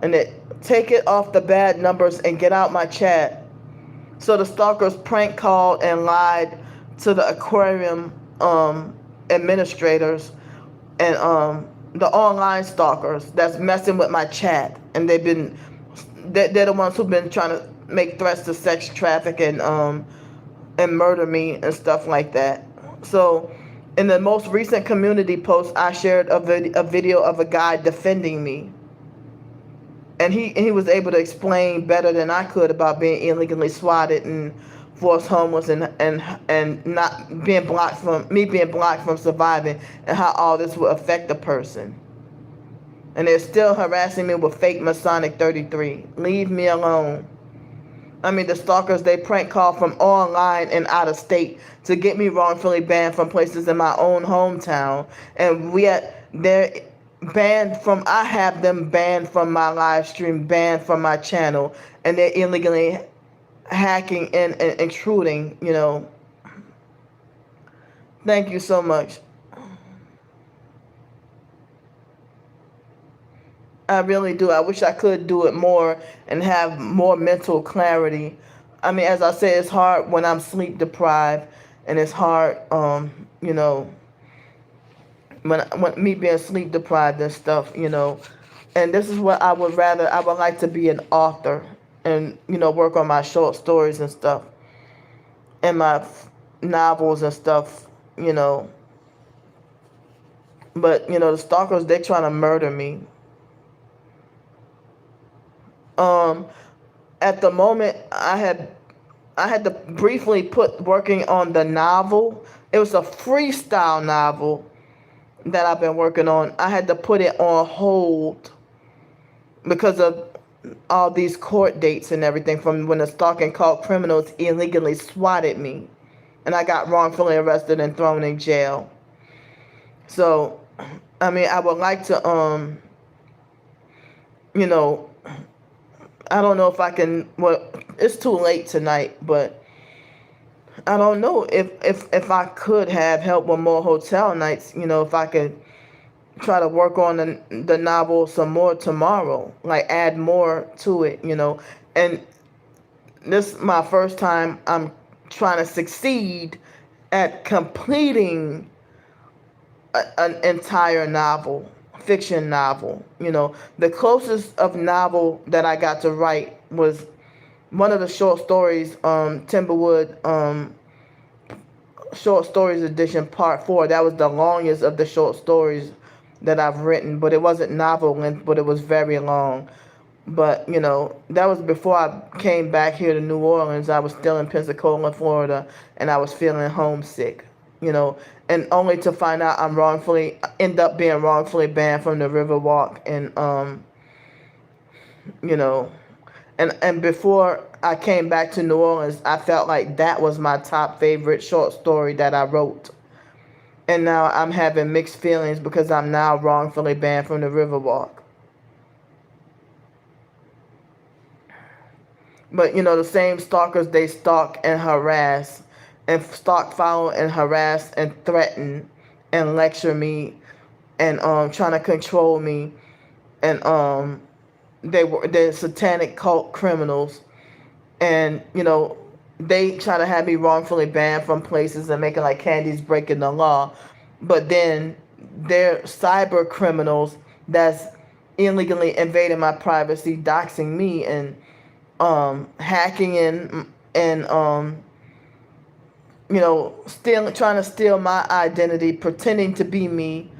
and they take it off the bad numbers and get out my chat. So the stalkers prank called and lied to the aquarium administrators and the online stalkers that's messing with my chat, and they're the ones who've been trying to make threats to sex traffic and murder me and stuff like that. So in the most recent community post, I shared a video of a guy defending me. And he was able to explain better than I could about being illegally swatted and forced homeless and not being blocked from surviving, and how all this will affect a person. And they're still harassing me with fake Masonic 33. Leave me alone. I mean, the stalkers, they prank call from online and out of state to get me wrongfully banned from places in my own hometown. And they're banned from, I have them banned from my live stream, banned from my channel, and they're illegally hacking and intruding, Thank you so much. I really do. I wish I could do it more and have more mental clarity. I mean, as I say, it's hard when I'm sleep deprived, and it's hard, when me being sleep deprived and stuff, And this is what I would like to be an author and, work on my short stories and stuff and my novels and stuff, But, the stalkers, they're trying to murder me. At the moment, I had to briefly put working on the novel. It was a freestyle novel that I've been working on. I had to put it on hold because of all these court dates and everything from when the stalking cult criminals illegally swatted me, and I got wrongfully arrested and thrown in jail. So, I mean, I would like to, I don't know if I can. Well, it's too late tonight, but I don't know if I could have help with more hotel nights. If I could try to work on the novel some more tomorrow, like add more to it. And this is my first time I'm trying to succeed at completing an entire novel. Fiction novel. The closest of novel that I got to write was one of the short stories, Timberwood Short Stories Edition Part 4. That was the longest of the short stories that I've written, but it wasn't novel length, but it was very long. But, that was before I came back here to New Orleans. I was still in Pensacola, Florida, and I was feeling homesick, and only to find out I'm end up being wrongfully banned from the Riverwalk. And, and before I came back to New Orleans, I felt like that was my top favorite short story that I wrote. And now I'm having mixed feelings because I'm now wrongfully banned from the Riverwalk. But, the same stalkers, they stalk and harass. and stalk, follow, and harass and threaten and lecture me and trying to control me. And they're satanic cult criminals. And they try to have me wrongfully banned from places and making like Candy's breaking the law. But then they're cyber criminals that's illegally invading my privacy, doxing me, and hacking in, and still trying to steal my identity, pretending to be me.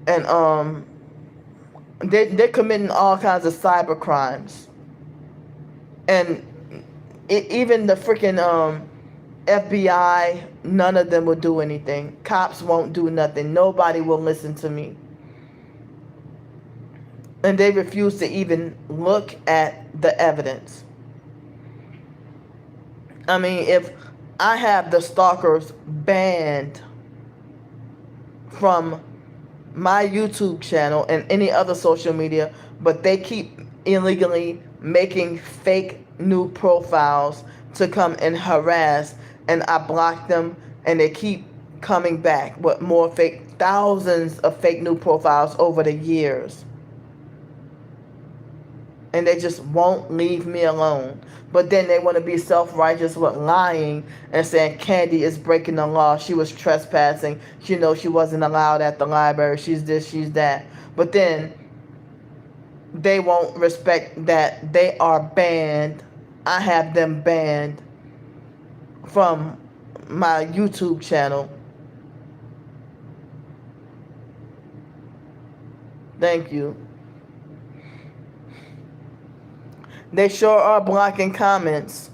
And they're committing all kinds of cyber crimes. And even the freaking FBI, none of them will do anything. Cops won't do nothing. Nobody will listen to me. And they refuse to even look at the evidence. I mean, if I have the stalkers banned from my YouTube channel and any other social media, but they keep illegally making fake new profiles to come and harass, and I block them, and they keep coming back with more fake, thousands of fake new profiles over the years. And they just won't leave me alone. But then they want to be self-righteous with lying and saying Candy is breaking the law. She was trespassing. She wasn't allowed at the library. She's this, she's that. But then they won't respect that they are banned. I have them banned from my YouTube channel. Thank you. They sure are blocking comments.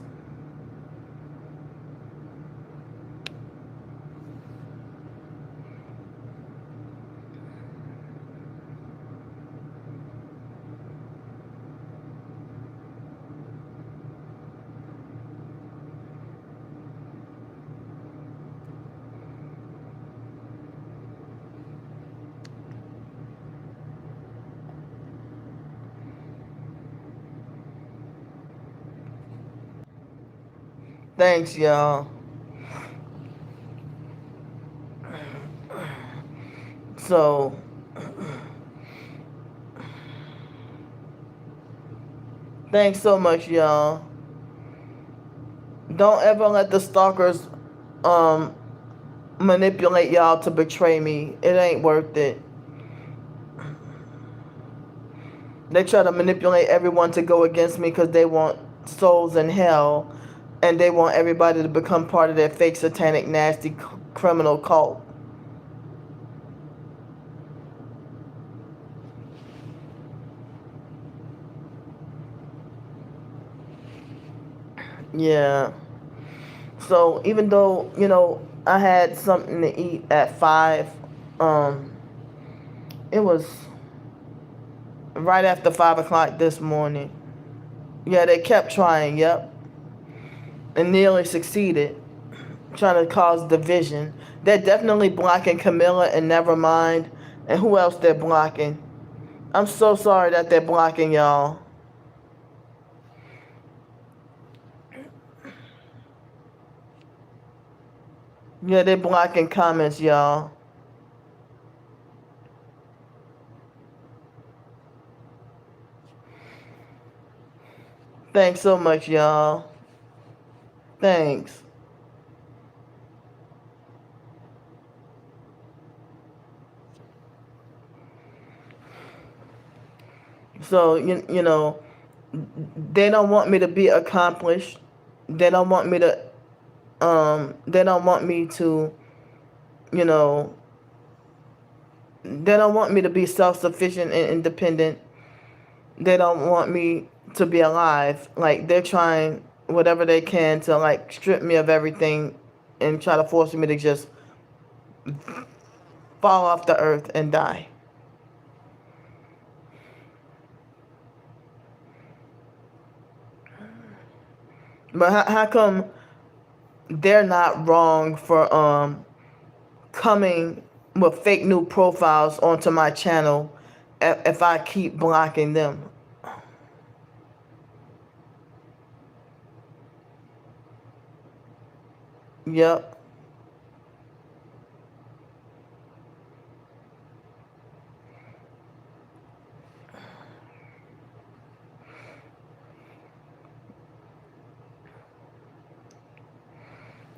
Thanks, y'all. So, thanks so much, y'all. Don't ever let the stalkers manipulate y'all to betray me. It ain't worth it. They try to manipulate everyone to go against me because they want souls in hell, and they want everybody to become part of their fake, satanic, nasty, criminal cult. Yeah. So even though, I had something to eat at 5, it was right after 5 o'clock this morning. Yeah, they kept trying, yep. And nearly succeeded, trying to cause division. They're definitely blocking Camilla and Nevermind. And who else they're blocking? I'm so sorry that they're blocking y'all. Yeah, they're blocking comments, y'all. Thanks so much, y'all. Thanks. So, they don't want me to be accomplished. They don't want me to, they don't want me to, they don't want me to be self-sufficient and independent. They don't want me to be alive. Like, they're trying whatever they can to, like, strip me of everything and try to force me to just fall off the earth and die. But how come they're not wrong for coming with fake new profiles onto my channel if I keep blocking them? Yep.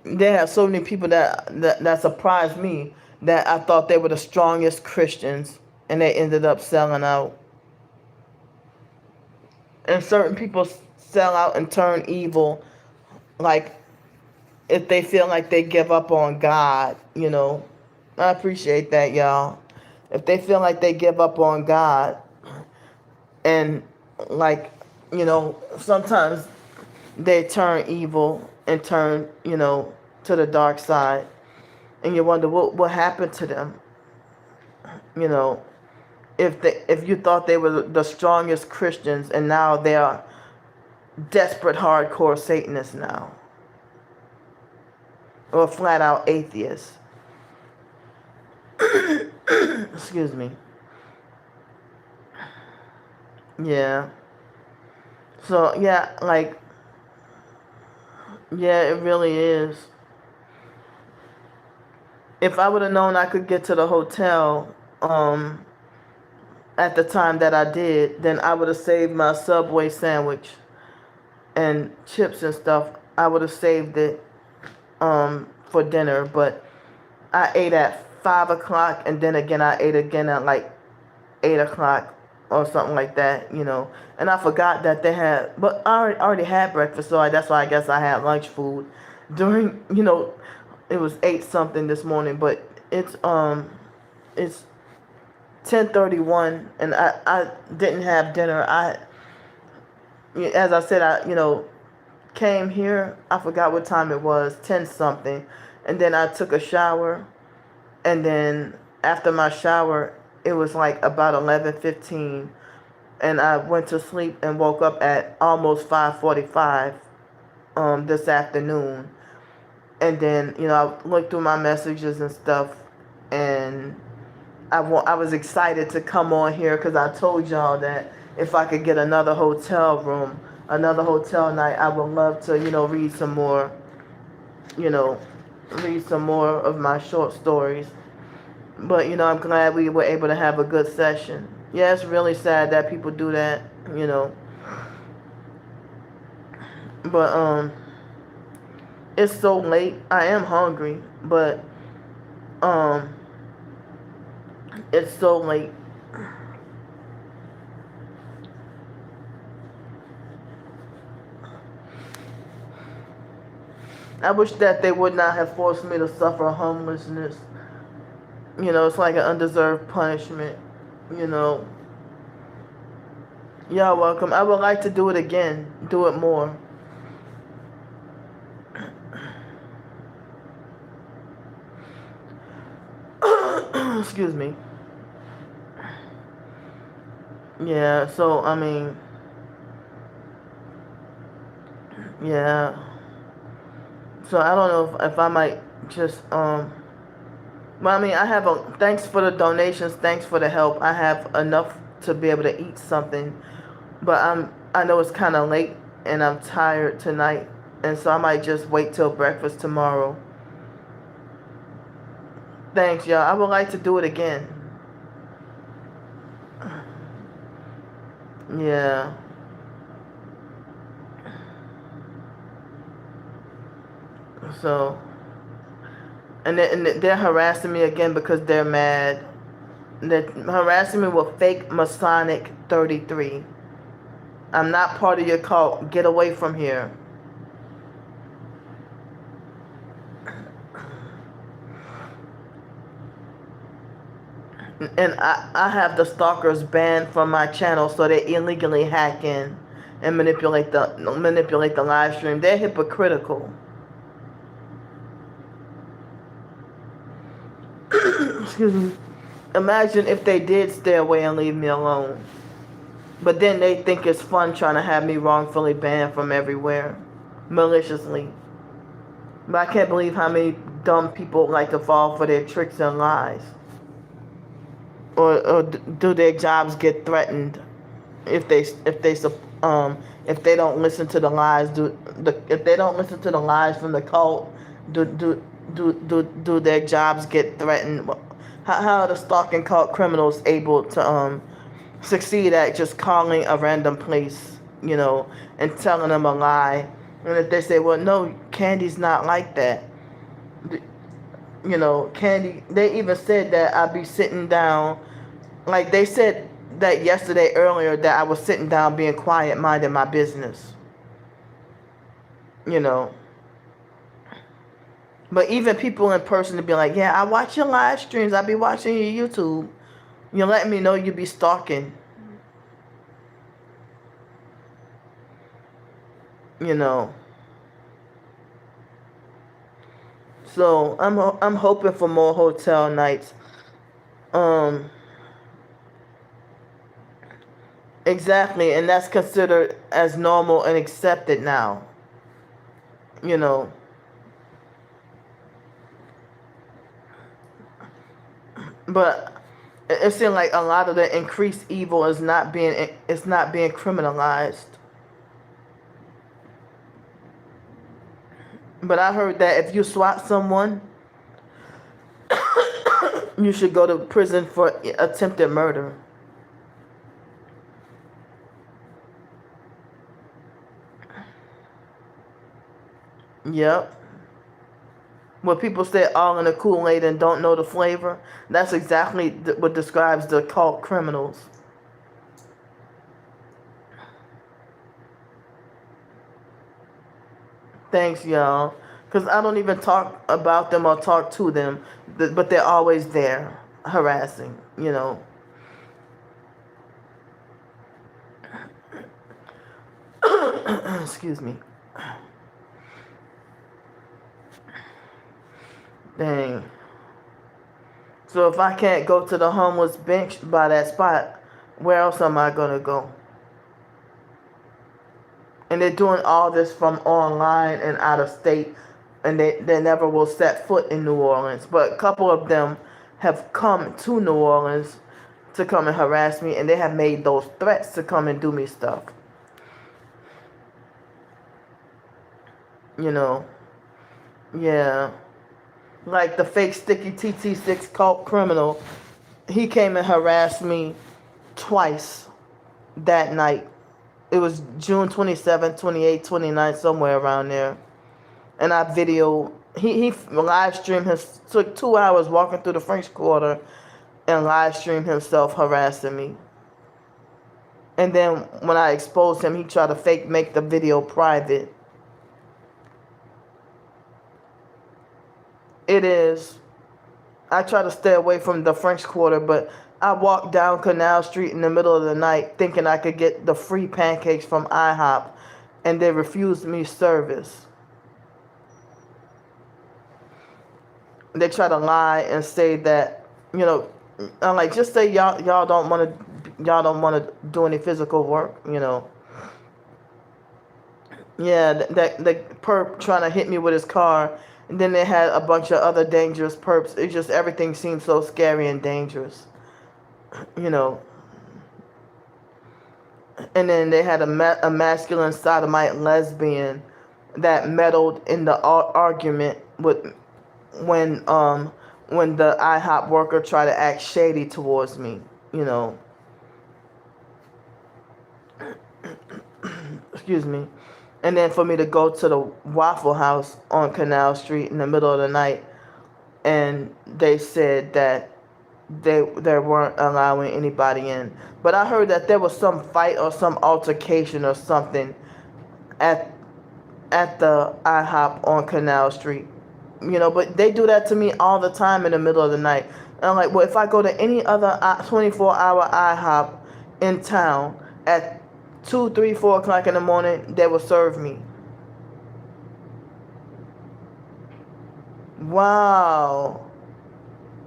They have so many people that surprised me that I thought they were the strongest Christians, and they ended up selling out. And certain people sell out and turn evil, like if they feel like they give up on God, you know. I appreciate that, y'all. If they feel like they give up on God, and like, you know, sometimes they turn evil and turn, you know, to the dark side, and you wonder what happened to them, you know. If you thought they were the strongest Christians, and now they are desperate hardcore Satanists now, or flat out atheists. Excuse me. Yeah. So yeah, like, yeah, it really is. If I would have known I could get to the hotel at the time that I did, then I would have saved my Subway sandwich and chips and stuff. I would have saved it for dinner, but I ate at 5 o'clock, and then again I ate again at like 8 o'clock or something like that, you know. And I forgot that they had, but I already had breakfast, so that's why I guess I had lunch food during, you know, it was 8 something this morning, but it's 10:31, and I didn't have dinner. As I said, I, you know, came here, I forgot what time it was, 10 something, and then I took a shower, and then after my shower, it was like about 11:15, and I went to sleep and woke up at almost 5:45 this afternoon. And then, you know, I looked through my messages and stuff, and I was excited to come on here because I told y'all that if I could get another hotel room, another hotel night, I would love to, you know, you know, read some more of my short stories. But, you know, I'm glad we were able to have a good session. Yeah, it's really sad that people do that, you know. But, it's so late. I am hungry, but, it's so late. I wish that they would not have forced me to suffer homelessness. You know, it's like an undeserved punishment, you know. Y'all welcome. I would like to do it again, do it more. Excuse me. Yeah, so, I mean, yeah. So I don't know if I might just, well, I mean, I have thanks for the donations, thanks for the help. I have enough to be able to eat something, but I know it's kind of late and I'm tired tonight, and so I might just wait till breakfast tomorrow. Thanks, y'all. I would like to do it again. Yeah. So, and they're harassing me again because they're mad. They're harassing me with fake Masonic 33. I'm not part of your cult. Get away from here. And I have the stalkers banned from my channel, so they illegally hack in and manipulate the live stream. They're hypocritical. Excuse me. Imagine if they did stay away and leave me alone. But then they think it's fun trying to have me wrongfully banned from everywhere, maliciously. But I can't believe how many dumb people like to fall for their tricks and lies. Or do their jobs get threatened if they don't listen to the lies? If they don't listen to the lies from the cult, Do do do their jobs get threatened? How are the stalking cult criminals able to succeed at just calling a random place, and telling them a lie? And if they say, well, no, Candy's not like that. Candy, they even said that I'd be sitting down. Like they said that yesterday earlier, that I was sitting down being quiet, minding my business. You know. But even people in person to be like, yeah, I watch your live streams. I be watching your YouTube. You let me know you be stalking. You know. So I'm hoping for more hotel nights. Exactly, and that's considered as normal and accepted now. You know. But it seems like a lot of the increased evil is not being criminalized. But I heard that if you swat someone, you should go to prison for attempted murder. Yep. When people say all in the Kool-Aid and don't know the flavor, that's exactly what describes the cult criminals. Thanks, y'all. Because I don't even talk about them or talk to them, but they're always there, harassing, Excuse me. Dang. So if I can't go to the homeless bench by that spot, where else am I going to go? And they're doing all this from online and out of state, and they never will set foot in New Orleans. But a couple of them have come to New Orleans to come and harass me, and they have made those threats to come and do me stuff. Yeah. Like the fake sticky TT6 cult criminal, he came and harassed me twice that night. It was June 27th, 28th, 29th, somewhere around there. And I he live streamed took 2 hours walking through the French Quarter and live streamed himself harassing me. And then when I exposed him, he tried to make the video private. It is. I try to stay away from the French Quarter, but I walked down Canal Street in the middle of the night thinking I could get the free pancakes from IHOP, and they refused me service. They try to lie and say that, I'm like, just say y'all don't want to do any physical work, Yeah, that perp trying to hit me with his car. And then they had a bunch of other dangerous perps. It just, everything seemed so scary and dangerous. And then they had a masculine sodomite lesbian that meddled in the argument when the IHOP worker tried to act shady towards me, Excuse me. And then for me to go to the Waffle House on Canal Street in the middle of the night, and they said that they weren't allowing anybody in. But I heard that there was some fight or some altercation or something at the IHOP on Canal Street. But they do that to me all the time in the middle of the night. And I'm like, well, if I go to any other 24-hour IHOP in town at 2, 3, 4 o'clock in the morning, they will serve me. Wow.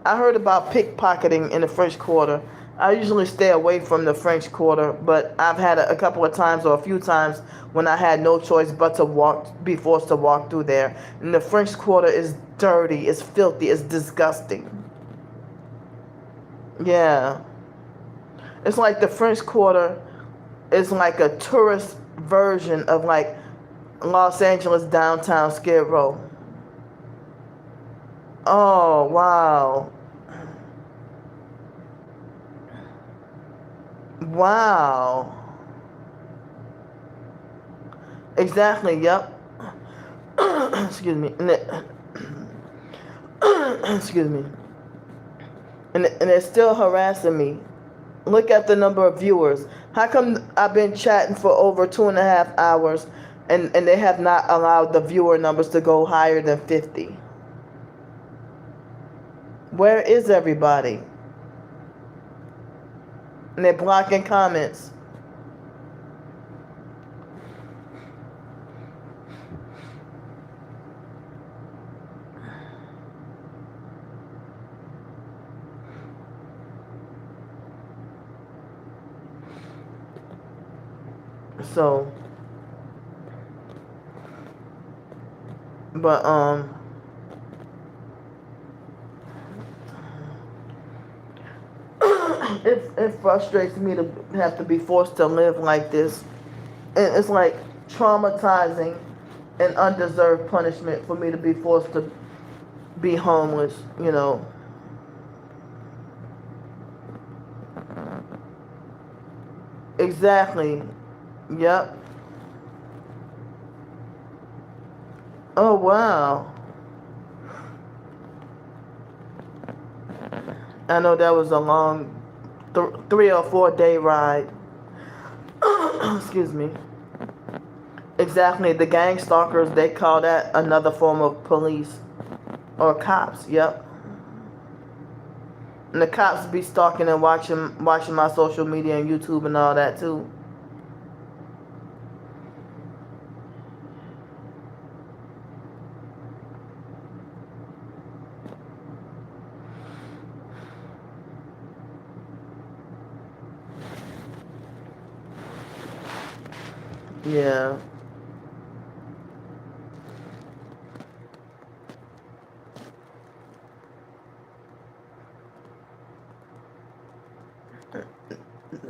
I heard about pickpocketing in the French Quarter. I usually stay away from the French Quarter, but I've had a couple of times or a few times when I had no choice but to be forced to walk through there. And the French Quarter is dirty, it's filthy, it's disgusting. Yeah. It's like the French Quarter is like a tourist version of like Los Angeles downtown Skid Row. Oh, wow. Wow. Exactly, yep. Excuse me. Excuse me. And they're still harassing me. Look at the number of viewers. How come I've been chatting for over 2.5 hours and they have not allowed the viewer numbers to go higher than 50? Where is everybody? And they're blocking comments. So, but it frustrates me to have to be forced to live like this. And it's like traumatizing and undeserved punishment for me to be forced to be homeless, you know. Exactly. Yep. Oh, wow. I know that was a long 3 or 4 day ride. Excuse me. Exactly. The gang stalkers, they call that another form of police or cops. Yep. And the cops be stalking and watching my social media and YouTube and all that too. Yeah.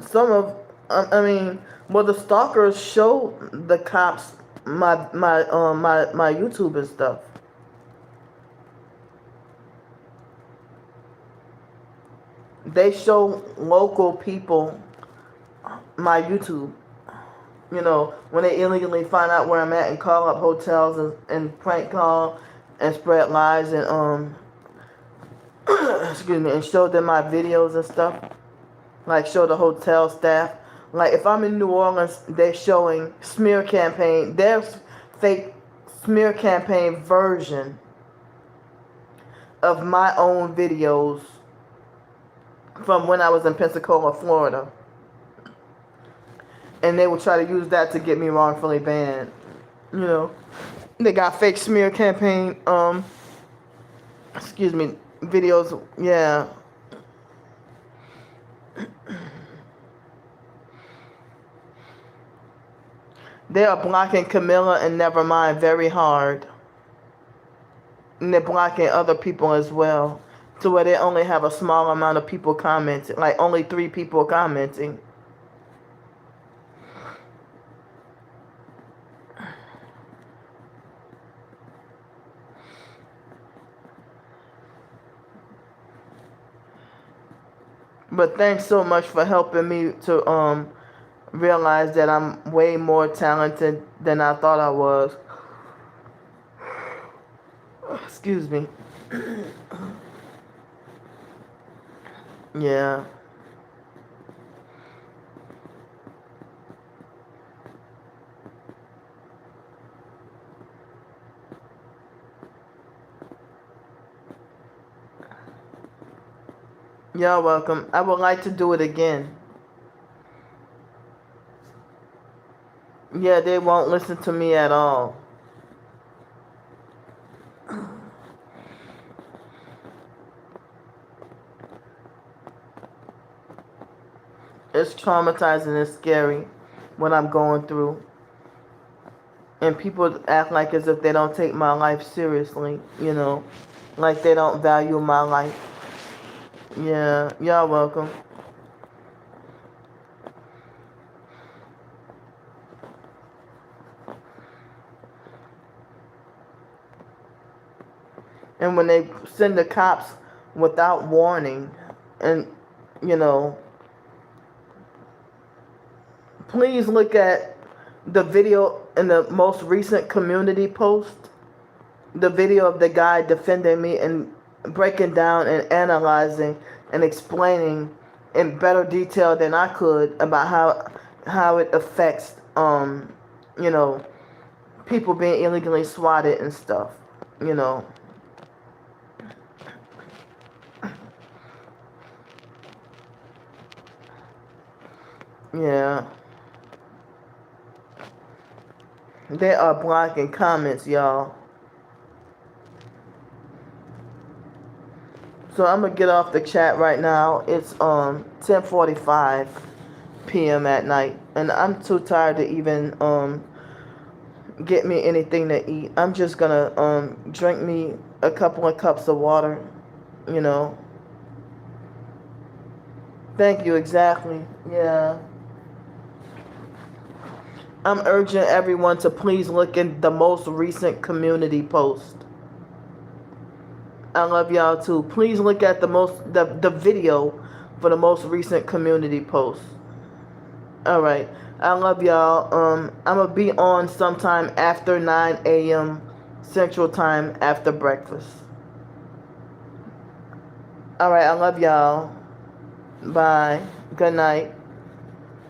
Some of, I mean, well, the stalkers show the cops my YouTube and stuff. They show local people my YouTube. You know, when they illegally find out where I'm at and call up hotels and prank call and spread lies and excuse me, and show them my videos and stuff. Like show the hotel staff. Like if I'm in New Orleans, they're showing smear campaign. There's fake smear campaign version of my own videos from when I was in Pensacola, Florida. And they will try to use that to get me wrongfully banned. You know, they got fake smear campaign, excuse me, videos. Yeah. They are blocking Camilla and Nevermind very hard. And they're blocking other people as well. To where they only have a small amount of people commenting. Like only 3 people commenting. But thanks so much for helping me to realize that I'm way more talented than I thought I was. Excuse me. Yeah. You're welcome. I would like to do it again. Yeah, they won't listen to me at all. It's traumatizing and scary what I'm going through. And people act like as if they don't take my life seriously, you know. Like they don't value my life. Yeah, you're welcome. And when they send the cops without warning, and you know, please look at the video in the most recent community post, the video of the guy defending me and breaking down and analyzing and explaining in better detail than I could about how it affects you know, people being illegally swatted and stuff, you know. Yeah. They are blocking comments, y'all. So I'm gonna get off the chat right now. It's 10:45 p.m. at night, and I'm too tired to even get me anything to eat. I'm just gonna drink me a couple of cups of water, you know. Thank you, exactly. Yeah. I'm urging everyone to please look in the most recent community post. I love y'all too. Please look at the video for the most recent community post. All right. I love y'all. I'm gonna be on sometime after 9 a.m. Central Time after breakfast. All right. I love y'all. Bye. Good night.